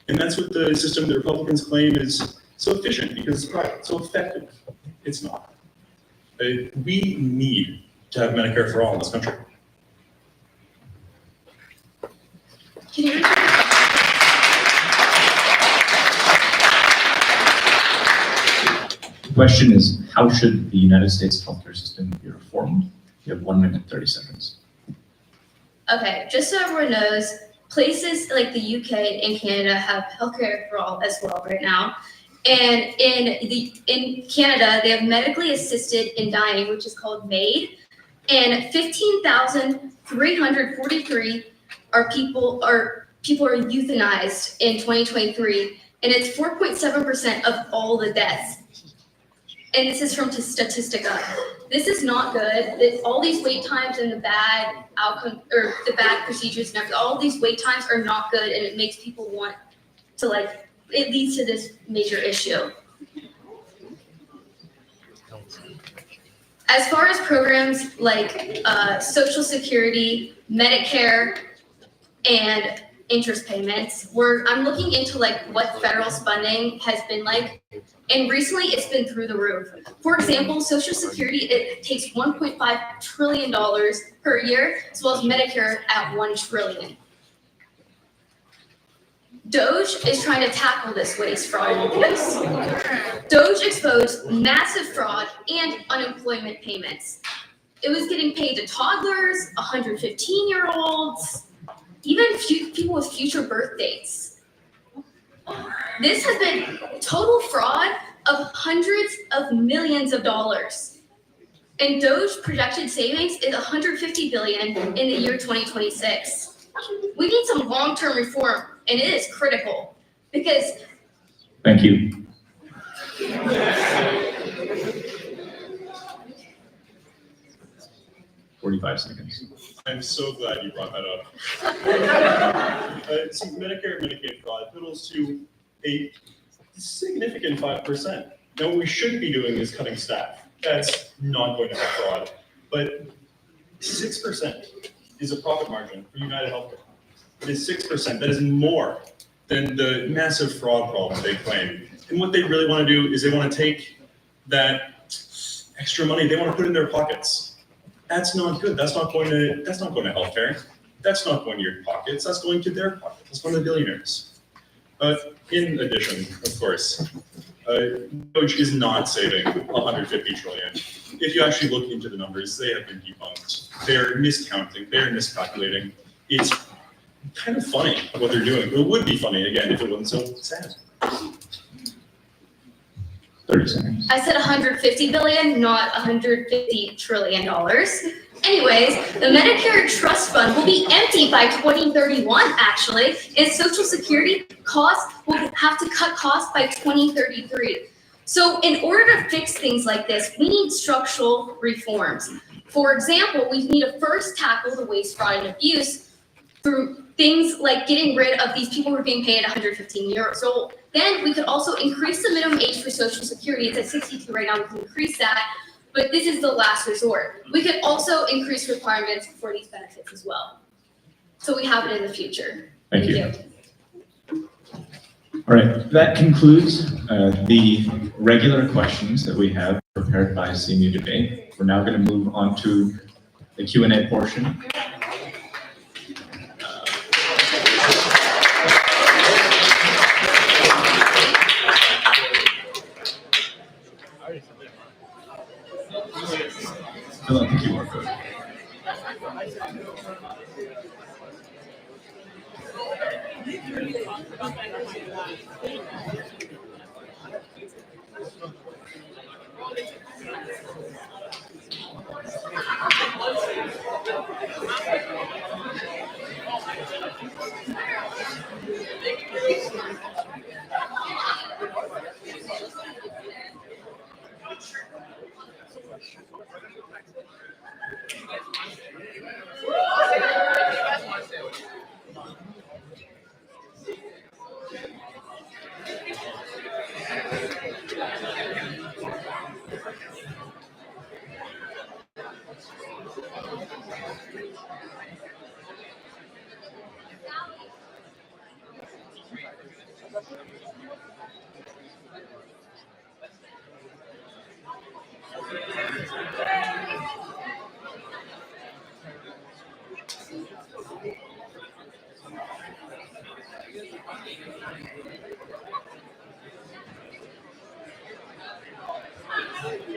S18: And that's what the system that Republicans claim is so efficient because it's private, so effective. It's not. We need to have Medicare for all in this country.
S17: The question is, how should the United States healthcare system be reformed? You have 1 minute, 30 seconds.
S4: Okay, just so everyone knows, places like the UK and Canada have healthcare for all as well right now. And in Canada, they have medically assisted in dying, which is called MAID. And 15,343 people are euthanized in 2023, and it's 4.7% of all the deaths. And this is from Statistica. This is not good. All these wait times and the bad outcome, or the bad procedures and everything, all these wait times are not good, and it makes people want to it leads to this major issue. As far as programs like Social Security, Medicare, and interest payments, I'm looking into what federal funding has been like, and recently it's been through the roof. For example, Social Security, it takes $1.5 trillion per year, as well as Medicare at $1 trillion. DOGE is trying to tackle this waste, fraud, and abuse. DOGE exposed massive fraud and unemployment payments. It was getting paid to toddlers, 115-year-olds, even people with future birth dates. This has been total fraud of hundreds of millions of dollars. And DOGE projected savings is $150 billion in the year 2026. We need some long-term reform, and it is critical because.
S17: Thank you. 45 seconds.
S18: I'm so glad you brought that up. See, Medicare and Medicaid fraud totals to a significant 5%. Now, what we shouldn't be doing is cutting staff. That's not going to have fraud. But 6% is a profit margin for United Healthcare. It is 6%. That is more than the massive fraud problem they claim. And what they really want to do is they want to take that extra money, they want to put in their pockets. That's not good. That's not going to healthcare. That's not going to your pockets. That's going to their pockets. That's going to the billionaires. In addition, of course, DOGE is not saving 150 trillion. If you actually look into the numbers, they have been debunked. They're miscounting. They're miscalculating. It's kind of funny what they're doing. It would be funny, again, if it wasn't so sad.
S17: 30 seconds.
S4: I said 150 billion, not 150 trillion dollars. Anyways, the Medicare Trust Fund will be empty by 2031, actually, and Social Security costs will have to cut costs by 2033. So in order to fix things like this, we need structural reforms. For example, we need to first tackle the waste, fraud, and abuse through things like getting rid of these people who are being paid 115 euros. So then we could also increase the minimum age for Social Security. It's at 62 right now. We can increase that. But this is the last resort. We could also increase requirements for these benefits as well. So we have it in the future.
S17: Thank you. All right, that concludes the regular questions that we have prepared by CMU Debate. We're now going to move on to the Q&A portion. Fill out the QR code.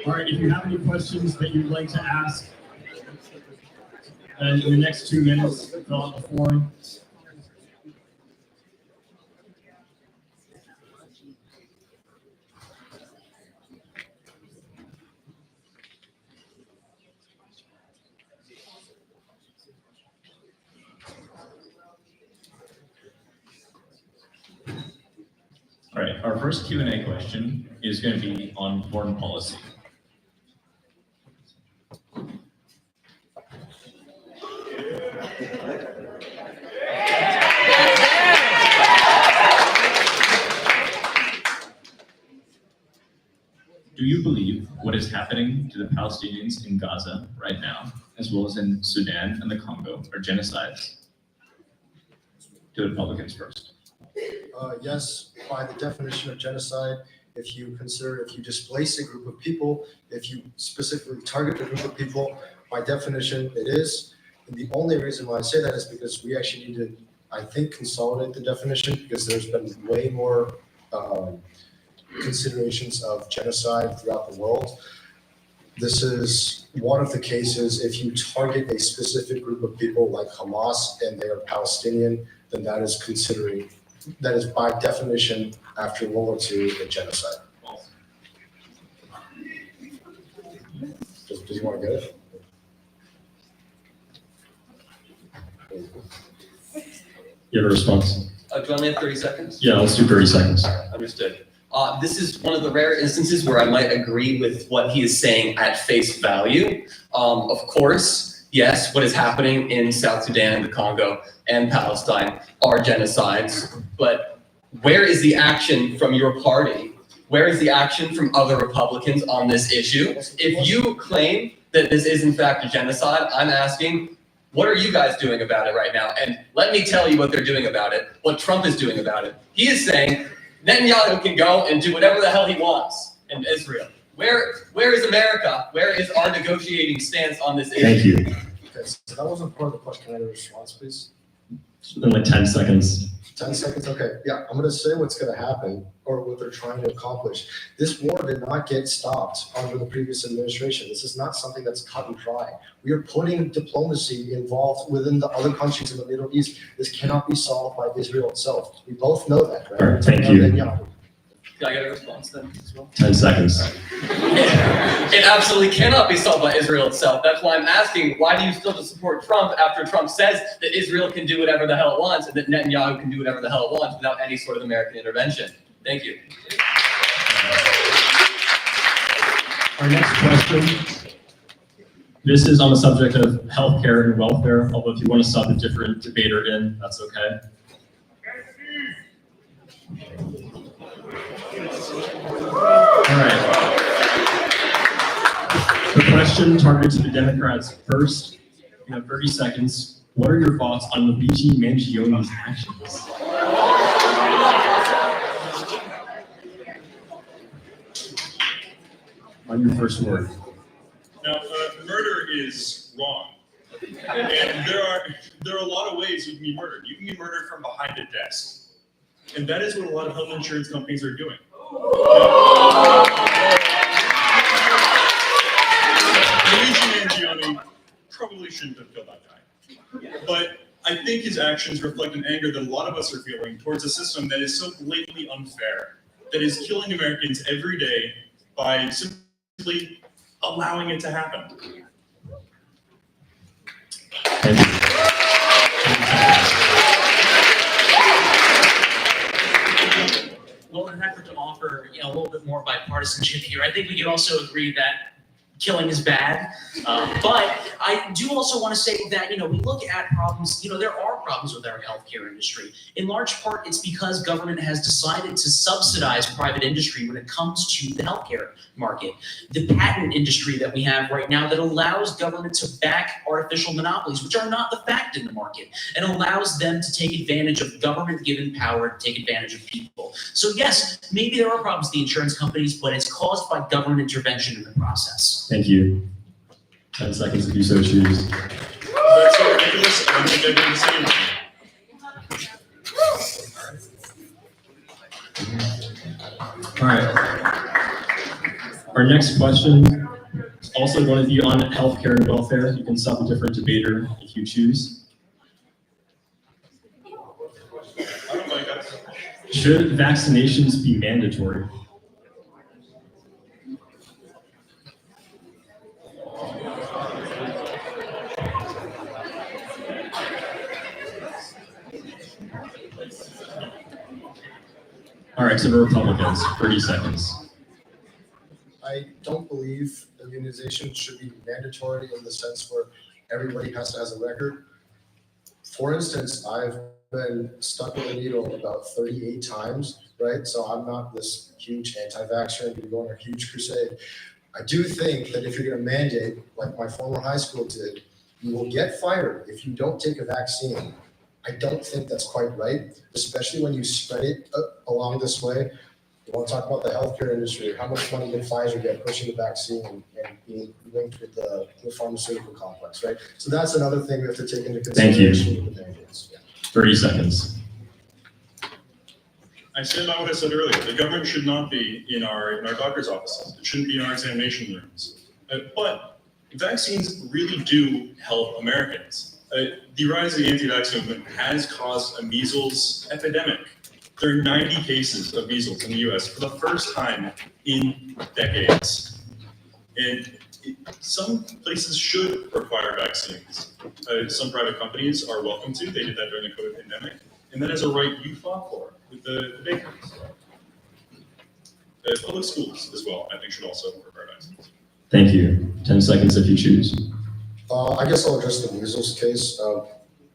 S6: All right, if you have any questions that you'd like to ask, in the next 2 minutes, fill out the form.
S17: All right, our first Q&A question is going to be on foreign policy. Do you believe what is happening to the Palestinians in Gaza right now, as well as in Sudan and the Congo, are genocides? To the Republicans first.
S11: Yes, by the definition of genocide, if you displace a group of people, if you specifically target a group of people, by definition it is. And the only reason why I say that is because we actually need to, I think, consolidate the definition, because there's been way more considerations of genocide throughout the world. This is one of the cases. If you target a specific group of people like Hamas and they are Palestinian, then that is by definition, after World War II, a genocide. Does you want to get it?
S6: You have a response?
S12: Do you only have 30 seconds?
S6: Yeah, let's do 30 seconds.
S12: Understood. This is one of the rare instances where I might agree with what he is saying at face value. Of course, yes, what is happening in South Sudan, the Congo, and Palestine are genocides, but where is the action from your party? Where is the action from other Republicans on this issue? If you claim that this is in fact a genocide. I'm asking, what are you guys doing about it right now? And let me tell you what they're doing about it, what Trump is doing about it. He is saying Netanyahu can go and do whatever the hell he wants in Israel. Where is America? Where is our negotiating stance on this issue?
S6: Thank you.
S11: Okay, so that wasn't part of the question. Can I have a response, please?
S6: In like 10 seconds.
S11: 10 seconds, okay. Yeah, I'm gonna say what's gonna happen or what they're trying to accomplish. This war did not get stopped under the previous administration. This is not something that's cut and dry. We are putting diplomacy involved within the other countries in the Middle East. This cannot be solved by Israel itself. We both know that, right?
S6: All right, thank you.
S12: Can I get a response then as well?
S6: 10 seconds.
S12: It absolutely cannot be solved by Israel itself. That's why I'm asking, why do you still support Trump after Trump says that Israel can do whatever the hell it wants and that Netanyahu can do whatever the hell it wants without any sort of American intervention? Thank you.
S6: Our next question. This is on the subject of healthcare and welfare, although if you want to sub a different debater in, that's okay. All right. The question targeted to the Democrats first. You have 30 seconds. What are your thoughts on Luigi Mangioni's actions? On your first word.
S18: Now, murder is wrong. And there are a lot of ways you can be murdered. You can be murdered from behind a desk. And that is what a lot of health insurance companies are doing. Luigi Mangione probably shouldn't have killed that guy. But I think his actions reflect an anger that a lot of us are feeling towards a system that is so blatantly unfair, that is killing Americans every day by simply allowing it to happen.
S8: Well, in an effort to offer, a little bit more bipartisanship here, I think we can also agree that killing is bad. But I do also want to say that, we look at problems, there are problems with our healthcare industry. In large part, it's because government has decided to subsidize private industry when it comes to the healthcare market. The patent industry that we have right now that allows government to back artificial monopolies, which are not the fact in the market, and allows them to take advantage of government-given power to take advantage of people. So yes, maybe there are problems with the insurance companies, but it's caused by government intervention in the process.
S6: Thank you. 10 seconds if you so choose.
S18: That's so ridiculous. I don't think I've been the same.
S6: All right. Our next question is also going to be on healthcare and welfare. You can sub a different debater if you choose. Should vaccinations be mandatory? All right, so the Republicans, 30 seconds.
S11: I don't believe immunization should be mandatory in the sense where everybody has to have a record. For instance, I've been stuck with a needle about 38 times, right? So I'm not this huge anti-vaxxer and going on a huge crusade. I do think that if you're going to mandate, like my former high school did, you will get fired if you don't take a vaccine. I don't think that's quite right, especially when you spread it along this way. You want to talk about the healthcare industry, how much money did Pfizer get pushing the vaccine and being linked with the pharmaceutical complex, right? So that's another thing we have to take into consideration. With the mandates. Yeah.
S6: 30 seconds.
S18: I stand by what I said earlier. The government should not be in our doctor's offices. It shouldn't be in our examination rooms. But vaccines really do help Americans. The rise of the anti-vax movement has caused a measles epidemic. There are 90 cases of measles in the US for the first time in decades. And some places should require vaccines. Some private companies are welcome to. They did that during the COVID pandemic. And that is a right you fought for with the bakeries. Public schools as well, I think, should also require vaccines.
S6: Thank you. 10 seconds if you choose.
S11: I guess I'll address the measles case.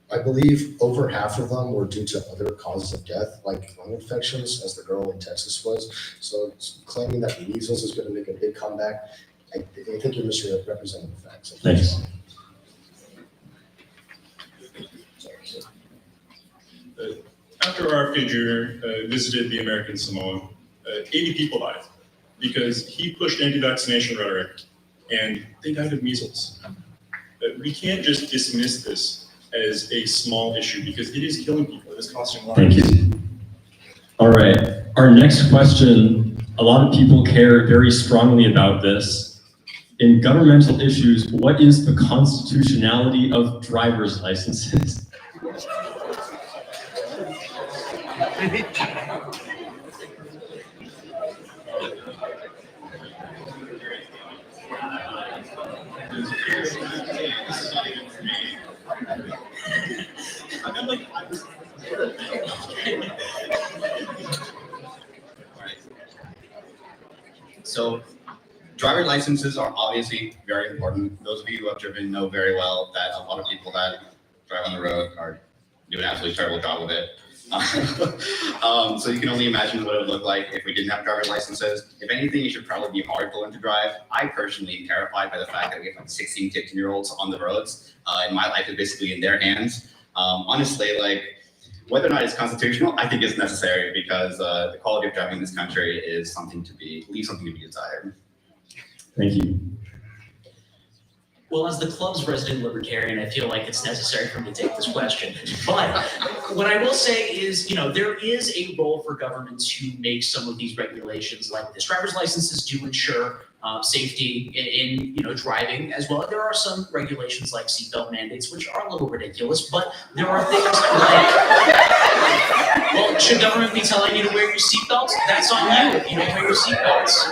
S11: I believe over half of them were due to other causes of death, like lung infections, as the girl in Texas was. So claiming that measles is going to make a big comeback, I think you're misrepresenting the facts.
S6: Thanks.
S18: After RFK Jr. Visited the American Samoa, 80 people died because he pushed anti-vaccination rhetoric and they died of measles. We can't just dismiss this as a small issue because it is killing people, it is costing lives.
S6: Thank you. All right, our next question, a lot of people care very strongly about this. In governmental issues, what is the constitutionality of driver's licenses?
S13: So driver licenses are obviously very important. Those of you who have driven know very well that a lot of people that drive on the road are doing an absolutely terrible job with it. So you can only imagine what it would look like if we didn't have driver licenses. If anything, it should probably be hard to learn to drive. I personally am terrified by the fact that we have like 16, 15-year-olds on the roads, and my life is basically in their hands. Honestly, like, whether or not it's constitutional, I think it's necessary because the quality of driving in this country is leaves something to be desired.
S6: Thank you.
S8: Well, as the club's resident libertarian, I feel like it's necessary for me to take this question. But what I will say is, there is a role for government to make some of these regulations like this. Driver's licenses do ensure safety in driving as well. There are some regulations like seatbelt mandates, which are a little ridiculous, but there are things like, well, should government be telling you to wear your seatbelts? That's on you if you don't wear your seatbelts.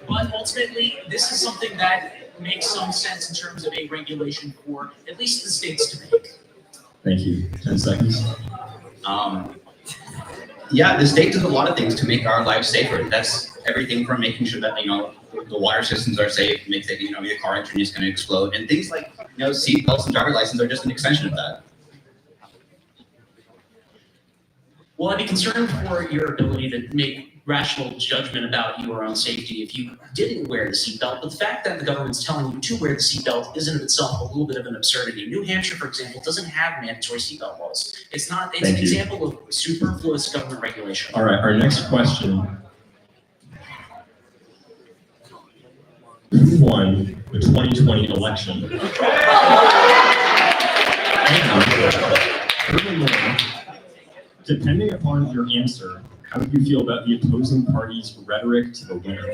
S8: But ultimately, this is something that makes some sense in terms of a regulation for at least the states to make.
S6: Thank you. 10 seconds.
S13: Yeah, the state does a lot of things to make our lives safer. That's everything from making sure that, the water systems are safe, makes it, your car engine is going to explode, and things like, seat belts and driver license are just an extension of that.
S8: Well, I'd be concerned for your ability to make rational judgment about your own safety if you didn't wear the seatbelt. But the fact that the government's telling you to wear the seatbelt is in itself a little bit of an absurdity. New Hampshire, for example, doesn't have mandatory seatbelt laws. It's an example of superfluous government regulation.
S6: All right, our next question. Who won the 2020 election? Furthermore, depending upon your answer, how do you feel about the opposing party's rhetoric to the winner?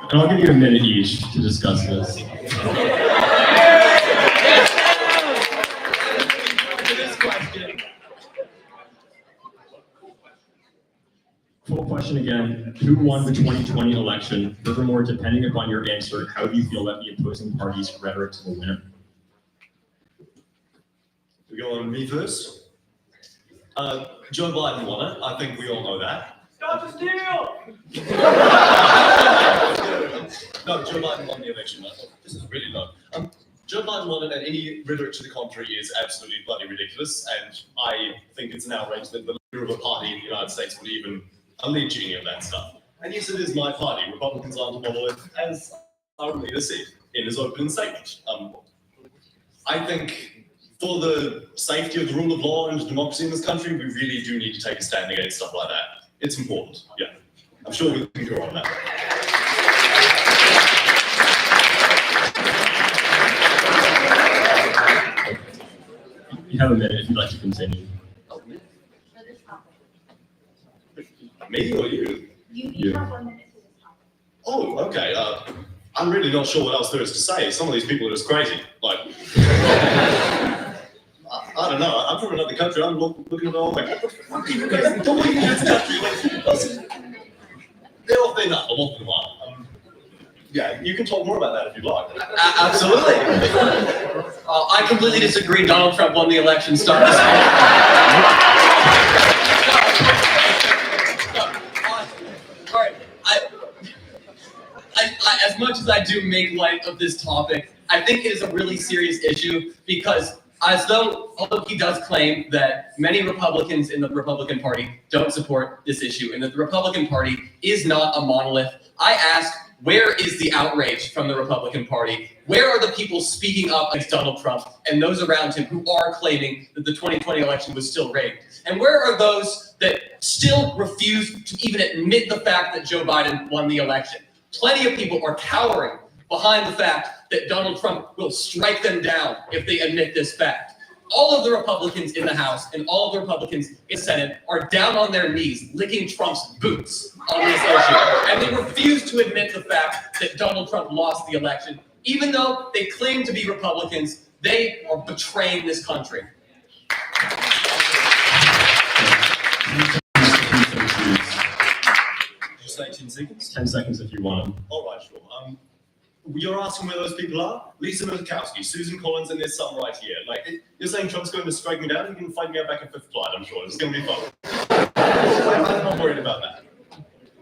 S6: And I'll give you a minute each to discuss this. Full question again. Who won the 2020 election? Furthermore, depending upon your answer, how do you feel about the opposing party's rhetoric to the winner?
S9: We go on me first. Joe Biden won it. I think we all know that.
S12: Stop the steal!
S9: No, Joe Biden won the election. This is really low. Joe Biden won it, and any rhetoric to the contrary is absolutely bloody ridiculous. And I think it's an outrage that the leader of a party in the United States would even allege any of that stuff. And yes, it is my party. Republicans aren't a monolith, as our leader said in his opening statement. I think for the safety of the rule of law and democracy in this country, we really do need to take a stand against stuff like that. It's important, yeah. I'm sure we can go on that.
S6: You have a minute if you'd like to continue.
S9: Me or you?
S14: You have 1 minute to this topic.
S9: Oh, okay. I'm really not sure what else there is to say. Some of these people are just crazy. Like, I don't know. I'm from another country. I'm looking at all like, what the fuck are you guys doing in this country? Like, they're off their nut. I'm off the line. Yeah, you can talk more about that if you'd like.
S12: Absolutely. I completely disagree. Donald Trump won the election. Stop this. All right. As much as I do make light of this topic, I think it is a really serious issue because although he does claim that many Republicans in the Republican Party don't support this issue and that the Republican Party is not a monolith, I ask, where is the outrage from the Republican Party? Where are the people speaking up against Donald Trump and those around him who are claiming that the 2020 election was still rigged? And where are those that still refuse to even admit the fact that Joe Biden won the election? Plenty of people are cowering behind the fact that Donald Trump will strike them down if they admit this fact. All of the Republicans in the House and all of the Republicans in the Senate are down on their knees licking Trump's boots on this issue. And they refuse to admit the fact that Donald Trump lost the election. Even though they claim to be Republicans, they are betraying this country.
S9: Just 18 seconds?
S6: 10 seconds if you want.
S9: All right, sure. You're asking where those people are? Lisa Murkowski, Susan Collins, and there's some right here. Like, you're saying Trump's going to strike me down? You can find me out back in fifth flight, I'm sure. It's going to be fun. I'm not worried about that.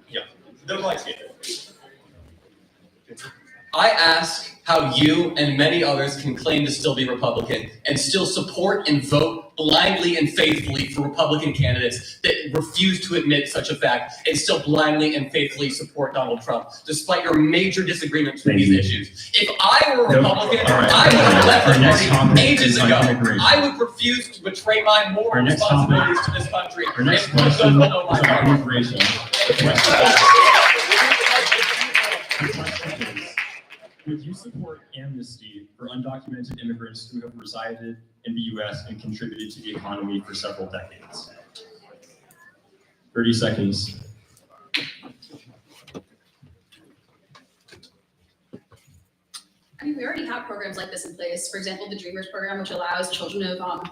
S9: Yeah, they're right here.
S12: I ask how you and many others can claim to still be Republican and still support and vote blindly and faithfully for Republican candidates that refuse to admit such a fact and still blindly and faithfully support Donald Trump, despite your major disagreements with these issues. If I were a Republican, I would have left the party ages ago. I would refuse to betray my moral responsibilities to this country.
S6: Our next question is about immigration. Would you support amnesty for undocumented immigrants who have resided in the U.S. and contributed to the economy for several decades? 30 seconds.
S4: I mean, we already have programs like this in place. For example, the Dreamers program, which allows children of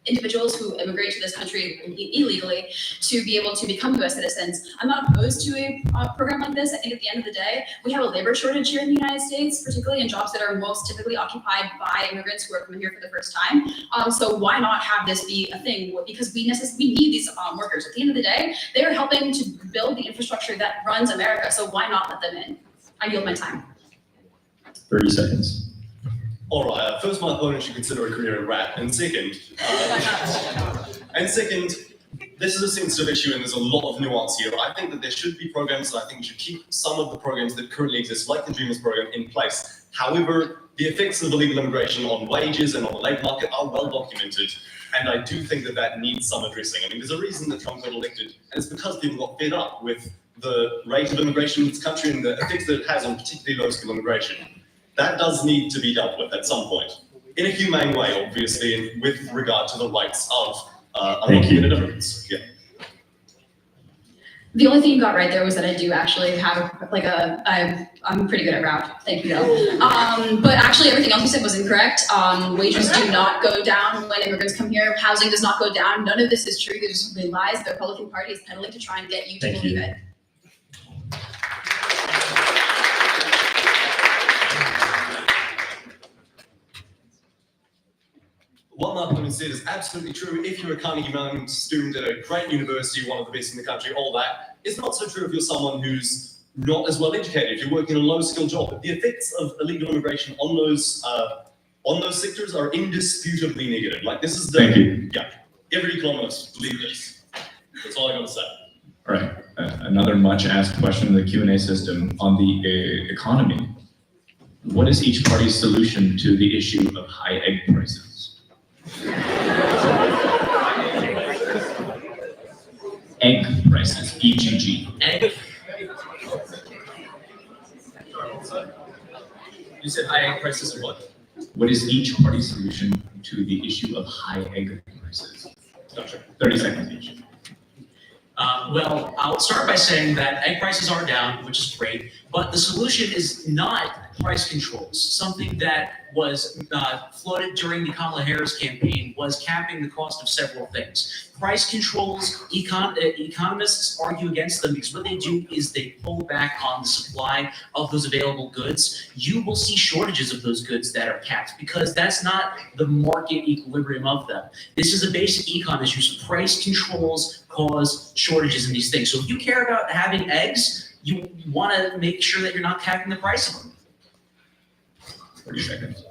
S4: individuals who immigrate to this country illegally to be able to become U.S. citizens. I'm not opposed to a program like this. I think at the end of the day, we have a labor shortage here in the United States, particularly in jobs that are most typically occupied by immigrants who are coming here for the first time. So why not have this be a thing? Because we need these workers. At the end of the day, they are helping to build the infrastructure that runs America. So why not let them in? I yield my time.
S6: 30 seconds.
S9: All right. First, my opponent should consider a career in rap, and second, this is a sensitive issue, and there's a lot of nuance here. I think that there should be programs, and I think we should keep some of the programs that currently exist, like the Dreamers program, in place. However, the effects of illegal immigration on wages and on the labor market are well documented, and I do think that that needs some addressing. I mean, there's a reason that Trump got elected, and it's because people got fed up with the rate of immigration in this country and the effects that it has on particularly low-skill immigration. That does need to be dealt with at some point, in a humane way, obviously, and with regard to the rights of undocumented immigrants. Yeah.
S4: The only thing you got right there was that I do actually have I'm pretty good at rap. Thank you though. But actually everything else you said was incorrect. Wages do not go down when immigrants come here. Housing does not go down. None of this is true. There's lies. The Republican Party is peddling to try and get you to believe it.
S9: What my opponent said is absolutely true. If you're a Carnegie Mellon student at a great university, one of the best in the country, all that. It's not so true if you're someone who's not as well educated, if you're working in a low-skill job. The effects of illegal immigration on those sectors are indisputably negative. Like, this is the...
S6: Thank you.
S9: Yeah, every economist believes this. That's all I gotta say.
S17: All right, another much asked question in the Q&A system on the economy. What is each party's solution to the issue of high egg prices? Egg prices, EGG.
S12: Egg?
S10: You said high egg prices or what?
S17: What is each party's solution to the issue of high egg prices?
S9: Gotcha.
S17: 30 seconds each.
S8: Well, I'll start by saying that egg prices are down, which is great, but the solution is not price controls. Something that was floated during the Kamala Harris campaign was capping the cost of several things. Price controls, economists argue against them because what they do is they pull back on the supply of those available goods. You will see shortages of those goods that are capped because that's not the market equilibrium of them. This is a basic econ issue. So price controls cause shortages in these things. So if you care about having eggs, you want to make sure that you're not capping the price of them.
S17: 30 seconds.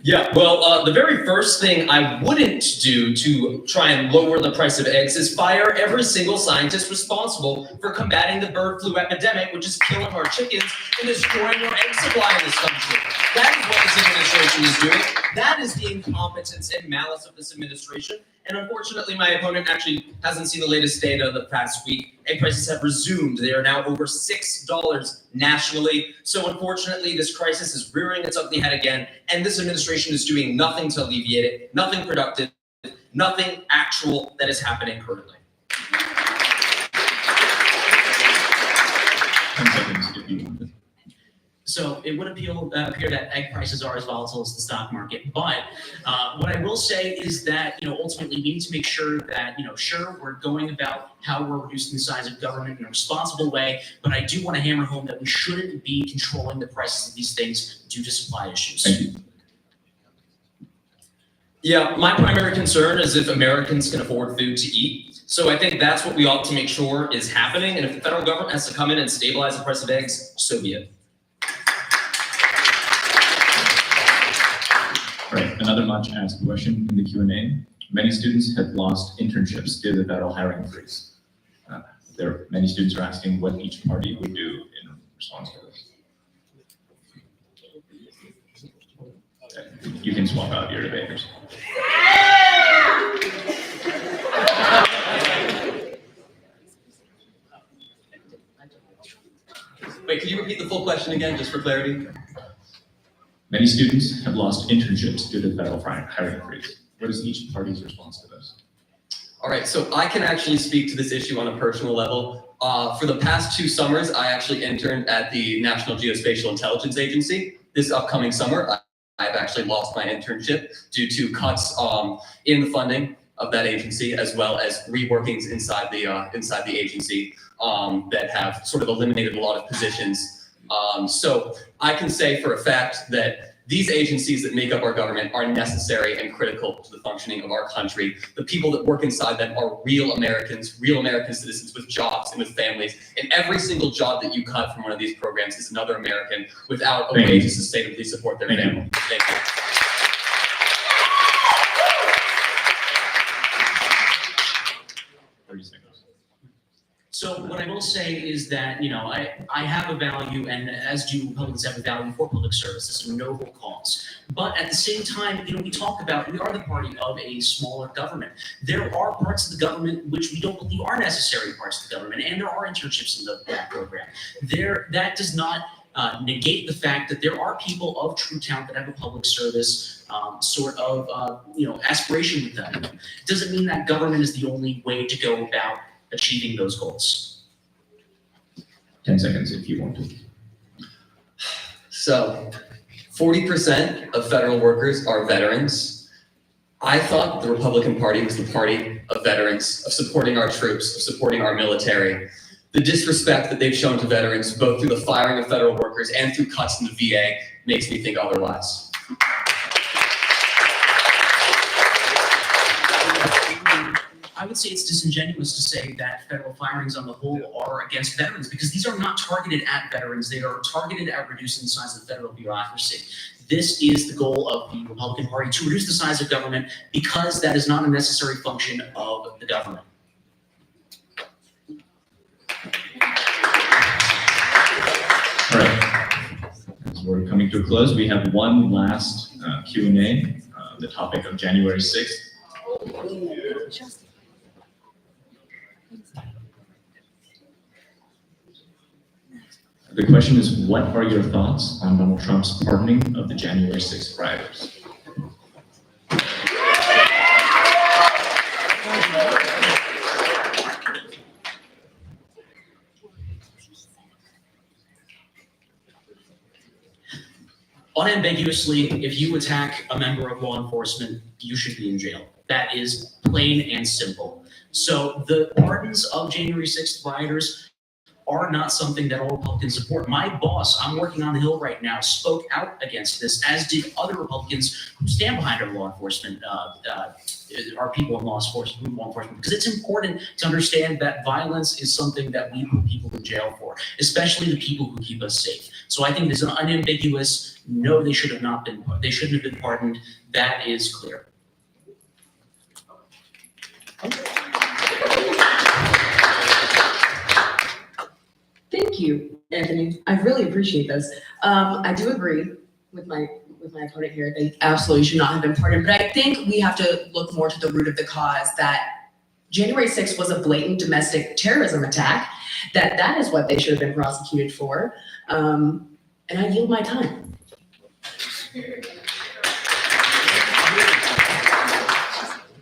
S10: Yeah, well, the very first thing I wouldn't do to try and lower the price of eggs is fire every single scientist responsible for combating the bird flu epidemic, which is killing our chickens and destroying our egg supply in this country. That is what this administration is doing. That is the incompetence and malice of this administration. And unfortunately, my opponent actually hasn't seen the latest data of the past week. Egg prices have resumed. They are now over $6 nationally. So unfortunately, this crisis is rearing its ugly head again, and this administration is doing nothing to alleviate it, nothing productive, nothing actual that is happening currently.
S17: 10 seconds if you want to.
S8: So it would appear that egg prices are as volatile as the stock market. But what I will say is that, ultimately we need to make sure that, sure, we're going about how we're reducing the size of government in a responsible way. But I do want to hammer home that we shouldn't be controlling the prices of these things due to supply issues.
S17: Thank you.
S10: Yeah, my primary concern is if Americans can afford food to eat. So I think that's what we ought to make sure is happening. And if the federal government has to come in and stabilize the price of eggs, so be it.
S17: Right, another much asked question in the Q&A. Many students have lost internships due to the federal hiring freeze. Many students are asking what each party would do in response to this. You can swap out your debaters.
S12: Wait, can you repeat the full question again, just for clarity?
S17: Many students have lost internships due to the federal hiring freeze. What is each party's response to this?
S12: All right, so I can actually speak to this issue on a personal level. For the past 2 summers, I actually interned at the National Geospatial Intelligence Agency. This upcoming summer, I've actually lost my internship due to cuts in the funding of that agency, as well as reworkings inside the agency that have sort of eliminated a lot of positions. So I can say for a fact that these agencies that make up our government are necessary and critical to the functioning of our country. The people that work inside them are real American citizens with jobs and with families. And every single job that you cut from one of these programs is another American without a way to sustainably support their family. Thank you.
S8: So what I will say is that, I have a value, and as do Republicans have a value for public service. This is a noble cause. But at the same time, we talk about, we are the party of a smaller government. There are parts of the government which we don't believe are necessary parts of the government, and there are internships in that program. That does not negate the fact that there are people of true talent that have a public service aspiration with them. It doesn't mean that government is the only way to go about achieving those goals.
S17: 10 seconds if you want to.
S12: So 40% of federal workers are veterans. I thought the Republican Party was the party of veterans, of supporting our troops, of supporting our military. The disrespect that they've shown to veterans, both through the firing of federal workers and through cuts in the VA, makes me think otherwise.
S8: I would say it's disingenuous to say that federal firings on the whole are against veterans, because these are not targeted at veterans. They are targeted at reducing the size of the federal bureaucracy. This is the goal of the Republican Party, to reduce the size of government, because that is not a necessary function of the government.
S17: All right, as we're coming to a close, we have one last Q&A, the topic of January 6th. The question is, what are your thoughts on Donald Trump's pardoning of the January 6th rioters?
S8: Unambiguously, if you attack a member of law enforcement, you should be in jail. That is plain and simple. So the pardons of January 6th rioters are not something that all Republicans support. My boss, I'm working on the Hill right now, spoke out against this, as did other Republicans who stand behind our law enforcement our people in law enforcement, because it's important to understand that violence is something that we put people in jail for, especially the people who keep us safe. So I think there's an unambiguous no, they shouldn't have been pardoned. That is clear.
S19: Thank you, Anthony. I really appreciate this. I do agree with my opponent here. They absolutely should not have been pardoned. But I think we have to look more to the root of the cause, that January 6th was a blatant domestic terrorism attack, that is what they should have been prosecuted for. And I yield my time.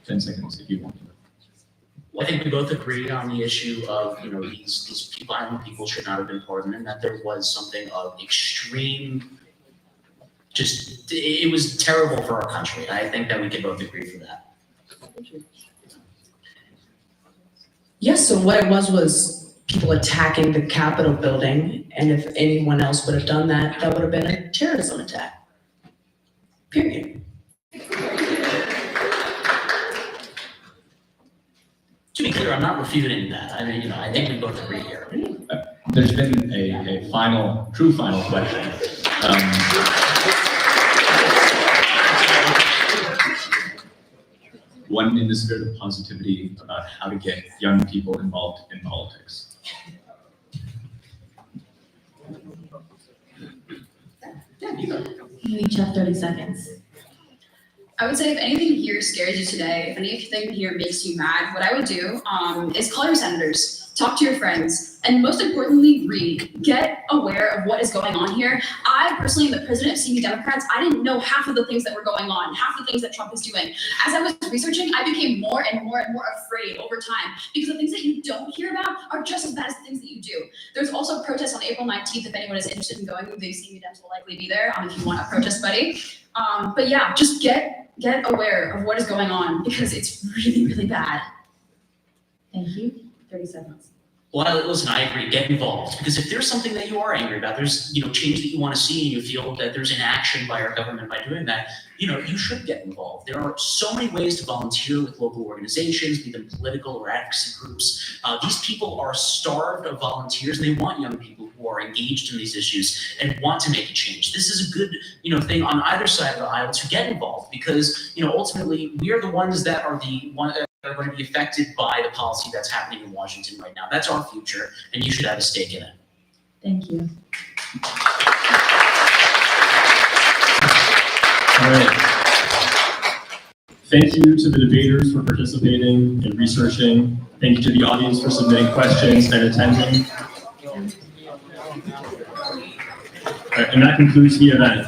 S17: 10 seconds if you want.
S8: Well, I think we both agree on the issue of, these violent people should not have been pardoned, and that there was something of extreme, it was terrible for our country. I think that we can both agree for that.
S19: Yes, so what it was people attacking the Capitol building, and if anyone else would have done that, that would have been a terrorism attack. Period.
S8: To be clear, I'm not refuting that. I mean, I think we both agree here.
S17: There's been a true final question. One in the spirit of positivity about how to get young people involved in politics.
S7: You each have 30 seconds.
S4: I would say if anything here scares you today, if anything here makes you mad, what I would do is call your senators, talk to your friends, and most importantly, read. Get aware of what is going on here. I personally am the president of CMU Democrats. I didn't know half of the things that were going on, half the things that Trump is doing. As I was researching, I became more and more and more afraid over time, because the things that you don't hear about are just as bad as the things that you do. There's also protests on April 19th. If anyone is interested in going, the CMU Dems will likely be there if you want a protest buddy. But yeah, just get aware of what is going on, because it's really, really bad.
S7: Thank you. 30 seconds.
S8: Well, listen, I agree. Get involved, because if there's something that you are angry about, there's change that you want to see, and you feel that there's inaction by our government by doing that, you should get involved. There are so many ways to volunteer with local organizations, be them political or advocacy groups. These people are starved of volunteers, and they want young people who are engaged in these issues and want to make a change. This is a good thing on either side of the aisle to get involved, because ultimately we are the ones that are are going to be affected by the policy that's happening in Washington right now. That's our future, and you should have a stake in it.
S7: Thank you.
S17: All right. Thank you to the debaters for participating and researching. Thank you to the audience for submitting questions and attending. All right, and that concludes the event.